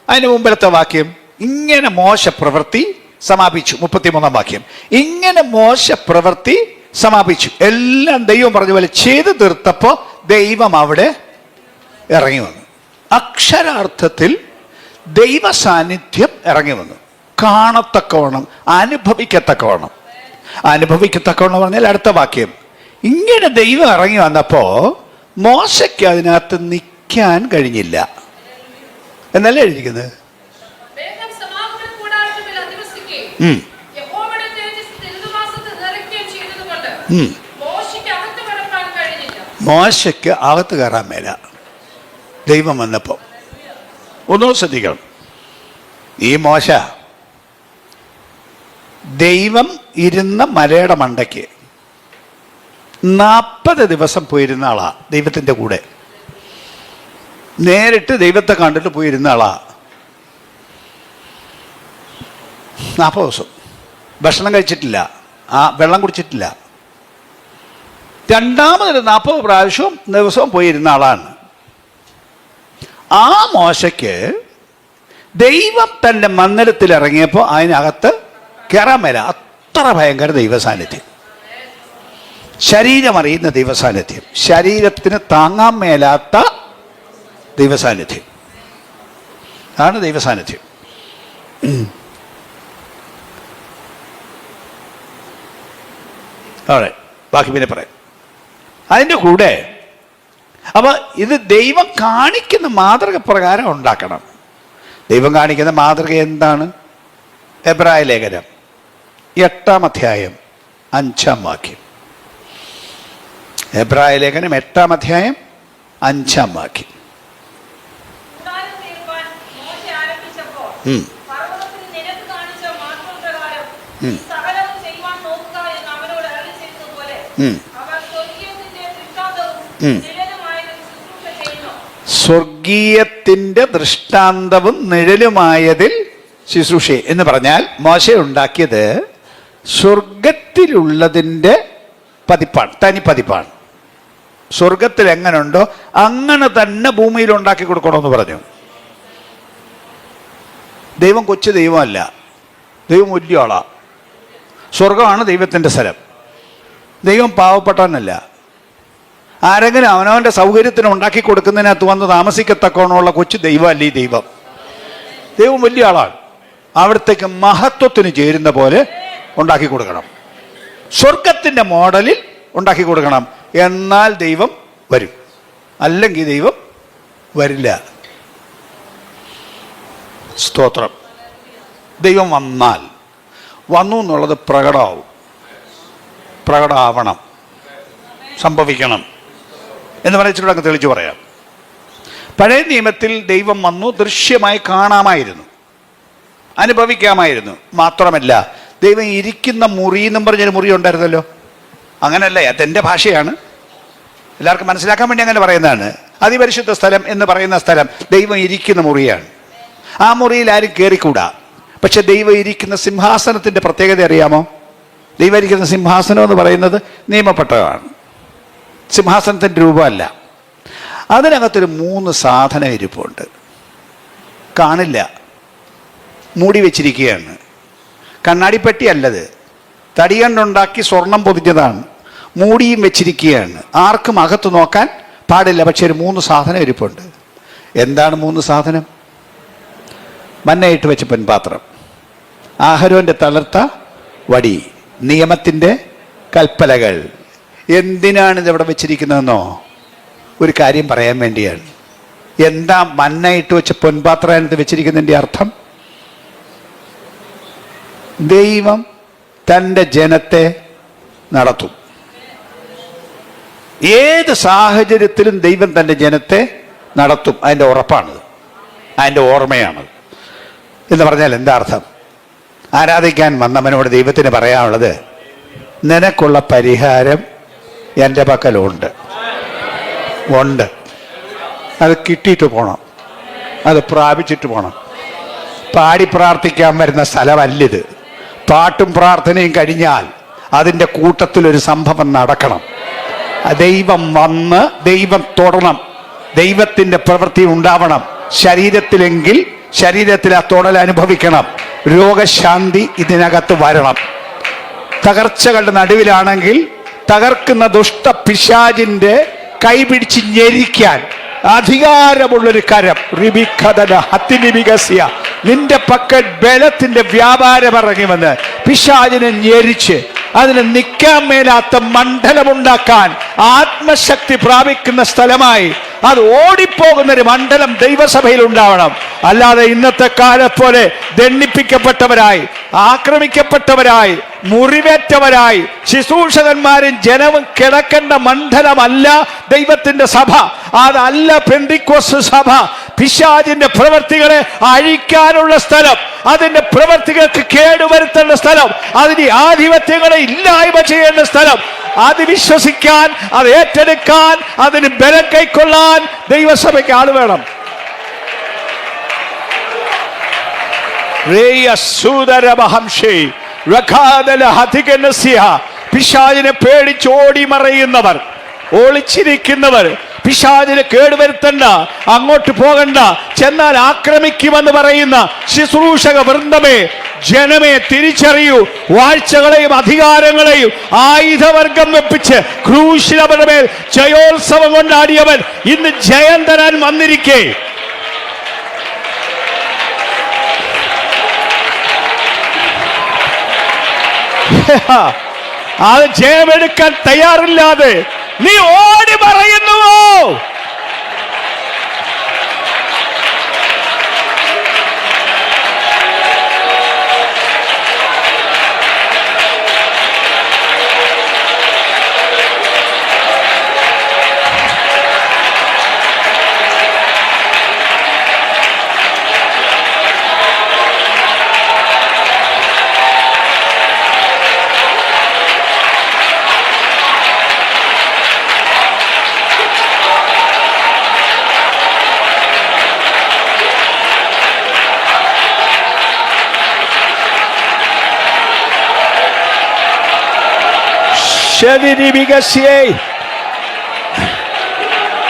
അതിന് മുമ്പിലത്തെ വാക്യം ഇങ്ങനെ മോശ പ്രവൃത്തി സമാപിച്ചു. 33-ാം വാക്യം. ഇങ്ങനെ മോശ പ്രവൃത്തി സമാപിച്ചു. എല്ലാം ദൈവം പറഞ്ഞ പോലെ ചെയ്തു തീർത്തപ്പോൾ ദൈവം അവിടെ ഇറങ്ങി വന്നു. അക്ഷരാർത്ഥത്തിൽ ദൈവ സാന്നിധ്യം ഇറങ്ങി വന്നു. കാണത്തക്കവണ്ണം, അനുഭവിക്കത്തക്കവണ്ണം. അനുഭവിക്കത്തക്കവണ്ണം പറഞ്ഞാൽ അടുത്ത വാക്യം. ഇങ്ങനെ ദൈവം ഇറങ്ങി വന്നപ്പോ മോശയ്ക്ക് അതിനകത്ത് നിൽക്കാൻ കഴിഞ്ഞില്ല എന്നല്ലേ എഴുതിയിരിക്കുന്നത്. മോശയ്ക്ക് അകത്ത് കയറാൻ മേല ദൈവം വന്നപ്പോ. ഒന്നും ശ്രദ്ധിക്കണം. ഈ മോശ ദൈവം ഇരുന്ന മലയുടെ മണ്ടയ്ക്ക് 40 ദിവസം പോയിരുന്ന ആളാ. ദൈവത്തിൻ്റെ കൂടെ നേരിട്ട് ദൈവത്തെ കണ്ടിട്ട് പോയിരുന്ന ആളാ. 40 ദിവസം ഭക്ഷണം കഴിച്ചിട്ടില്ല, വെള്ളം കുടിച്ചിട്ടില്ല. രണ്ടാമതൊരു 40 പ്രാവശ്യവും ദിവസവും പോയിരുന്ന ആളാണ്. ആ മോശയ്ക്ക് ദൈവം തൻ്റെ മന്ദിരത്തിൽ ഇറങ്ങിയപ്പോൾ അതിനകത്ത് കയറാൻ മേല. അത്ര ഭയങ്കര ദൈവസാന്നിധ്യം, ശരീരം അറിയുന്ന ദൈവസാന്നിധ്യം, ശരീരത്തിന് താങ്ങാൻ മേലാത്ത ദൈവസാന്നിധ്യം ആണ് ദൈവസാന്നിധ്യം. അവിടെ ബാക്കി പിന്നെ പറയാം. അതിൻ്റെ കൂടെ അപ്പൊ ഇത് ദൈവം കാണിക്കുന്ന മാതൃക പ്രകാരം ഉണ്ടാക്കണം. ദൈവം കാണിക്കുന്ന മാതൃക എന്താണ്? എബ്രായ ലേഖനം 8-ാം അധ്യായം 5-ാം വാക്യം. എബ്രായ ലേഖനം 8-ാം അധ്യായം 5-ാം വാക്യം. സ്വർഗീയത്തിന്റെ ദൃഷ്ടാന്തവും നിഴലുമായതിൽ ശുശ്രൂഷ എന്ന് പറഞ്ഞാൽ മോശ ഉണ്ടാക്കിയത് സ്വർഗത്തിലുള്ളതിൻ്റെ പതിപ്പാണ്, തനി പതിപ്പാണ്. സ്വർഗത്തിൽ എങ്ങനെയുണ്ടോ അങ്ങനെ തന്നെ ഭൂമിയിൽ ഉണ്ടാക്കി കൊടുക്കണമെന്ന് പറഞ്ഞു. ദൈവം കൊച്ചു ദൈവമല്ല, ദൈവം വലിയ ആളാ. സ്വർഗമാണ് ദൈവത്തിൻ്റെ സ്ഥലം. ദൈവം പാവപ്പെട്ടവനല്ല. ആരെങ്കിലും അവനവൻ്റെ സൗകര്യത്തിന് ഉണ്ടാക്കി കൊടുക്കുന്നതിനകത്ത് വന്ന് താമസിക്കത്തക്കോണമുള്ള കൊച്ചു ദൈവമല്ല ഈ ദൈവം. ദൈവം വലിയ ആളാണ്. അവിടത്തേക്ക് മഹത്വത്തിന് ചേരുന്ന പോലെ ഉണ്ടാക്കി കൊടുക്കണം. സ്വർഗത്തിൻ്റെ മോഡലിൽ ഉണ്ടാക്കി കൊടുക്കണം. എന്നാൽ ദൈവം വരും, അല്ലെങ്കിൽ ദൈവം വരില്ല. സ്തോത്രം. ദൈവം വന്നു എന്നുള്ളത് പ്രകടമാവും. പ്രകടമാവണം, സംഭവിക്കണം എന്ന് പറഞ്ഞിട്ട് അങ്ങ് തെളിച്ചു പറയാം. പഴയ നിയമത്തിൽ ദൈവം വന്നു, ദൃശ്യമായി കാണാമായിരുന്നു, അനുഭവിക്കാമായിരുന്നു. മാത്രമല്ല ദൈവം ഇരിക്കുന്ന മുറി എന്നും പറഞ്ഞൊരു മുറി ഉണ്ടായിരുന്നല്ലോ. അങ്ങനല്ല, അതെൻ്റെ ഭാഷയാണ്, എല്ലാവർക്കും മനസ്സിലാക്കാൻ വേണ്ടി അങ്ങനെ പറയുന്നതാണ്. അതിപരിശുദ്ധ സ്ഥലം എന്ന് പറയുന്ന സ്ഥലം ദൈവം ഇരിക്കുന്ന മുറിയാണ്. ആ മുറിയിൽ ആരും കയറിക്കൂടാ. പക്ഷെ ദൈവം ഇരിക്കുന്ന സിംഹാസനത്തിൻ്റെ പ്രത്യേകത അറിയാമോ? ദൈവം ഇരിക്കുന്ന സിംഹാസനം എന്ന് പറയുന്നത് നിയമപ്പെട്ടതാണ്, സിംഹാസനത്തിൻ്റെ രൂപമല്ല. അതിനകത്തൊരു 3 സാധനം ഇരിപ്പുണ്ട്, കാണില്ല, മൂടി വെച്ചിരിക്കുകയാണ്. കണ്ണാടിപ്പെട്ടി അല്ലത്, തടി കൊണ്ടുണ്ടാക്കി സ്വർണം പൊതിഞ്ഞതാണ്, മൂടിയും വെച്ചിരിക്കുകയാണ്. ആർക്കും അകത്ത് നോക്കാൻ പാടില്ല. പക്ഷെ ഒരു 3 സാധനം ഇരിപ്പുണ്ട്. എന്താണ് 3 സാധനം? മന്നയിട്ട് വെച്ച പൊൻപാത്രം, ആഹരോന്റെ തളർത്ത വടി, നിയമത്തിൻ്റെ കൽപ്പലകൾ. എന്തിനാണ് ഇതവിടെ വെച്ചിരിക്കുന്നതെന്നോ? ഒരു കാര്യം പറയാൻ വേണ്ടിയാണ്. എന്താ മന്നയിട്ട് വെച്ച പൊൻപാത്രം വെച്ചിരിക്കുന്നതിൻ്റെ അർത്ഥം? ദൈവം തൻ്റെ ജനത്തെ നടത്തും. ഏത് സാഹചര്യത്തിലും ദൈവം തൻ്റെ ജനത്തെ നടത്തും. അതിൻ്റെ ഉറപ്പാണത്, അതിൻ്റെ ഓർമ്മയാണത്. എന്ന് പറഞ്ഞാൽ എന്താ അർത്ഥം? ആരാധിക്കാൻ വന്നവനോട് ദൈവത്തിന് പറയാനുള്ളത്, നിനക്കുള്ള പരിഹാരം എൻ്റെ പക്കലുണ്ട്, ഉണ്ട്. അത് കിട്ടിയിട്ട് പോകണം, അത് പ്രാപിച്ചിട്ട് പോകണം. പാടി പ്രാർത്ഥിക്കാൻ വരുന്ന സ്ഥലമല്ലിത്. പാട്ടും പ്രാർത്ഥനയും കഴിഞ്ഞാൽ അതിൻ്റെ കൂട്ടത്തിലൊരു സംഭവം നടക്കണം. ദൈവം വന്ന് ദൈവം തൊടണം, ദൈവത്തിൻ്റെ പ്രവൃത്തി ഉണ്ടാവണം. ശരീരത്തിലെങ്കിൽ ശരീരത്തിൽ ആ തൊടൽ അനുഭവിക്കണം. രോഗശാന്തി ഇതിനകത്ത് വരണം. തകർച്ചകളുടെ നടുവിലാണെങ്കിൽ തകർക്കുന്ന ദുഷ്ട പിശാചിൻ്റെ കൈപിടിച്ച് ഞെരിക്കാൻ അധികാരമുള്ളൊരു കരം, നിന്റെ പക്കൽ ബലത്തിന്റെ വ്യാപാരം ഇറങ്ങി വന്ന് പിശാചിനെ ഞെരിച്ച് അതിന് നിൽക്കാൻ മേലാത്ത മണ്ഡലമുണ്ടാക്കാൻ ആത്മശക്തി പ്രാപിക്കുന്ന സ്ഥലമായി അത് ഓടിപ്പോകുന്നൊരു മണ്ഡലം ദൈവസഭയിൽ ഉണ്ടാവണം. അല്ലാതെ ഇന്നത്തെ കാലം പോലെ ദണ്ഡിപ്പിക്കപ്പെട്ടവരായി, ആക്രമിക്കപ്പെട്ടവരായി, മുറിവേറ്റവരായി ശുശ്രൂഷകന്മാരും ജനവും കിടക്കേണ്ട മണ്ഡലമല്ല ദൈവത്തിന്റെ സഭ. അതല്ല പെന്തിക്കോസ്ത് സഭ. പിശാചിന്റെ പ്രവൃത്തികളെ അഴിക്കാനുള്ള സ്ഥലം, അതിന്റെ പ്രവൃത്തികൾക്ക് കേടുവരുത്തേണ്ട സ്ഥലം, അതിന് ആധിപത്യങ്ങളെ ഇല്ലായ്മ ചെയ്യേണ്ട സ്ഥലം. അത് വിശ്വസിക്കാൻ, അത് ഏറ്റെടുക്കാൻ, അതിന് ബലം കൈക്കൊള്ളാൻ ദൈവസഭയ്ക്ക് ആള് വേണം. പിശാചിനെ പേടിച്ചോടി മറയുന്നവർ, ഒളിച്ചിരിക്കുന്നവർ, പിശാചിനെ കേടുവരുത്തണ്ട, അങ്ങോട്ട് പോകണ്ട, ചെന്നാൽ ആക്രമിക്കുമെന്ന് പറയുന്ന ശുശ്രൂഷക വൃന്ദമേ, ജനമേ, തിരിച്ചറിയൂ. വാഴ്ചകളെയും അധികാരങ്ങളെയും ആയുധവർഗം വെപ്പിച്ച് ക്രൂശിലവരുടെ മേൽ ജയോത്സവം കൊണ്ടാടിയവൻ ഇന്ന് ജയം തരാൻ വന്നിരിക്കേ. അത് ജയമെടുക്കാൻ തയ്യാറില്ലാതെ നീ ഓടി പറയുന്നുവോ?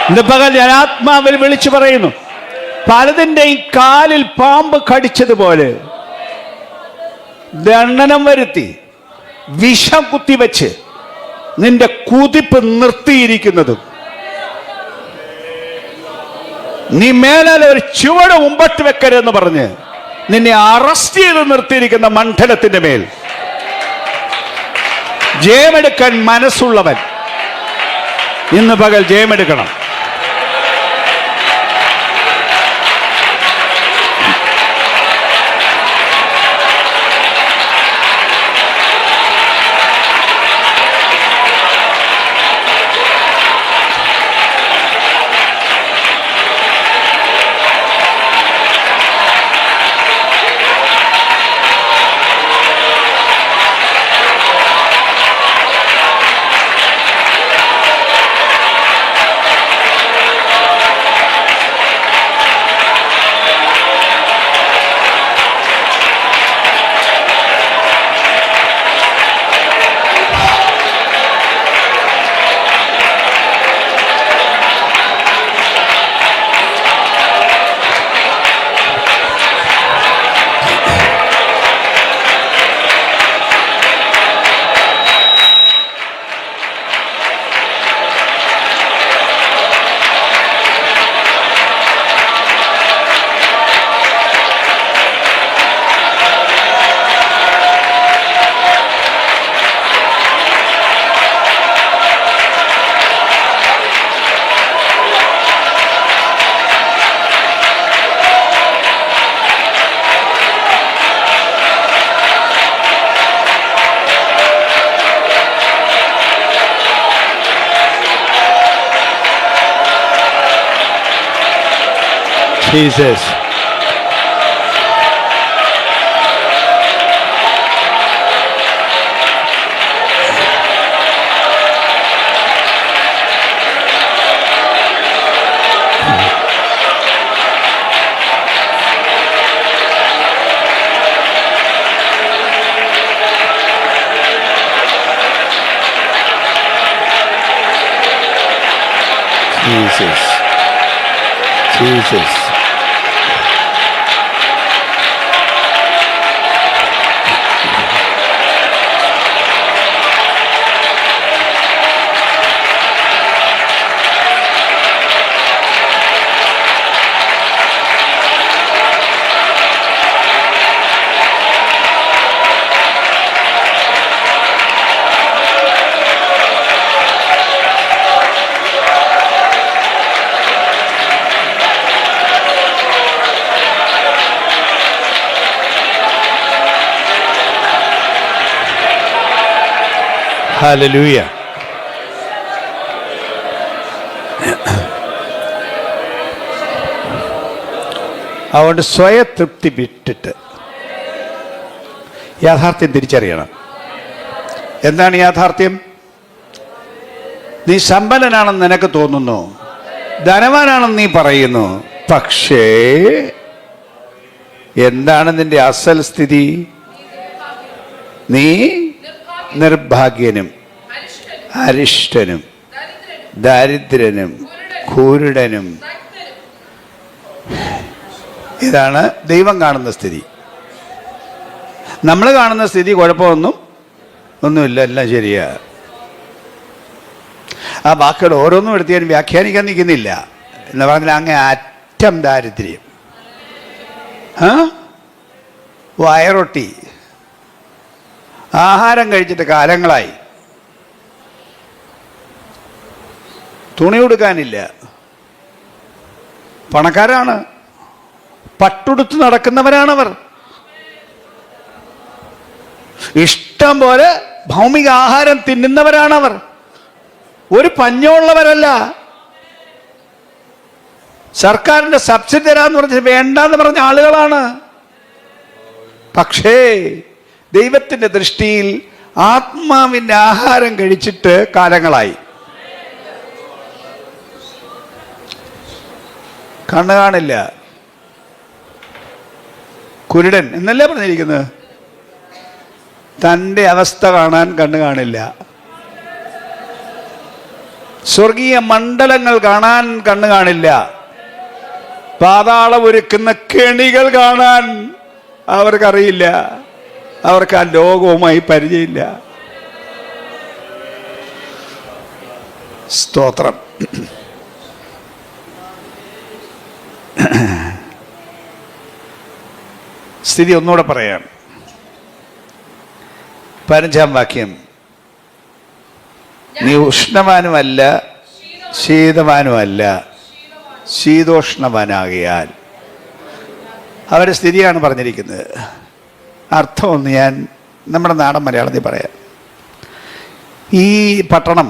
ഇന്ന് പകൽ ഞാൻ ആത്മാവിൽ വിളിച്ചു പറയുന്നു, പലതിൻ്റെയും കാലിൽ പാമ്പ് കടിച്ചതുപോലെ ദണ്ഡനം വരുത്തി വിഷം കുത്തിവെച്ച് നിന്റെ കുതിപ്പ് നിർത്തിയിരിക്കുന്നതും, നീ മേലാൽ ഒരു ചുവട് മുമ്പട്ട് വെക്കരുതെന്ന് പറഞ്ഞ് നിന്നെ അറസ്റ്റ് ചെയ്ത് നിർത്തിയിരിക്കുന്ന മണ്ഡലത്തിന്റെ മേൽ ജയമെടുക്കാൻ മനസ്സുള്ളവൻ ഇന്ന് പകൽ ജയമെടുക്കണം. ജീസസ്. Jesus. Jesus. ഹല്ലേലൂയ. അതുകൊണ്ട് സ്വയതൃപ്തി വിട്ടിട്ട് യാഥാർത്ഥ്യം തിരിച്ചറിയണം. എന്താണ് യാഥാർത്ഥ്യം? നീ സമ്പന്നനാണെന്ന് നിനക്ക് തോന്നുന്നു, ധനവാനാണെന്ന് നീ പറയുന്നു, പക്ഷേ എന്താണ് നിന്റെ അസൽ സ്ഥിതി? നീ നിർഭാഗ്യനും അരിഷ്ടനും ദരിദ്രനും കുരുടനും. ഇതാണ് ദൈവം കാണുന്ന സ്ഥിതി. നമ്മൾ കാണുന്ന സ്ഥിതി ഒന്നുമില്ല, എല്ലാം ശരിയാ. ആ വാക്കുകൾ ഓരോന്നും എടുത്ത് ഞാൻ വ്യാഖ്യാനിക്കാൻ നിൽക്കുന്നില്ല എന്ന് പറഞ്ഞാൽ അങ്ങ് അറ്റം ദാരിദ്ര്യം, വയറൊട്ടി, ആഹാരം കഴിച്ചിട്ട് കാലങ്ങളായി, തുണി ഉടുക്കാനില്ല, പണക്കാരാണ്, പട്ടുടുത്ത് നടക്കുന്നവരാണവർ, ഇഷ്ടം പോലെ ഭൗമിക ആഹാരം തിന്നുന്നവരാണവർ, ഒരു പഞ്ഞമുള്ളവരല്ല. സർക്കാരിന്റെ സബ്സിഡി തരാന്ന് പറഞ്ഞ് വേണ്ടാന്ന് പറഞ്ഞ ആളുകളാണ്. പക്ഷേ ദൈവത്തിന്റെ ദൃഷ്ടിയിൽ ആത്മാവിന്റെ ആഹാരം കഴിച്ചിട്ട് കാലങ്ങളായി. കണ്ണ് കാണില്ല, കുരുടൻ എന്നല്ലേ പറഞ്ഞിരിക്കുന്നത്. തൻ്റെ അവസ്ഥ കാണാൻ കണ്ണ് കാണില്ല, സ്വർഗീയ മണ്ഡലങ്ങൾ കാണാൻ കണ്ണ് കാണില്ല, പാതാളം ഒരുക്കുന്ന കെണികൾ കാണാൻ അവർക്കറിയില്ല, അവർക്ക് ആ ലോകവുമായി പരിചയമില്ല. സ്തോത്രം. സ്ഥിതി ഒന്നുകൂടെ പറയാം. 15-ാം വാക്യം, നീ ഉഷ്ണവാനുമല്ല ശീതവാനുമല്ല, ശീതോഷ്ണവാനാകിയാൽ. അവരുടെ സ്ഥിതിയാണ് പറഞ്ഞിരിക്കുന്നത്. അർത്ഥമൊന്ന് ഞാൻ നമ്മുടെ നാടൻ മലയാളത്തിൽ പറയാം. ഈ പട്ടണം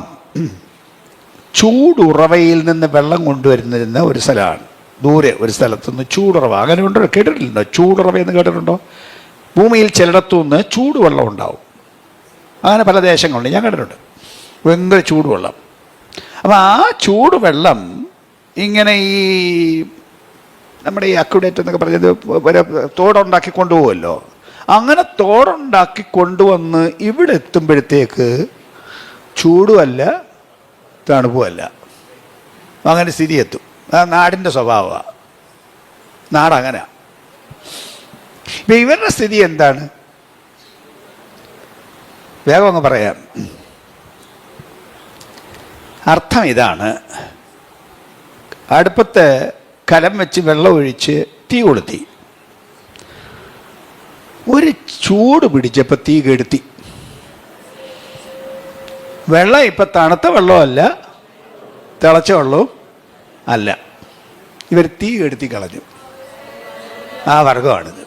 ചൂടുറവയിൽ നിന്ന് വെള്ളം കൊണ്ടുവരുന്നിരുന്ന ഒരു സ്ഥലമാണ്. ദൂരെ ഒരു സ്ഥലത്തുനിന്ന് ചൂടുറവ, അങ്ങനെ ഉണ്ടോ? കേട്ടിട്ടില്ലല്ലോ? ചൂടുറവ എന്ന് കേട്ടിട്ടുണ്ടോ? ഭൂമിയിൽ ചിലയിടത്തുനിന്ന് ചൂടുവെള്ളം ഉണ്ടാവും. അങ്ങനെ പല ദേശങ്ങളുണ്ട്, ഞാൻ കേട്ടിട്ടുണ്ട്. ഭയങ്കര ചൂടുവെള്ളം. അപ്പം ആ ചൂടുവെള്ളം ഇങ്ങനെ ഈ നമ്മുടെ ഈ അക്യുഡേറ്റ് എന്നൊക്കെ പറഞ്ഞത് തോടുണ്ടാക്കി കൊണ്ടുപോകുമല്ലോ. അങ്ങനെ തോടുണ്ടാക്കി കൊണ്ടുവന്ന് ഇവിടെ എത്തുമ്പോഴത്തേക്ക് ചൂടുമല്ല തണുപ്പുമല്ല, അങ്ങനെ സ്ഥിതി എത്തും. ആ നാടിൻ്റെ സ്വഭാവമാണ്. നാടങ്ങനെ. ഇപ്പം ഇവരുടെ സ്ഥിതി എന്താണ്? വേഗം അങ്ങ് പറയാം. അർത്ഥം ഇതാണ്: അടുപ്പത്ത് കലം വെച്ച് വെള്ളം ഒഴിച്ച് തീ കൊളുത്തി, ഒരു ചൂട് പിടിച്ചപ്പോൾ തീ കെടുത്തി. വെള്ളം ഇപ്പം തണുത്ത വെള്ളമല്ല, തിളച്ച വെള്ളവും അല്ല. ഇവർ തീ കെടുത്തി കളഞ്ഞു. ആ വർഗമാണിത്.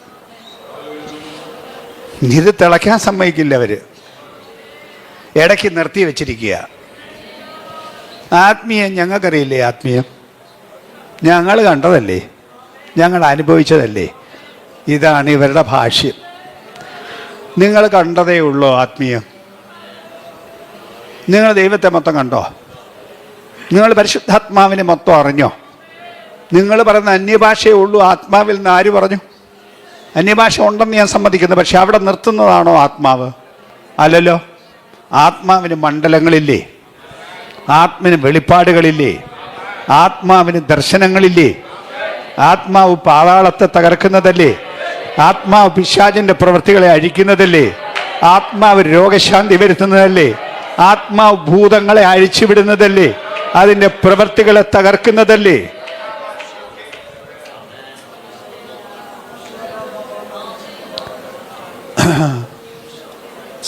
ഇത് തിളയ്ക്കാൻ സമ്മതിക്കില്ല. അവർ ഇടയ്ക്ക് നിർത്തി വെച്ചിരിക്കുക. ആത്മീയം ഞങ്ങൾക്കറിയില്ലേ? ആത്മീയം ഞങ്ങൾ കണ്ടതല്ലേ. ഞങ്ങൾ അനുഭവിച്ചതല്ലേ. ഇതാണ് ഇവരുടെ ഭാഷ്യം. നിങ്ങൾ കണ്ടതേ ഉള്ളൂ ആത്മീയം? നിങ്ങൾ ദൈവത്തെ മൊത്തം കണ്ടോ? നിങ്ങൾ പരിശുദ്ധാത്മാവിനെ മൊത്തം അറിഞ്ഞോ? നിങ്ങൾ പറയുന്ന അന്യഭാഷയേ ഉള്ളൂ ആത്മാവിൽ നിന്ന് ആര് പറഞ്ഞു? അന്യഭാഷ ഉണ്ടെന്ന് ഞാൻ സമ്മതിക്കുന്നു, പക്ഷെ അവിടെ നിർത്തുന്നതാണോ ആത്മാവ്? അല്ലല്ലോ. ആത്മാവിന് മണ്ഡലങ്ങളില്ലേ? ആത്മാവിന് വെളിപ്പാടുകളില്ലേ? ആത്മാവിന് ദർശനങ്ങളില്ലേ? ആത്മാവ് പാതാളത്തെ തകർക്കുന്നതല്ലേ? ആത്മാവ് പിശാചിന്റെ പ്രവൃത്തികളെ അഴിക്കുന്നതല്ലേ? ആത്മാവ് രോഗശാന്തി വരുത്തുന്നതല്ലേ? ആത്മാവ് ഭൂതങ്ങളെ അഴിച്ചുവിടുന്നതല്ലേ? അതിൻ്റെ പ്രവൃത്തികളെ തകർക്കുന്നതല്ലേ?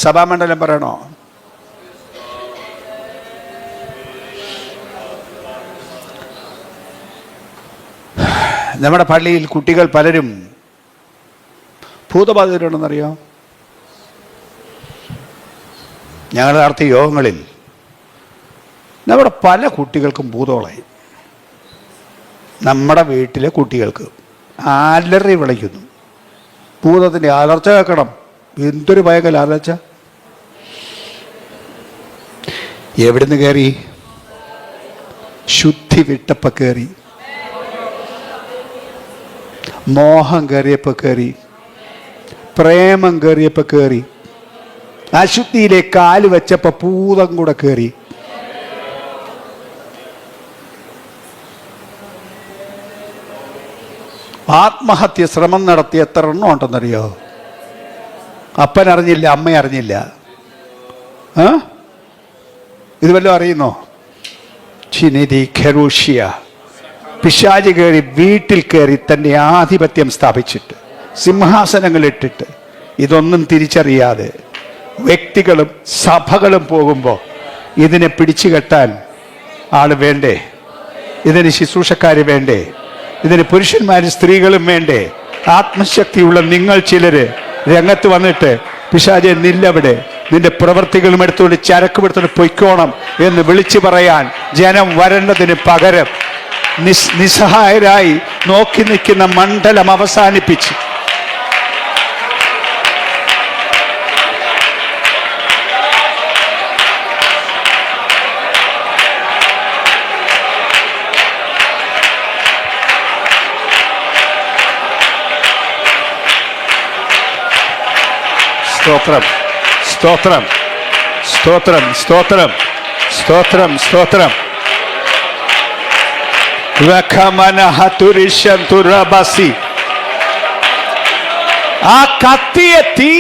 സഭാമണ്ഡലം പറയണോ? നമ്മുടെ പള്ളിയിൽ കുട്ടികൾ പലരും ഭൂതബാധിതരുണ്ടെന്നറിയോ? ഞങ്ങൾ നടത്തിയ യോഗങ്ങളിൽ നമ്മുടെ പല കുട്ടികൾക്കും ഭൂതോളായി. നമ്മുടെ വീട്ടിലെ കുട്ടികൾക്ക് അലറി വിളിക്കുന്നു. ഭൂതത്തിൻ്റെ അലർച്ച കേൾക്കണം. എന്തൊരു ഭയങ്കര അലർച്ച! എവിടുന്ന് കയറി? ശുദ്ധി വിട്ടപ്പോൾ കയറി, മോഹം കയറിയപ്പോൾ കയറി, പ്രേമം കയറിയപ്പോൾ കയറി, അശുദ്ധിയിലെ കാല് വെച്ചപ്പോൾ ഭൂതം കൂടെ കയറി. ആത്മഹത്യ ശ്രമം നടത്തി എത്ര എണ്ണം ഉണ്ടെന്നറിയോ? അപ്പൻ അറിഞ്ഞില്ല, അമ്മ അറിഞ്ഞില്ല. ഇത് വല്ലതും അറിയുന്നോ? ചിനിതി ഖെറൂഷ്യ, പിശാച് കയറി വീട്ടിൽ കയറി തൻ്റെ ആധിപത്യം സ്ഥാപിച്ചിട്ട് സിംഹാസനങ്ങളിട്ടിട്ട് ഇതൊന്നും തിരിച്ചറിയാതെ വ്യക്തികളും സഭകളും പോകുമ്പോൾ ഇതിനെ പിടിച്ചു കെട്ടാൻ ആള് വേണ്ടേ? ഇതിന് ശുശ്രൂഷക്കാർ വേണ്ടേ? ഇതിന് പുരുഷന്മാരും സ്ത്രീകളും വേണ്ടേ? ആത്മശക്തിയുള്ള നിങ്ങൾ ചിലര് രംഗത്ത് വന്നിട്ട് പിശാചേ നില്ലവിടെ, നിന്റെ പ്രവൃത്തികളും എടുത്തുകൊണ്ട് ചരക്കുമെടുത്തോണ്ട് പൊയ്ക്കോണം എന്ന് വിളിച്ചു പറയാൻ ജനം വരേണ്ടതിന് പകരം നിസ്സഹായരായി നോക്കി നിൽക്കുന്ന മണ്ഡലം അവസാനിപ്പിച്ച് സ്തോത്രം സ്തോത്രം സ്തോത്രം സ്തോത്രം സ്തോത്രം സ്തോത്രം. ആ കത്തിയ തീ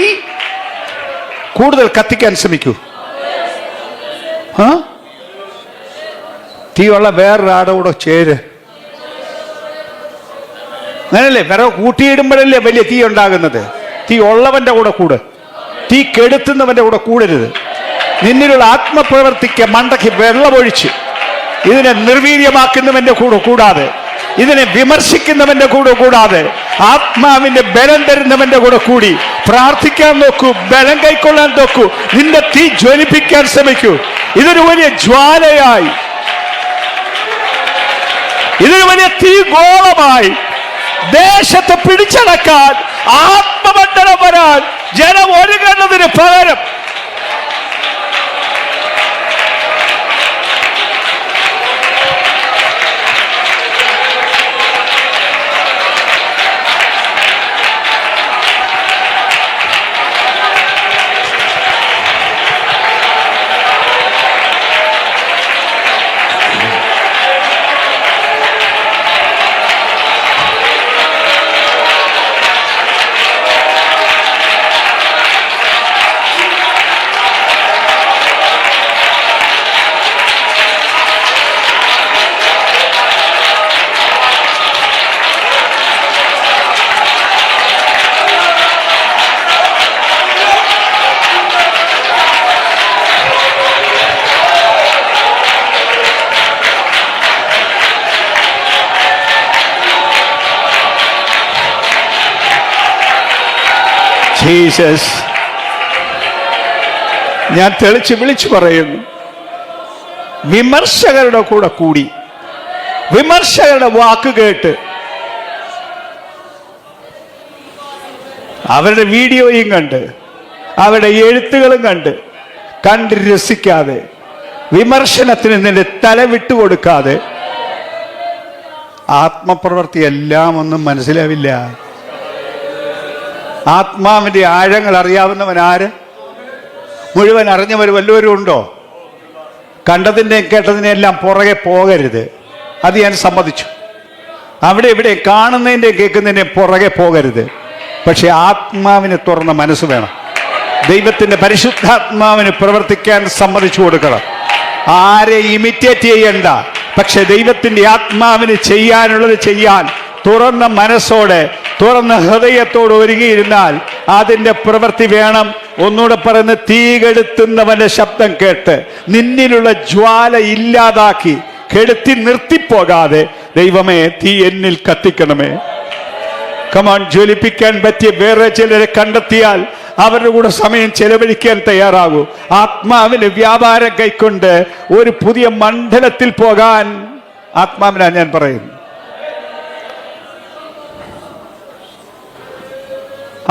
കൂടുതൽ കത്തിക്കാൻ ശ്രമിക്കൂ. തീയുള്ള വേറൊരാടെ കൂടെ ചേര്. അങ്ങനല്ലേ? വിറക് കൂട്ടിയിടുമ്പോഴല്ലേ വലിയ തീ ഉണ്ടാകുന്നത്. തീ ഉള്ളവന്റെ കൂടെ കൂട്, തീ കെടുത്തുന്നവന്റെ കൂടെ കൂടരുത്. നിന്നിലുള്ള ആത്മപ്രവർത്തിക്ക് മണ്ടയ്ക്ക് വെള്ളമൊഴിച്ച് ഇതിനെ നിർവീര്യമാക്കുന്നവന്റെ കൂടെ കൂടാതെ, ഇതിനെ വിമർശിക്കുന്നവന്റെ കൂടെ കൂടാതെ, ആത്മാവിന്റെ ബലം തരുന്നവന്റെ കൂടെ കൂടി പ്രാർത്ഥിക്കാൻ നോക്കൂ, ബലം കൈക്കൊള്ളാൻ നോക്കൂ, നിന്റെ തീ ജ്വലിപ്പിക്കാൻ ശ്രമിക്കൂ. ഇതൊരു വലിയ ജ്വാലയായി, ഇതൊരു വലിയ തീഗോളമായി ദേശത്തെ പിടിച്ചടക്കാൻ, ആത്മമണ്ഡലം വരാൻ ജനം ഒരുങ്ങുന്നതിന് പകരം ജീസസ്, ഞാൻ തെളിച്ച് വിളിച്ചു പറയുന്നു, വിമർശകരുടെ കൂടെ കൂടി, വിമർശകരുടെ വാക്ക് കേട്ട് അവരുടെ വീഡിയോയും കണ്ട് അവരുടെ എഴുത്തുകളും കണ്ട് രസിക്കാതെ, വിമർശനത്തിന് നിന്റെ തല വിട്ടുകൊടുക്കാതെ, ആത്മപ്രവൃത്തി എല്ലാം ഒന്നും മനസ്സിലാവില്ല. ആത്മാവിന്റെ ആഴങ്ങൾ അറിയാവുന്നവൻ ആര്? മുഴുവൻ അറിഞ്ഞവർ വല്ലവരും ഉണ്ടോ? കണ്ടതിൻ്റെയും കേട്ടതിൻ്റെയും എല്ലാം പുറകെ പോകരുത്. അത് ഞാൻ സമ്മതിച്ചു. അവിടെ ഇവിടെ കാണുന്നതിൻ്റെയും കേൾക്കുന്നതിൻ്റെയും പുറകെ പോകരുത്. പക്ഷെ ആത്മാവിന് തുറന്ന മനസ്സ് വേണം. ദൈവത്തിന്റെ പരിശുദ്ധാത്മാവിന് പ്രവർത്തിക്കാൻ സമ്മതിച്ചു കൊടുക്കണം. ആരെ ഇമിറ്റേറ്റ് ചെയ്യണ്ട. പക്ഷെ ദൈവത്തിന്റെ ആത്മാവിന് ചെയ്യാനുള്ളത് ചെയ്യാൻ തുറന്ന മനസ്സോടെ, തുറന്ന ഹൃദയത്തോട് ഒരുങ്ങിയിരുന്നാൽ അതിന്റെ പ്രവൃത്തി വേണം. ഒന്നുകൂടെ പറയുന്ന, തീ കെടുത്തുന്നവന്റെ ശബ്ദം കേട്ട് നിന്നിലുള്ള ജ്വാല ഇല്ലാതാക്കി കെടുത്തി നിർത്തിപ്പോകാതെ, ദൈവമേ തീ എന്നിൽ കത്തിക്കണമേ. കമാൻ, ജ്വലിപ്പിക്കാൻ പറ്റിയ വേറെ ചിലരെ കണ്ടെത്തിയാൽ അവരുടെ കൂടെ സമയം ചെലവഴിക്കാൻ തയ്യാറാകൂ. ആത്മാവിന് വ്യാപാരം കൈക്കൊണ്ട് ഒരു പുതിയ മണ്ഡലത്തിൽ പോകാൻ ആത്മാവിനാണ് ഞാൻ പറയുന്നു.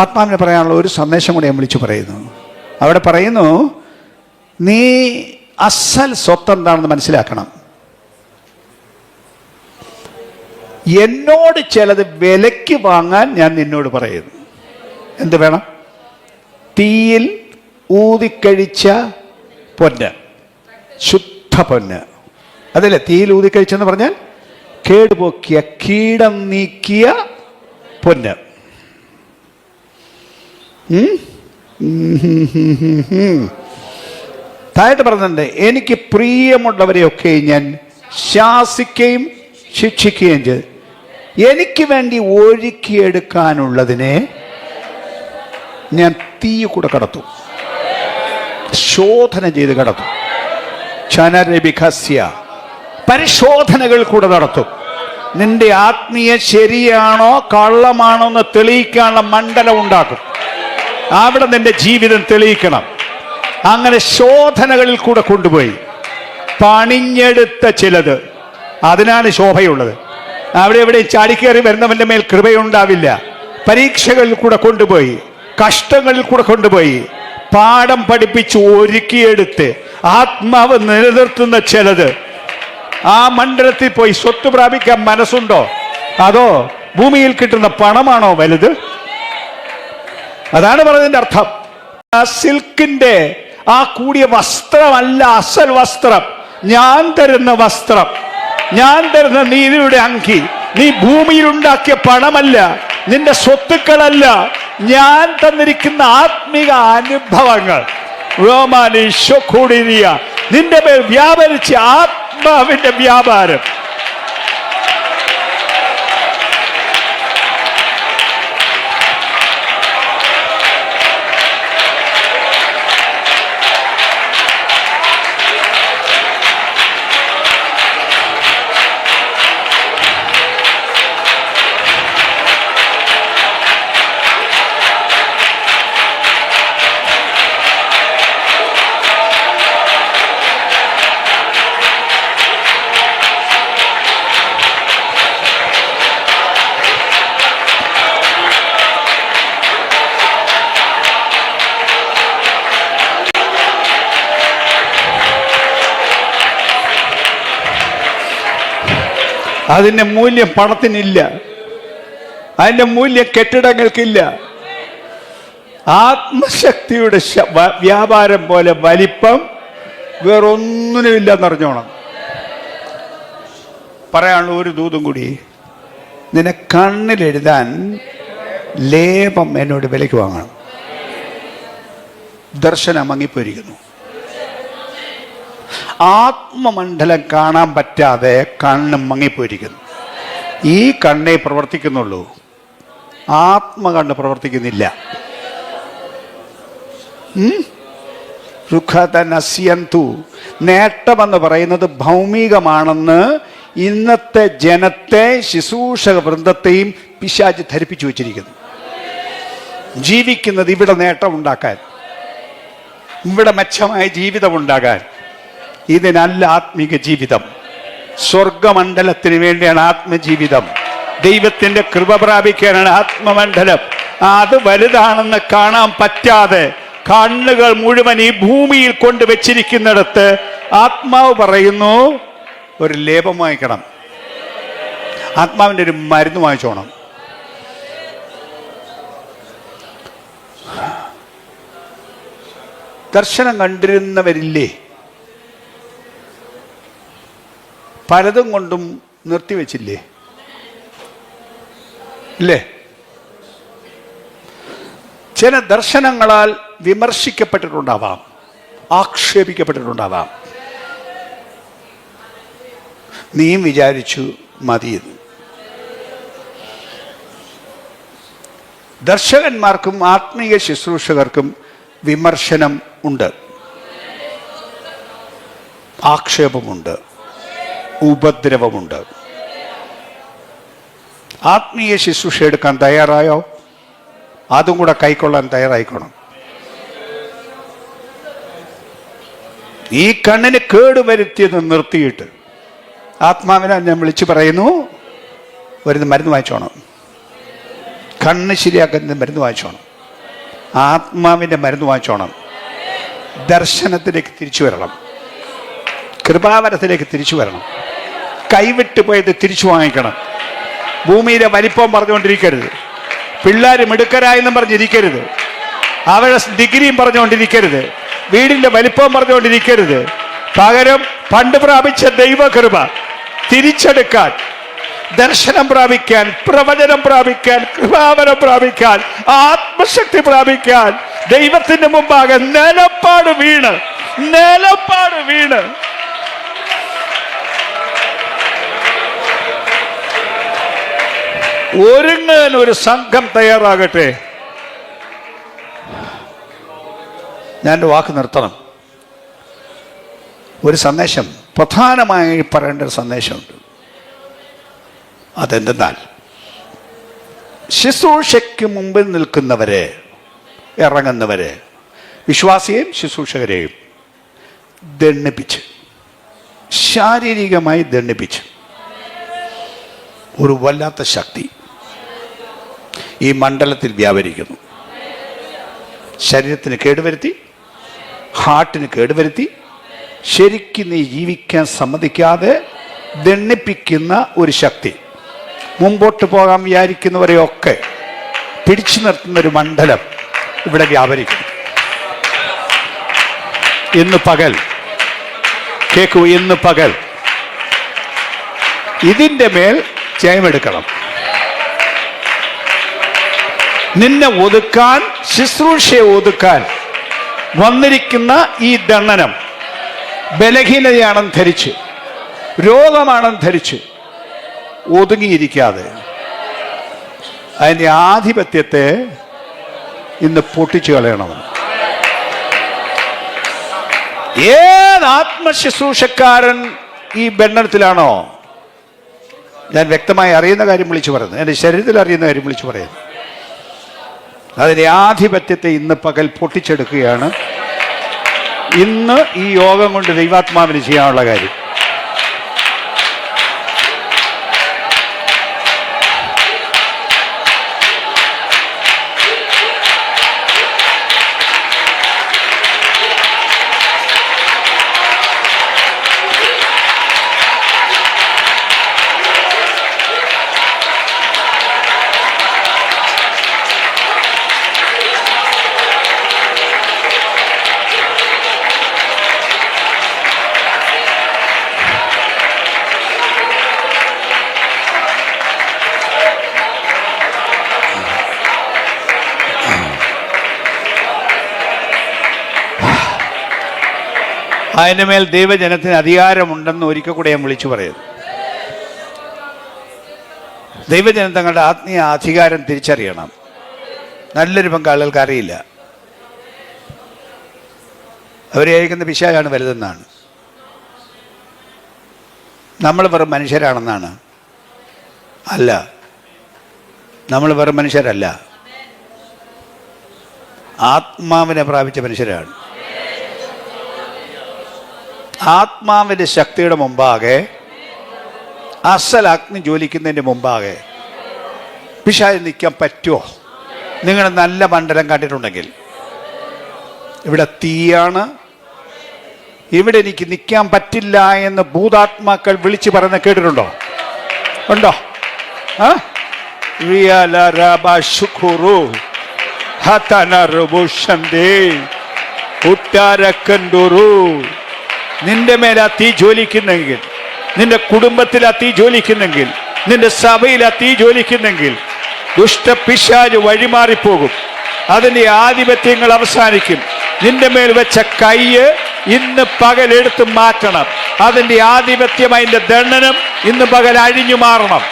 ആത്മാവിന് പറയാനുള്ള ഒരു സന്ദേശം കൂടി ഞാൻ വിളിച്ചു പറയുന്നു. അവിടെ പറയുന്നു, നീ അസൽ സ്വത്ത് എന്താണെന്ന് മനസ്സിലാക്കണം. എന്നോട് ചിലത് വിലയ്ക്ക് വാങ്ങാൻ ഞാൻ നിന്നോട് പറയുന്നു. എന്ത് വേണം? തീയിൽ ഊതിക്കഴിച്ച പൊന്ന്, ശുദ്ധ പൊന്ന്. അതല്ലേ തീയിൽ ഊതിക്കഴിച്ചെന്ന് പറഞ്ഞാൽ? കേടുപോക്കിയ, കീടം നീക്കിയ പൊന്ന്. താഴത്ത് പറഞ്ഞിട്ടുണ്ട്, എനിക്ക് പ്രിയമുള്ളവരെയൊക്കെ ഞാൻ ശാസിക്കുകയും ശിക്ഷിക്കുകയും ചെയ്ത് എനിക്ക് വേണ്ടി ഒഴുക്കിയെടുക്കാനുള്ളതിനെ ഞാൻ തീ കൂടെ കടത്തും, ശോധന ചെയ്ത് കടത്തും. ചനരബിഖസ്യ, പരിശോധനകൾ കൂടെ നടത്തും. നിന്റെ ആത്മീയ ശരിയാണോ കള്ളമാണോ എന്ന് തെളിയിക്കാനുള്ള മണ്ഡലം ഉണ്ടാക്കും. അവിടെ നിന്റെ ജീവിതം തെളിയിക്കണം. അങ്ങനെ ശോധനകളിൽ കൂടെ കൊണ്ടുപോയി പണിഞ്ഞെടുത്ത ചിലത്, അതിനാണ് ശോഭയുള്ളത്. അവിടെ എവിടെ ചാടിക്കേറി വരുന്നവന്റെ മേൽ കൃപയുണ്ടാവില്ല. പരീക്ഷകളിൽ കൂടെ കൊണ്ടുപോയി, കഷ്ടങ്ങളിൽ കൂടെ കൊണ്ടുപോയി പാഠം പഠിപ്പിച്ച് ഒരുക്കിയെടുത്ത് ആത്മാവ് നിലനിർത്തുന്ന ചിലത്, ആ മണ്ഡലത്തിൽ പോയി സ്വത്ത് പ്രാപിക്കാൻ മനസ്സുണ്ടോ? അതോ ഭൂമിയിൽ കിട്ടുന്ന പണമാണോ വലുത്? അതാണ് പറഞ്ഞതിന്റെ അർത്ഥം. ആ സിൽക്കിന്റെ ആ കൂടിയ വസ്ത്രമല്ല അസൽ വസ്ത്രം. ഞാൻ തരുന്ന വസ്ത്രം, ഞാൻ തരുന്ന നീതിയുടെ അങ്കി. നീ ഭൂമിയിൽ ഉണ്ടാക്കിയ പണമല്ല, നിന്റെ സ്വത്തുക്കളല്ല, ഞാൻ തന്നിരിക്കുന്ന ആത്മിക അനുഭവങ്ങൾ. നിന്റെ മേൽ വ്യാപരിച്ച ആത്മാവിന്റെ വ്യാപാരം. അതിന്റെ മൂല്യം പണത്തിനില്ല, അതിന്റെ മൂല്യം കെട്ടിടങ്ങൾക്കില്ല. ആത്മശക്തിയുടെ വ്യാപാരം പോലെ വലിപ്പം വേറൊന്നിനുമില്ലെന്ന് അറിഞ്ഞോണം. പറയാനുള്ള ഒരു ദൂതും കൂടി, നിന്നെ കണ്ണിലെഴുതാൻ ലേപം എന്നോട് വിലയ്ക്ക് വാങ്ങണം. ദർശനം മങ്ങിപ്പോയിരിക്കുന്നു. ആത്മമണ്ഡലം കാണാൻ പറ്റാതെ കണ്ണ് മങ്ങിപ്പോയിരിക്കുന്നു. ഈ കണ്ണേ പ്രവർത്തിക്കുന്നുള്ളൂ, ആത്മകണ്ണ് പ്രവർത്തിക്കുന്നില്ല. നേട്ടമെന്ന് പറയുന്നത് ഭൗമികമാണെന്ന് ഇന്നത്തെ ജനത്തെ, ശുശ്രൂഷക വൃന്ദത്തെയും പിശാച് ധരിപ്പിച്ചു വച്ചിരിക്കുന്നു. ജീവിക്കുന്നത് ഇവിടെ നേട്ടം ഉണ്ടാക്കാൻ, ഇവിടെ മെച്ചമായ ജീവിതം ഉണ്ടാകാൻ. ഇതിനല്ല ആത്മീക ജീവിതം. സ്വർഗമണ്ഡലത്തിന് വേണ്ടിയാണ് ആത്മജീവിതം. ദൈവത്തിന്റെ കൃപ പ്രാപിക്കാനാണ് ആത്മമണ്ഡലം. അത് വലുതാണെന്ന് കാണാൻ പറ്റാതെ കണ്ണുകൾ മുഴുവൻ ഈ ഭൂമിയിൽ കൊണ്ടുവച്ചിരിക്കുന്നിടത്ത് ആത്മാവ് പറയുന്നു, ഒരു ലേപം വാങ്ങിക്കണം, ആത്മാവിൻ്റെ ഒരു മരുന്ന് വാങ്ങിച്ചോണം. ദർശനം കണ്ടിരുന്നവരില്ലേ? പലതും കൊണ്ടും നിർത്തിവെച്ചില്ലേ? ഇല്ലേ? ചില ദർശനങ്ങളാൽ വിമർശിക്കപ്പെട്ടിട്ടുണ്ടാവാം, ആക്ഷേപിക്കപ്പെട്ടിട്ടുണ്ടാവാം. നീയും വിചാരിച്ചു മതിയെന്ന്. ദർശകന്മാർക്കും ആത്മീയ ശുശ്രൂഷകർക്കും വിമർശനം ഉണ്ട്, ആക്ഷേപമുണ്ട്, ഉപദ്രവമുണ്ട്. ആത്മീയ ശുശ്രൂഷ എടുക്കാൻ തയ്യാറായോ? അതും കൂടെ കൈക്കൊള്ളാൻ തയ്യാറായിക്കോണം. ഈ കണ്ണിന് കേടുവരുത്തിയത് നിർത്തിയിട്ട് ആത്മാവിനെ ഞാൻ വിളിച്ചു പറയുന്നു, വരുന്ന മരുന്ന് വാങ്ങിച്ചോണം. കണ്ണ് ശരിയാക്കുന്ന മരുന്ന് വാങ്ങിച്ചോണം, ആത്മാവിൻ്റെ മരുന്ന് വാങ്ങിച്ചോണം. ദർശനത്തിലേക്ക് തിരിച്ചു വരണം, കൃപാവരത്തിലേക്ക് തിരിച്ചു വരണം. കൈവിട്ട് പോയത് തിരിച്ചു വാങ്ങിക്കണം. ഭൂമിയിലെ വലിപ്പം പറഞ്ഞുകൊണ്ടിരിക്കരുത്, പിള്ളേർ മിടുക്കരായെന്നും പറഞ്ഞിരിക്കരുത്, അവരുടെ ഡിഗ്രിയും പറഞ്ഞുകൊണ്ടിരിക്കരുത്, വീടിൻ്റെ വലിപ്പവും പറഞ്ഞുകൊണ്ടിരിക്കരുത്. പകരം പണ്ട് പ്രാപിച്ച ദൈവകൃപ തിരിച്ചെടുക്കാൻ, ദർശനം പ്രാപിക്കാൻ, പ്രവചനം പ്രാപിക്കാൻ, കൃപാവരം പ്രാപിക്കാൻ, ആത്മശക്തി പ്രാപിക്കാൻ ദൈവത്തിന്റെ മുമ്പാകെ നിലപാട് വീണ് ഒരുങ്ങാൻ ഒരു സംഘം തയ്യാറാകട്ടെ. ഞാൻ എൻ്റെ വാക്ക് നിർത്തണം. ഒരു സന്ദേശം, പ്രധാനമായി പറയേണ്ട ഒരു സന്ദേശമുണ്ട്. അതെന്തെന്നാൽ, ശുശ്രൂഷയ്ക്ക് മുമ്പിൽ നിൽക്കുന്നവരെ, ഇറങ്ങുന്നവരെ, വിശ്വാസിയെയും ശുശ്രൂഷകരെയും ദണ്ഡിപ്പിച്ച്, ശാരീരികമായി ദണ്ഡിപ്പിച്ച് ഒരു വല്ലാത്ത ശക്തി ഈ മണ്ഡലത്തിൽ വ്യാപരിക്കുന്നു. ശരീരത്തിന് കേടുവരുത്തി, ഹാർട്ടിന് കേടുവരുത്തി, ശരിക്കും നീ ജീവിക്കാൻ സമ്മതിക്കാതെ ദണ്ഡിപ്പിക്കുന്ന ഒരു ശക്തി, മുമ്പോട്ട് പോകാൻ വിചാരിക്കുന്നവരെയൊക്കെ പിടിച്ചു നിർത്തുന്ന ഒരു മണ്ഡലം ഇവിടെ വ്യാപരിക്കുന്നു. ഇന്ന് പകൽ കേൾക്കൂ, ഇന്ന് പകൽ ഇതിൻ്റെ മേൽ ജയമെടുക്കണം. നിന്നെ ഒതുക്കാൻ, ശുശ്രൂഷയെ ഒതുക്കാൻ വന്നിരിക്കുന്ന ഈ ദണ്ഡനം ബലഹീനതയാണെന്ന് ധരിച്ച്, രോഗമാണെന്ന് ധരിച്ച് ഒതുങ്ങിയിരിക്കാതെ അതിൻ്റെ ആധിപത്യത്തെ ഇന്ന് പൊട്ടിച്ചു കളയണം. ഏത് ആത്മശുശ്രൂഷക്കാരൻ ഈ ബന്ധനത്തിലാണോ, ഞാൻ വ്യക്തമായി അറിയുന്ന കാര്യം വിളിച്ചു പറയുന്നു, എൻ്റെ ശരീരത്തിൽ അറിയുന്ന കാര്യം വിളിച്ചു പറയുന്നു, അതിൻ്റെ ആധിപത്യത്തെ ഇന്ന് പകൽ പൊട്ടിച്ചെടുക്കുകയാണ്. ഇന്ന് ഈ യോഗം കൊണ്ട് ദൈവാത്മാവിന് ചെയ്യാനുള്ള കാര്യം. അതിൻ്റെ മേൽ ദൈവജനത്തിന് അധികാരമുണ്ടെന്ന് ഒരിക്കൽ കൂടെ ഞാൻ വിളിച്ചു പറയുന്നു. ദൈവജനം തങ്ങളുടെ ആത്മീയ അധികാരം തിരിച്ചറിയണം. നല്ലൊരു പങ്ക് ആളുകൾക്ക് അറിയില്ല. അവരെ അയക്കുന്ന പിശാചാണ് വലുതെന്നാണ്, നമ്മൾ വെറും മനുഷ്യരാണെന്നാണ്. അല്ല, നമ്മൾ വെറും മനുഷ്യരല്ല, ആത്മാവിനെ പ്രാപിച്ച മനുഷ്യരാണ്. ആത്മാവിൻ്റെ ശക്തിയുടെ മുമ്പാകെ, അസൽ അഗ്നി ജ്വലിക്കുന്നതിൻ്റെ മുമ്പാകെ പിശാചിന് നിൽക്കാൻ പറ്റുമോ? നിങ്ങൾ നല്ല മണ്ഡലം കണ്ടിട്ടുണ്ടെങ്കിൽ ഇവിടെ തീയാണ്, ഇവിടെ എനിക്ക് നിൽക്കാൻ പറ്റില്ല എന്ന് ഭൂതാത്മാക്കൾ വിളിച്ചു പറയുന്ന കേട്ടിട്ടുണ്ടോ? ഉണ്ടോ? നിന്റെ മേൽ ആ തീ ജോലിക്കുന്നെങ്കിൽ, നിന്റെ കുടുംബത്തിൽ ആ തീ ജോലിക്കുന്നെങ്കിൽ, നിന്റെ സഭയിൽ ആ തീ ജോലിക്കുന്നെങ്കിൽ ദുഷ്ടപിശാച് വഴിമാറിപ്പോകും. അതിന്റെ ആധിപത്യങ്ങൾ അവസാനിക്കും. നിന്റെ മേൽ വെച്ച കയ്യ് ഇന്ന് പകൽ എടുത്ത് മാറ്റണം. അതിന്റെ ആധിപത്യം, അതിന്റെ ദണ്ഡനം ഇന്ന് പകൽ അഴിഞ്ഞു മാറണം.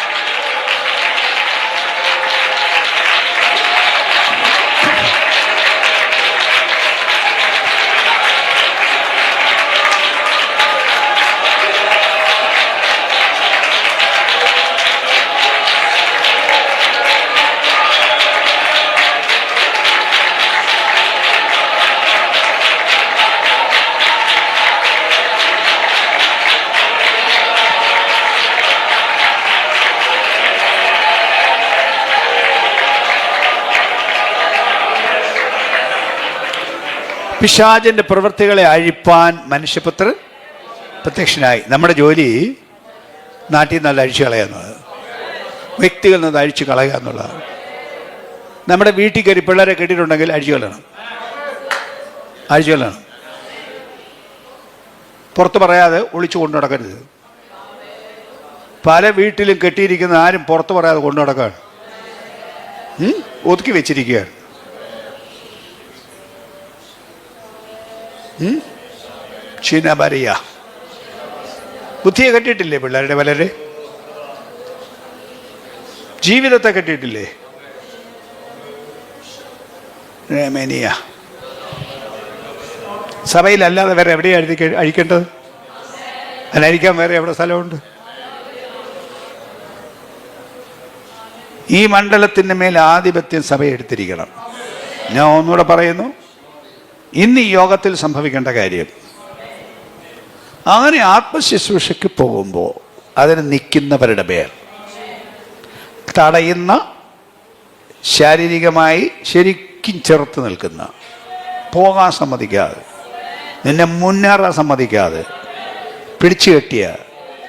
പിശാചിന്റെ പ്രവൃത്തികളെ അഴിപ്പാൻ മനുഷ്യപുത്രൻ പ്രത്യക്ഷനായി. നമ്മുടെ ജോലി നാട്ടിൽ നിന്ന് അഴിച്ചു കളയുക എന്നുള്ളത്, വ്യക്തികളിൽ നിന്ന് അഴിച്ചു കളയുക എന്നുള്ളതാണ്. നമ്മുടെ വീട്ടിൽ കയറി പിള്ളേരെ കെട്ടിയിട്ടുണ്ടെങ്കിൽ അഴിച്ചു കൊല്ലണം. പുറത്ത് പറയാതെ ഒളിച്ചു കൊണ്ടു നടക്കരുത്. പല വീട്ടിലും കെട്ടിയിരിക്കുന്ന ആരും പുറത്ത് പറയാതെ കൊണ്ടു നടക്കുകയാണ്, ഒതുക്കി വെച്ചിരിക്കുകയാണ്. ചീനബരിയ ബുദ്ധിയെ കെട്ടിയിട്ടില്ലേ പിള്ളേരുടെ? പലരെ ജീവിതത്തെ കെട്ടിയിട്ടില്ലേ? സഭയിലല്ലാതെ വേറെ എവിടെയാണ് അഴിക്കേണ്ടത്? അഴിക്കാൻ വേറെ എവിടെ സ്ഥലമുണ്ട്? ഈ മണ്ഡലത്തിൻ്റെ മേൽ ആധിപത്യം സഭ എടുത്തിരിക്കണം. ഞാൻ ഒന്നുകൂടെ പറയുന്നു, ഇന്ന് ഈ യോഗത്തിൽ സംഭവിക്കേണ്ട കാര്യം, അങ്ങനെ ആത്മശുശ്രൂഷയ്ക്ക് പോകുമ്പോൾ അതിന് നിൽക്കുന്നവരുടെ മേൽ തടയുന്ന, ശാരീരികമായി ശരിക്കും ചെറുത്ത് നിൽക്കുന്ന, പോകാൻ സമ്മതിക്കാതെ, നിന്നെ മുന്നേറാൻ സമ്മതിക്കാതെ പിടിച്ചു കെട്ടിയ,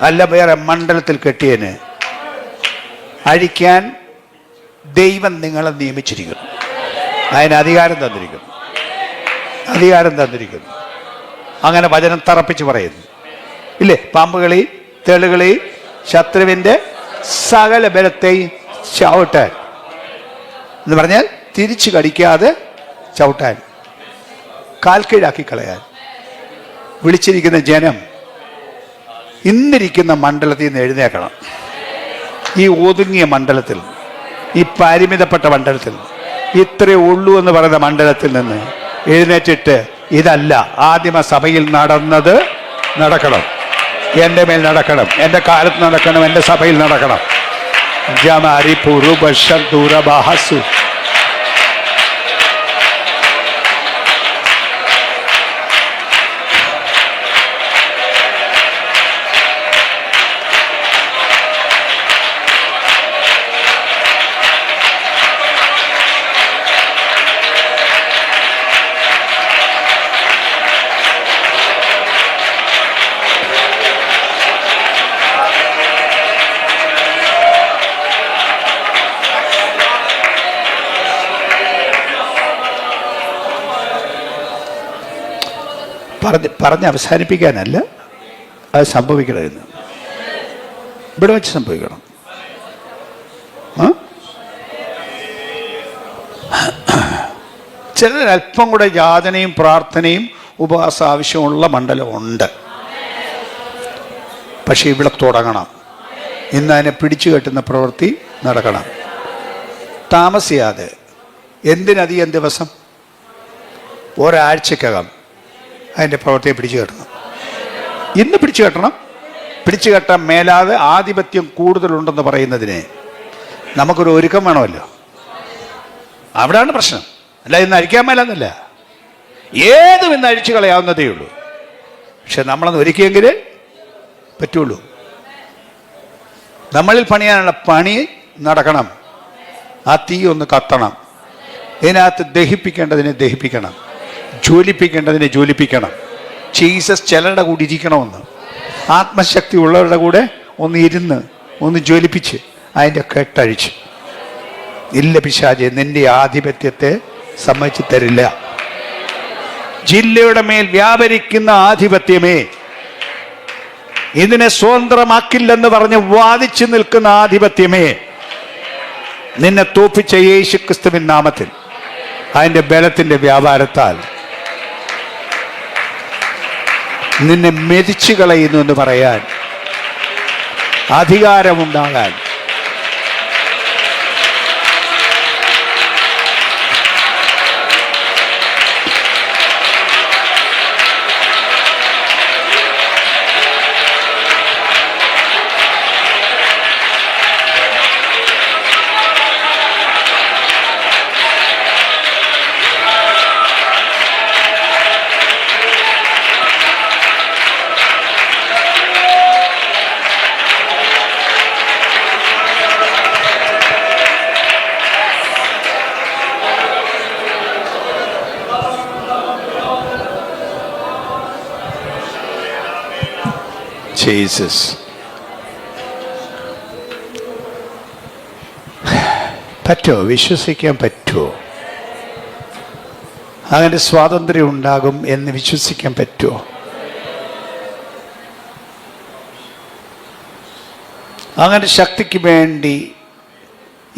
അല്ല വേറെ മണ്ഡലത്തിൽ കെട്ടിയതിന് അഴിക്കാൻ ദൈവം നിങ്ങളെ നിയമിച്ചിരിക്കുന്നു. അതിന് അധികാരം തന്നിരിക്കുന്നു. അങ്ങനെ വചനം തറപ്പിച്ച് പറയുന്നു ഇല്ലേ? പാമ്പുകളെയും തേളുകളെയും ശത്രുവിൻ്റെ സകല ബലത്തെയും ചവിട്ടാൻ എന്ന് പറഞ്ഞാൽ തിരിച്ചു കടിക്കാതെ ചവിട്ടാൻ, കാൽക്കീഴാക്കി കളയാൻ വിളിച്ചിരിക്കുന്ന ജനം ഇന്നിരിക്കുന്ന മണ്ഡലത്തിൽ നിന്ന് എഴുന്നേക്കണം. ഈ ഒതുങ്ങിയ മണ്ഡലത്തിൽ, ഈ പരിമിതപ്പെട്ട മണ്ഡലത്തിൽ, ഇത്രയേ ഉള്ളൂ എന്ന് പറയുന്ന മണ്ഡലത്തിൽ നിന്ന് എഴുന്നേറ്റിട്ട് ഇതല്ല ആദിമ സഭയിൽ നടന്നത് നടക്കണം, എൻ്റെ മേൽ നടക്കണം, എൻ്റെ കാലത്ത് നടക്കണം, എൻ്റെ സഭയിൽ നടക്കണം. ജമാരി പുറുബഷം ദൂരബാഹസു പറഞ്ഞ് അവസാനിപ്പിക്കാനല്ല, അത് സംഭവിക്കണമെന്ന് ഇവിടെ വെച്ച് സംഭവിക്കണം. ചിലർ അല്പം കൂടെ യാതനയും പ്രാർത്ഥനയും ഉപവാസ ആവശ്യമുള്ള മണ്ഡലമുണ്ട്. പക്ഷെ ഇവിടെ തുടങ്ങണം. ഇന്ന് അതിനെ പിടിച്ചു കെട്ടുന്ന പ്രവൃത്തി നടക്കണം. താമസിയാതെ, എന്തിനധികം ദിവസം, ഒരാഴ്ചക്കകം അതിൻ്റെ പ്രവൃത്തിയെ പിടിച്ചു കെട്ടണം. ഇന്ന് പിടിച്ചു കെട്ടണം. പിടിച്ചു കെട്ടാൻ മേലാതെ ആധിപത്യം കൂടുതലുണ്ടെന്ന് പറയുന്നതിന് നമുക്കൊരു ഒരുക്കം വേണമല്ലോ. അവിടെയാണ് പ്രശ്നം. അല്ല ഇന്ന് അഴിക്കാൻ മേലെന്നല്ല, ഏതും ഇന്ന് അഴിച്ചു കളയാവുന്നതേ ഉള്ളൂ. പക്ഷെ നമ്മളൊന്ന് ഒരുക്കിയെങ്കിൽ പറ്റുള്ളൂ. നമ്മളിൽ പണിയാനുള്ള പണി നടക്കണം. ആ തീ ഒന്ന് കത്തണം. ഇതിനകത്ത് ദഹിപ്പിക്കേണ്ടതിനെ ദഹിപ്പിക്കണം, ജ്വലിപ്പിക്കേണ്ടതിനെ ജ്വലിപ്പിക്കണം. ജീസസ് ചിലരുടെ കൂടി ഇരിക്കണമെന്ന്, ആത്മശക്തി ഉള്ളവരുടെ കൂടെ ഒന്ന് ഇരുന്ന് ഒന്ന് ജ്വലിപ്പിച്ച് അതിൻ്റെ കെട്ടഴിച്ച്. ഇല്ല പിശാചേ, നിന്റെ ആധിപത്യത്തെ സമ്മതിച്ചു തരില്ല. ജില്ലയുടെ മേൽ വ്യാപരിക്കുന്ന ആധിപത്യമേ, ഇതിനെ സ്വതന്ത്രമാക്കില്ലെന്ന് പറഞ്ഞ് വാദിച്ചു നിൽക്കുന്ന ആധിപത്യമേ, നിന്നെ തോപ്പിച്ച യേശുക്രിസ്തുവിൻ നാമത്തിൽ അതിൻ്റെ ബലത്തിൻ്റെ വ്യാപാരത്താൽ നിന്നെ മെതിച്ചു കളയുന്നു എന്ന് പറയാൻ അധികാരമുണ്ടാകാൻ ജീസസ്. പറ്റുമോ? വിശ്വസിക്കാൻ പറ്റുമോ? അങ്ങനെ സ്വാതന്ത്ര്യം ഉണ്ടാകും എന്ന് വിശ്വസിക്കാൻ പറ്റുമോ? അങ്ങനെ ശക്തിക്ക് വേണ്ടി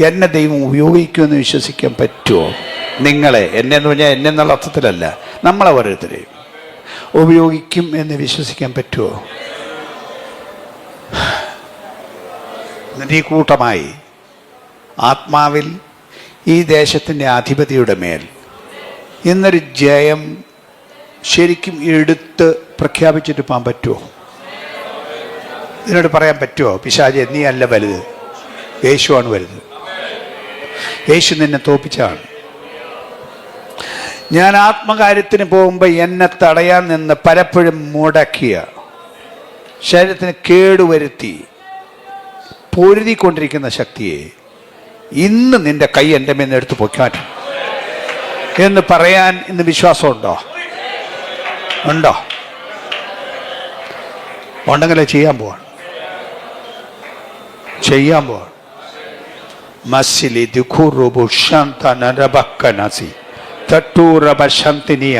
എന്നെ ദൈവം ഉപയോഗിക്കുമെന്ന് വിശ്വസിക്കാൻ പറ്റുമോ? നിങ്ങളെ, എന്നെ എന്ന് പറഞ്ഞാൽ എന്നെ എന്നുള്ള അർത്ഥത്തിലല്ല, നമ്മളെ ഓരോരുത്തരെയും ഉപയോഗിക്കും എന്ന് വിശ്വസിക്കാൻ പറ്റുമോ? എന്നിട്ട് ഈ കൂട്ടമായി ആത്മാവിൽ ഈ ദേശത്തിൻ്റെ അധിപതിയുടെ മേൽ ഇന്നൊരു ജയം ശരിക്കും എടുത്ത് പ്രഖ്യാപിച്ചിട്ട് പോകാൻ പറ്റുമോ? ഇതിനോട് പറയാൻ പറ്റുമോ? പിശാചേ, നീ അല്ല വലുത്, യേശുവാണ് വലുത്. യേശു നിന്നെ തോപ്പിച്ചാണ്. ഞാൻ ആത്മകാര്യത്തിന് പോകുമ്പോൾ എന്നെ തടയാൻ നിന്ന് പലപ്പോഴും മുടക്കിയ, ശരീരത്തിന് കേടുവരുത്തി പൊരുതിക്കൊണ്ടിരിക്കുന്ന ശക്തിയെ ഇന്ന് നിന്റെ കൈ എൻ്റെ മേൽ എടുത്ത് പൊക്കാറ്റും എന്ന് പറയാൻ ഇന്ന് വിശ്വാസമുണ്ടോ? ഉണ്ടോ? ഉണ്ടെങ്കിലേ ചെയ്യാൻ പോവാണ്. മസിലി ദുഃഖുറുബു ശാന്തനരബക്കനസി തട്ടൂറബ ശാന്തിനിയ.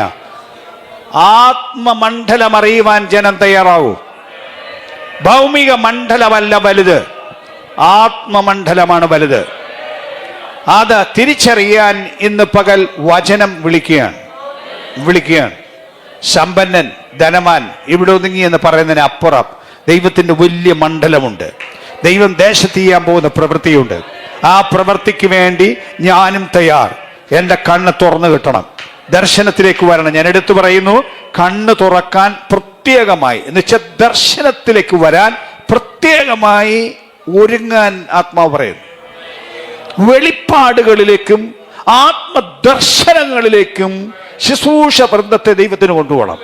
ആത്മമണ്ഡലം അറിയുവാൻ ജനം തയ്യാറാവൂ. ഭൗമിക മണ്ഡലമല്ല വലുത്, ആത്മമണ്ഡലമാണ് വലുത്. അത് തിരിച്ചറിയാൻ ഇന്ന് പകൽ വചനം വിളിക്കുകയാണ്. സമ്പന്നൻ, ധനവാൻ, ഇവിടെ ഒതുങ്ങി എന്ന് പറയുന്നതിന് അപ്പുറം ദൈവത്തിൻ്റെ വലിയ മണ്ഡലമുണ്ട്. ദൈവം ദേശത്ത് ചെയ്യാൻ പോകുന്ന പ്രവൃത്തിയുണ്ട്. ആ പ്രവൃത്തിക്ക് വേണ്ടി ഞാനും തയ്യാർ. എൻ്റെ കണ്ണ് തുറന്നു കിട്ടണം, ദർശനത്തിലേക്ക് വരണം. ഞാൻ എടുത്തു പറയുന്നു, കണ്ണ് തുറക്കാൻ പ്രത്യേകമായി, എന്നുവെച്ചാൽ ദർശനത്തിലേക്ക് വരാൻ പ്രത്യേകമായി ഒരുങ്ങാൻ ആത്മാവ് പറയുന്നു. വെളിപ്പാടുകളിലേക്കും ആത്മദർശനങ്ങളിലേക്കും ശുശ്രൂഷ വൃന്ദത്തെ ദൈവത്തിന് കൊണ്ടുപോകണം.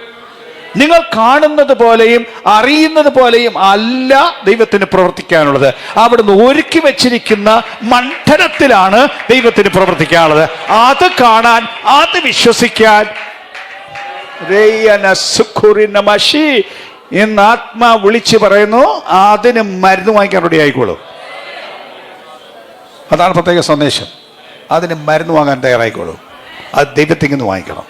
നിങ്ങൾ കാണുന്നത് പോലെയും അറിയുന്നത് പോലെയും അല്ല ദൈവത്തിന് പ്രവർത്തിക്കാനുള്ളത്. അവിടുന്ന് ഒരുക്കി വെച്ചിരിക്കുന്ന മണ്ഡലത്തിലാണ് ദൈവത്തിന് പ്രവർത്തിക്കാനുള്ളത്. അത് കാണാൻ, അത് വിശ്വസിക്കാൻ എന്ന് ആത്മാ വിളിച്ച് പറയുന്നു. അതിന് മരുന്ന് വാങ്ങിക്കാൻ റെഡി ആയിക്കോളൂ. അതാണ് പ്രത്യേക സന്ദേശം. അതിന് മരുന്ന് വാങ്ങാൻ തയ്യാറായിക്കോളൂ. അത് ദൈവത്തിൽ നിന്ന് വാങ്ങിക്കണം.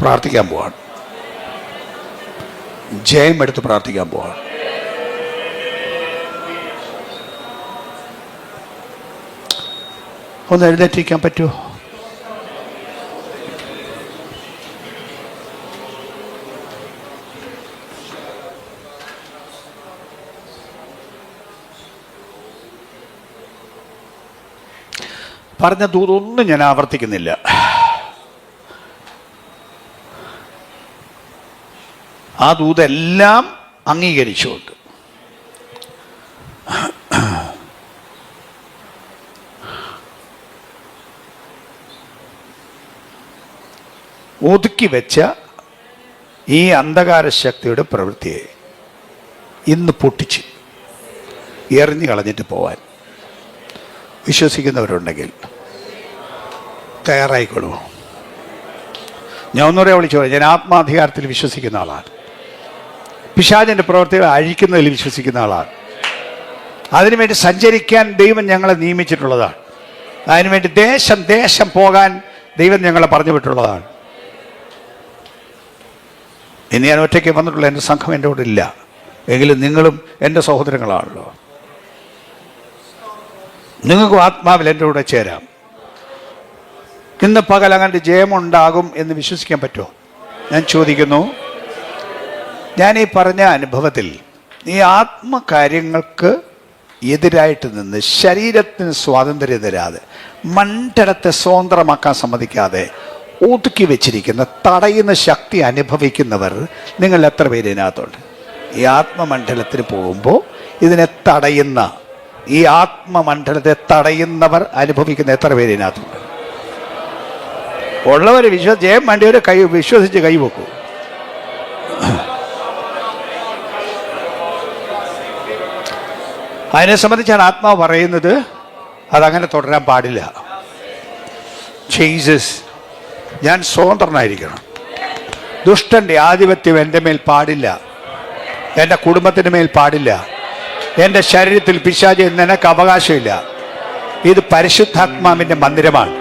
പ്രാർത്ഥിക്കാൻ പോവാണ്. ജയം എടുത്ത് പ്രാർത്ഥിക്കാൻ പോവാണ്. ഒന്ന് എഴുന്നേറ്റിരിക്കാൻ പറ്റുമോ? പറഞ്ഞ ദൂതൊന്നും ഞാൻ ആവർത്തിക്കുന്നില്ല. ആ ദൂതെല്ലാം അംഗീകരിച്ചുകൊണ്ട് ഒതുക്കി വെച്ച ഈ അന്ധകാര ശക്തിയുടെ പ്രവൃത്തിയെ ഇന്ന് പൊട്ടിച്ച് എറിഞ്ഞു കളഞ്ഞിട്ട് പോവാൻ വിശ്വസിക്കുന്നവരുണ്ടെങ്കിൽ തയ്യാറായിക്കൊള്ളൂ. ഞാൻ ഒന്നുകൂടെ വിളിച്ചു പറയാം, ഞാൻ ആത്മാധികാരത്തിൽ വിശ്വസിക്കുന്ന ആളാണ്. പിശാചിൻ്റെ പ്രവർത്തികൾ അഴിക്കുന്നതിൽ വിശ്വസിക്കുന്ന ആളാണ്. അതിനുവേണ്ടി സഞ്ചരിക്കാൻ ദൈവം ഞങ്ങളെ നിയമിച്ചിട്ടുള്ളതാണ്. അതിനുവേണ്ടി ദേശം പോകാൻ ദൈവം ഞങ്ങളെ പറഞ്ഞു വിട്ടുള്ളതാണ്. ഇനി ഞാൻ ഒറ്റയ്ക്ക് വന്നിട്ടുള്ള എൻ്റെ സംഘം എൻ്റെ കൂടെ ഇല്ല. എങ്കിലും നിങ്ങളും എൻ്റെ സഹോദരങ്ങളാണല്ലോ. നിങ്ങൾക്കും ആത്മാവിൽ എൻ്റെ കൂടെ ചേരാം. ഇന്ന് പകൽ അങ്ങനെ ജയമുണ്ടാകും എന്ന് വിശ്വസിക്കാൻ പറ്റുമോ? ഞാൻ ചോദിക്കുന്നു. ഞാൻ ഈ പറഞ്ഞ അനുഭവത്തിൽ ഈ ആത്മകാര്യങ്ങൾക്ക് എതിരായിട്ട് നിന്ന് ശരീരത്തിന് സ്വാതന്ത്ര്യം തരാതെ മണ്ഡലത്തെ സ്വതന്ത്രമാക്കാൻ സമ്മതിക്കാതെ ഒതുക്കി വെച്ചിരിക്കുന്ന തടയുന്ന ശക്തി അനുഭവിക്കുന്നവർ നിങ്ങൾ എത്ര പേര് ഇതിനകത്തുണ്ട്? ഈ ആത്മമണ്ഡലത്തിന് പോകുമ്പോൾ ഇതിനെ തടയുന്ന, ഈ ആത്മമണ്ഡലത്തെ തടയുന്നവർ അനുഭവിക്കുന്ന എത്ര പേര് ഇതിനകത്തുണ്ട്? ഉള്ളവർ ജയം വേണ്ടിയവരെ വിശ്വസിച്ച് കൈവെക്കൂ. അതിനെ സംബന്ധിച്ചാണ് ആത്മാവ് പറയുന്നത് അതങ്ങനെ തുടരാൻ പാടില്ല. ജീസസ്, ഞാൻ സ്വതന്ത്രനായിരിക്കണം. ദുഷ്ടൻ്റെ ആധിപത്യം എൻ്റെ മേൽ പാടില്ല, എൻ്റെ കുടുംബത്തിൻ്റെ മേൽ പാടില്ല, എൻ്റെ ശരീരത്തിൽ പിശാച് നിനക്ക് അവകാശമില്ല. ഇത് പരിശുദ്ധാത്മാവിൻ്റെ മന്ദിരമാണ്.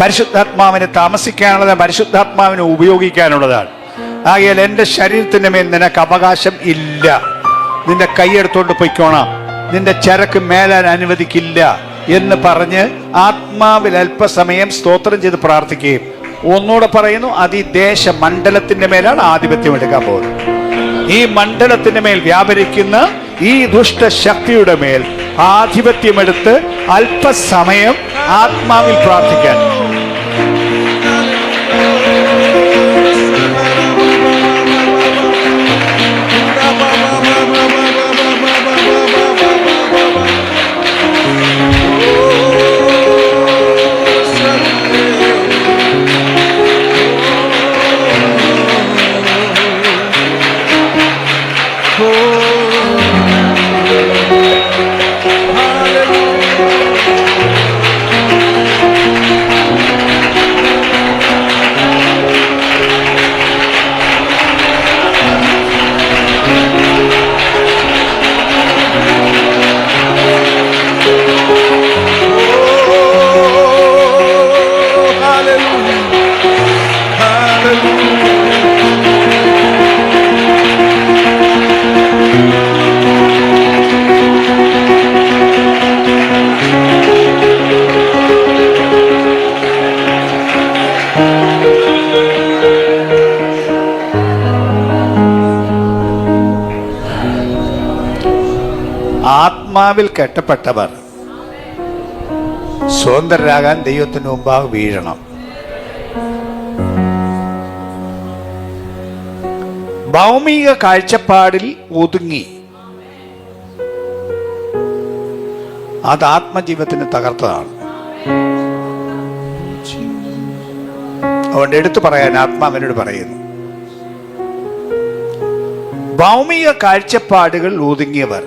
പരിശുദ്ധാത്മാവിന് താമസിക്കാനുള്ളതാണ്, പരിശുദ്ധാത്മാവിന് ഉപയോഗിക്കാനുള്ളതാണ്. ആകയാൽ എൻ്റെ ശരീരത്തിൻ്റെ മേൽ നിനക്ക് അവകാശം ഇല്ല. നിന്റെ കൈയെടുത്തോണ്ട് പൊയ്ക്കോണം, നിന്റെ ചരക്ക് മേലാൻ അനുവദിക്കില്ല എന്ന് പറഞ്ഞ് ആത്മാവിൽ അല്പസമയം സ്തോത്രം ചെയ്ത് പ്രാർത്ഥിക്കുകയും, ഒന്നുകൂടെ പറയുന്നു, അത് ഈ മണ്ഡലത്തിന്റെ മേലാണ് ആധിപത്യം എടുക്കാൻ പോകുന്നത്. ഈ മണ്ഡലത്തിന്റെ മേൽ വ്യാപരിക്കുന്ന ഈ ദുഷ്ടശക്തിയുടെ മേൽ ആധിപത്യമെടുത്ത് അല്പസമയം ആത്മാവിൽ പ്രാർത്ഥിക്കാൻ. ആത്മാവിൽ കെട്ടപ്പെട്ടവർ സ്വതന്ത്രരാകാൻ ദൈവത്തിന് മുമ്പാകെ വീഴണം. ഭൗമിക കാഴ്ചപ്പാടിൽ ഒതുങ്ങി അത് ആത്മജീവിതത്തിന് തകർത്തതാണ്. അതുകൊണ്ട് എടുത്തു പറയാൻ ആത്മാവിനോട് പറയുന്നു, ഭൗമിക കാഴ്ചപ്പാടുകൾ ഒതുങ്ങിയവർ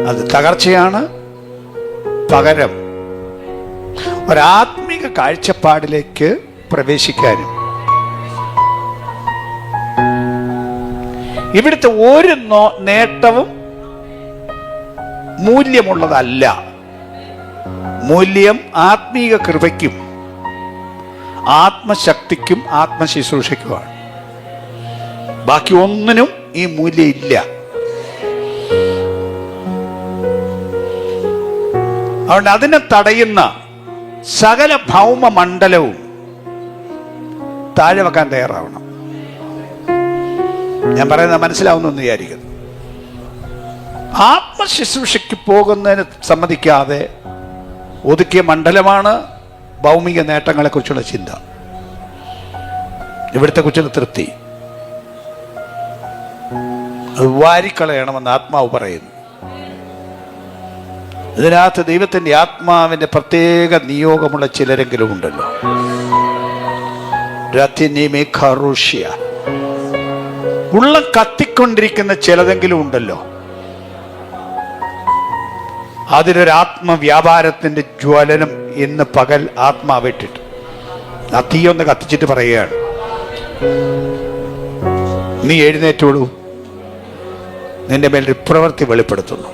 അത് തകർച്ചയാണ്. പകരം ഒരാത്മിക കാഴ്ചപ്പാടിലേക്ക് പ്രവേശിക്കാനും ഇവിടുത്തെ ഒരു നേട്ടവും മൂല്യമുള്ളതല്ല. മൂല്യം ആത്മീക കൃപയ്ക്കും ആത്മശക്തിക്കും ആത്മശുശ്രൂഷയ്ക്കുമാണ്. ബാക്കി ഒന്നിനും ഈ മൂല്യം ഇല്ല. അതുകൊണ്ട് അതിനെ തടയുന്ന സകല ഭൗമ മണ്ഡലവും താഴെ വെക്കാൻ തയ്യാറാവണം. ഞാൻ പറയുന്നത് മനസ്സിലാവുന്നെന്ന് വിചാരിക്കുന്നു. ആത്മശുശ്രൂഷയ്ക്ക് പോകുന്നതിന് സമ്മതിക്കാതെ ഒതുക്കിയ മണ്ഡലമാണ് ഭൗമിക നേട്ടങ്ങളെ കുറിച്ചുള്ള ചിന്ത, ഇവിടുത്തെ കുറിച്ചുള്ള തൃപ്തി. അത് വാരിക്കളയണമെന്ന് ആത്മാവ് പറയുന്നു. ഇതിനകത്ത് ദൈവത്തിൻ്റെ ആത്മാവിൻ്റെ പ്രത്യേക നിയോഗമുള്ള ചിലരെങ്കിലും ഉണ്ടല്ലോ. ഉള്ളം കത്തിക്കൊണ്ടിരിക്കുന്ന ചിലതെങ്കിലും ഉണ്ടല്ലോ. അതിനൊരു ആത്മവ്യാപാരത്തിന്റെ ജ്വലനം ഇന്ന് പകൽ ആത്മാവിട്ടിട്ട് ആ തീയൊന്ന് കത്തിച്ചിട്ട് പറയുകയാണ്, നീ എഴുന്നേറ്റോളൂ, നിന്റെ മേലൊരു പ്രവൃത്തി വെളിപ്പെടുത്തുന്നു.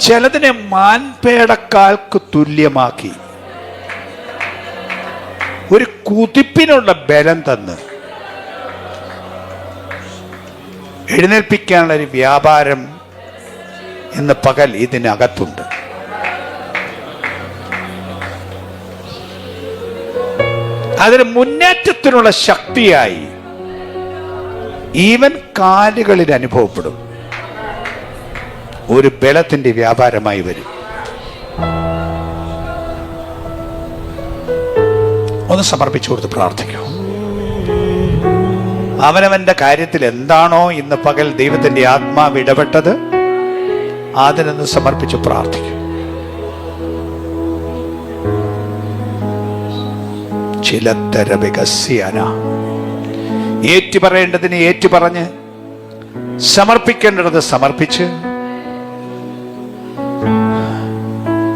ചിലതിനെ മാൻപേടക്കാൽക്ക് തുല്യമാക്കി ഒരു കുതിപ്പിനുള്ള ബലം തന്ന് എഴുന്നേൽപ്പിക്കാനുള്ള ഒരു വ്യാപാരം ഇന്ന് പകൽ ഇതിനകത്തുണ്ട്. അതിന് മുന്നേറ്റത്തിനുള്ള ശക്തിയായി ഈവൻ കാലുകളിൽ അനുഭവപ്പെടും, ഒരു ബലത്തിന്റെ വ്യാപാരമായി വരും. ഒന്ന് സമർപ്പിച്ചു കൊടുത്ത് പ്രാർത്ഥിക്കൂ. അവനവന്റെ കാര്യത്തിൽ എന്താണോ ഇന്ന് പകൽ ദൈവത്തിന്റെ ആത്മാവ് ഇടപെട്ടത് അതിനൊന്ന് സമർപ്പിച്ച് പ്രാർത്ഥിക്കും. ചിലത്തര വികസ്യാന, ഏറ്റുപറയേണ്ടതിന് ഏറ്റുപറഞ്ഞ് സമർപ്പിക്കേണ്ടത് സമർപ്പിച്ച്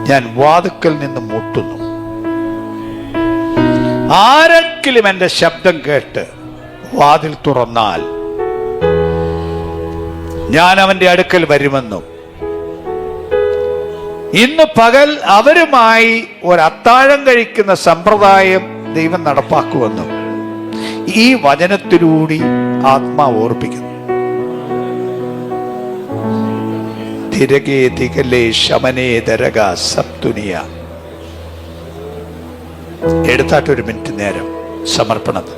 ഞാൻ വാതുക്കൽ നിന്ന് മുട്ടുന്നു. ആരെങ്കിലും എന്റെ ശബ്ദം കേട്ട് വാതിൽ തുറന്നാൽ ഞാൻ അവന്റെ അടുക്കൽ വരുമെന്നും ഇന്ന് പകൽ അവരുമായി ഒരു അത്താഴം കഴിക്കുന്ന സമ്പ്രദായം ദൈവം നടപ്പാക്കുമെന്നും ഈ വചനത്തിലൂടെ ആത്മാവ് ഓർപ്പിക്കുന്നു. തിരകേ തികലേ ശമനേ ദരക സപ്തുനിയ. എടുത്താട്ടൊരു മിനിറ്റ് നേരം സമർപ്പണത്തിൽ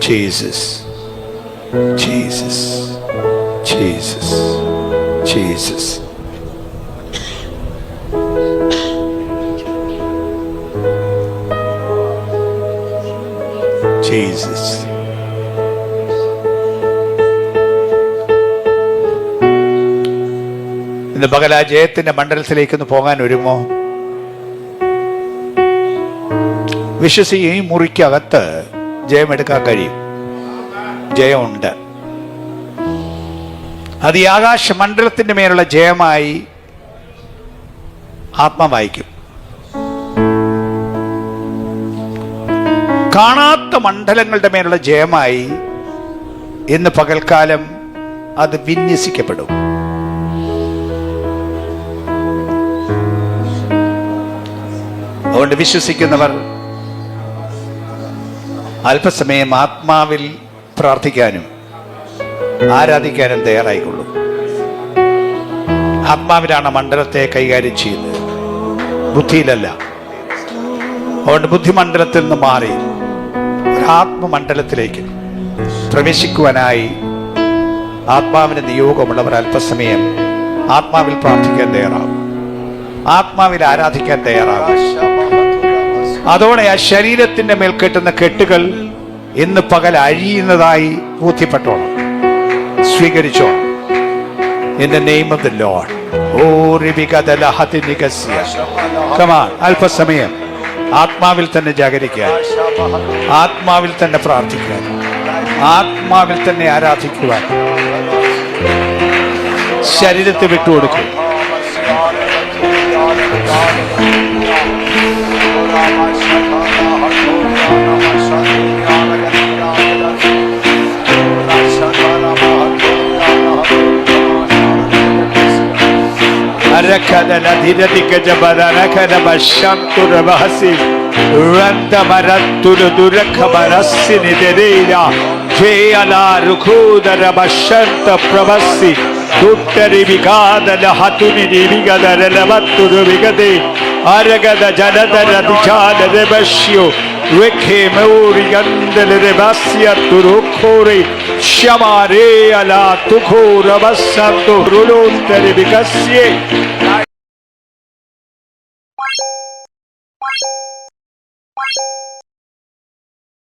Jesus, Jesus, Jesus, Jesus. Jesus. ഇന്ന് പകൽ ആ ജയത്തിന്റെ മണ്ഡലത്തിലേക്ക് പോകാൻ ഒരുങ്ങോ? വിശ്വസിച്ച് ഈ മുറിക്കകത്ത് ജയമെടുക്കാൻ കഴിയും. ജയമുണ്ട്. അത് ഈ ആകാശ മണ്ഡലത്തിന്റെ മേലുള്ള ജയമായി ആത്മാവായിക്കും. കാണാത്ത മണ്ഡലങ്ങളുടെ മേലുള്ള ജയമായി ഇന്ന് പകൽക്കാലം അത് വിന്യസിക്കപ്പെടും. അതുകൊണ്ട് വിശ്വസിക്കുന്നവർ അല്പസമയം ആത്മാവിൽ പ്രാർത്ഥിക്കാനും ആരാധിക്കാനും തയ്യാറായിക്കൊള്ളൂ. ആത്മാവിലാണ് മണ്ഡലത്തെ കൈകാര്യം ചെയ്യുന്നത്, ബുദ്ധിയിലല്ല. അതുകൊണ്ട് ബുദ്ധിമണ്ഡലത്തിൽ നിന്ന് മാറി ഒരാത്മമണ്ഡലത്തിലേക്ക് പ്രവേശിക്കുവാനായി ആത്മാവിന് നിയോഗമുള്ളവർ അല്പസമയം ആത്മാവിൽ പ്രാർത്ഥിക്കാൻ തയ്യാറാകും, ആത്മാവിൽ ആരാധിക്കാൻ തയ്യാറാകും. അതോടെ ആ ശരീരത്തിന്റെ മേൽ കെട്ടുന്ന കെട്ടുകൾ ഇന്ന് പകൽ അഴിയുന്നതായി ബോധ്യപ്പെട്ടോണം, സ്വീകരിച്ചോണം. In the name of the Lord. അല്പസമയം ആത്മാവിൽ തന്നെ ജാഗരിക്കാൻ, ആത്മാവിൽ തന്നെ പ്രാർത്ഥിക്കാൻ, ആത്മാവിൽ തന്നെ ആരാധിക്കുവാൻ ശരീരത്തെ വിട്ടുകൊടുക്കും. Aragada janadara dijana rebashio rekhe meuri gandele rebasia turukore shamare ala tukhora basanto rulontere bikasye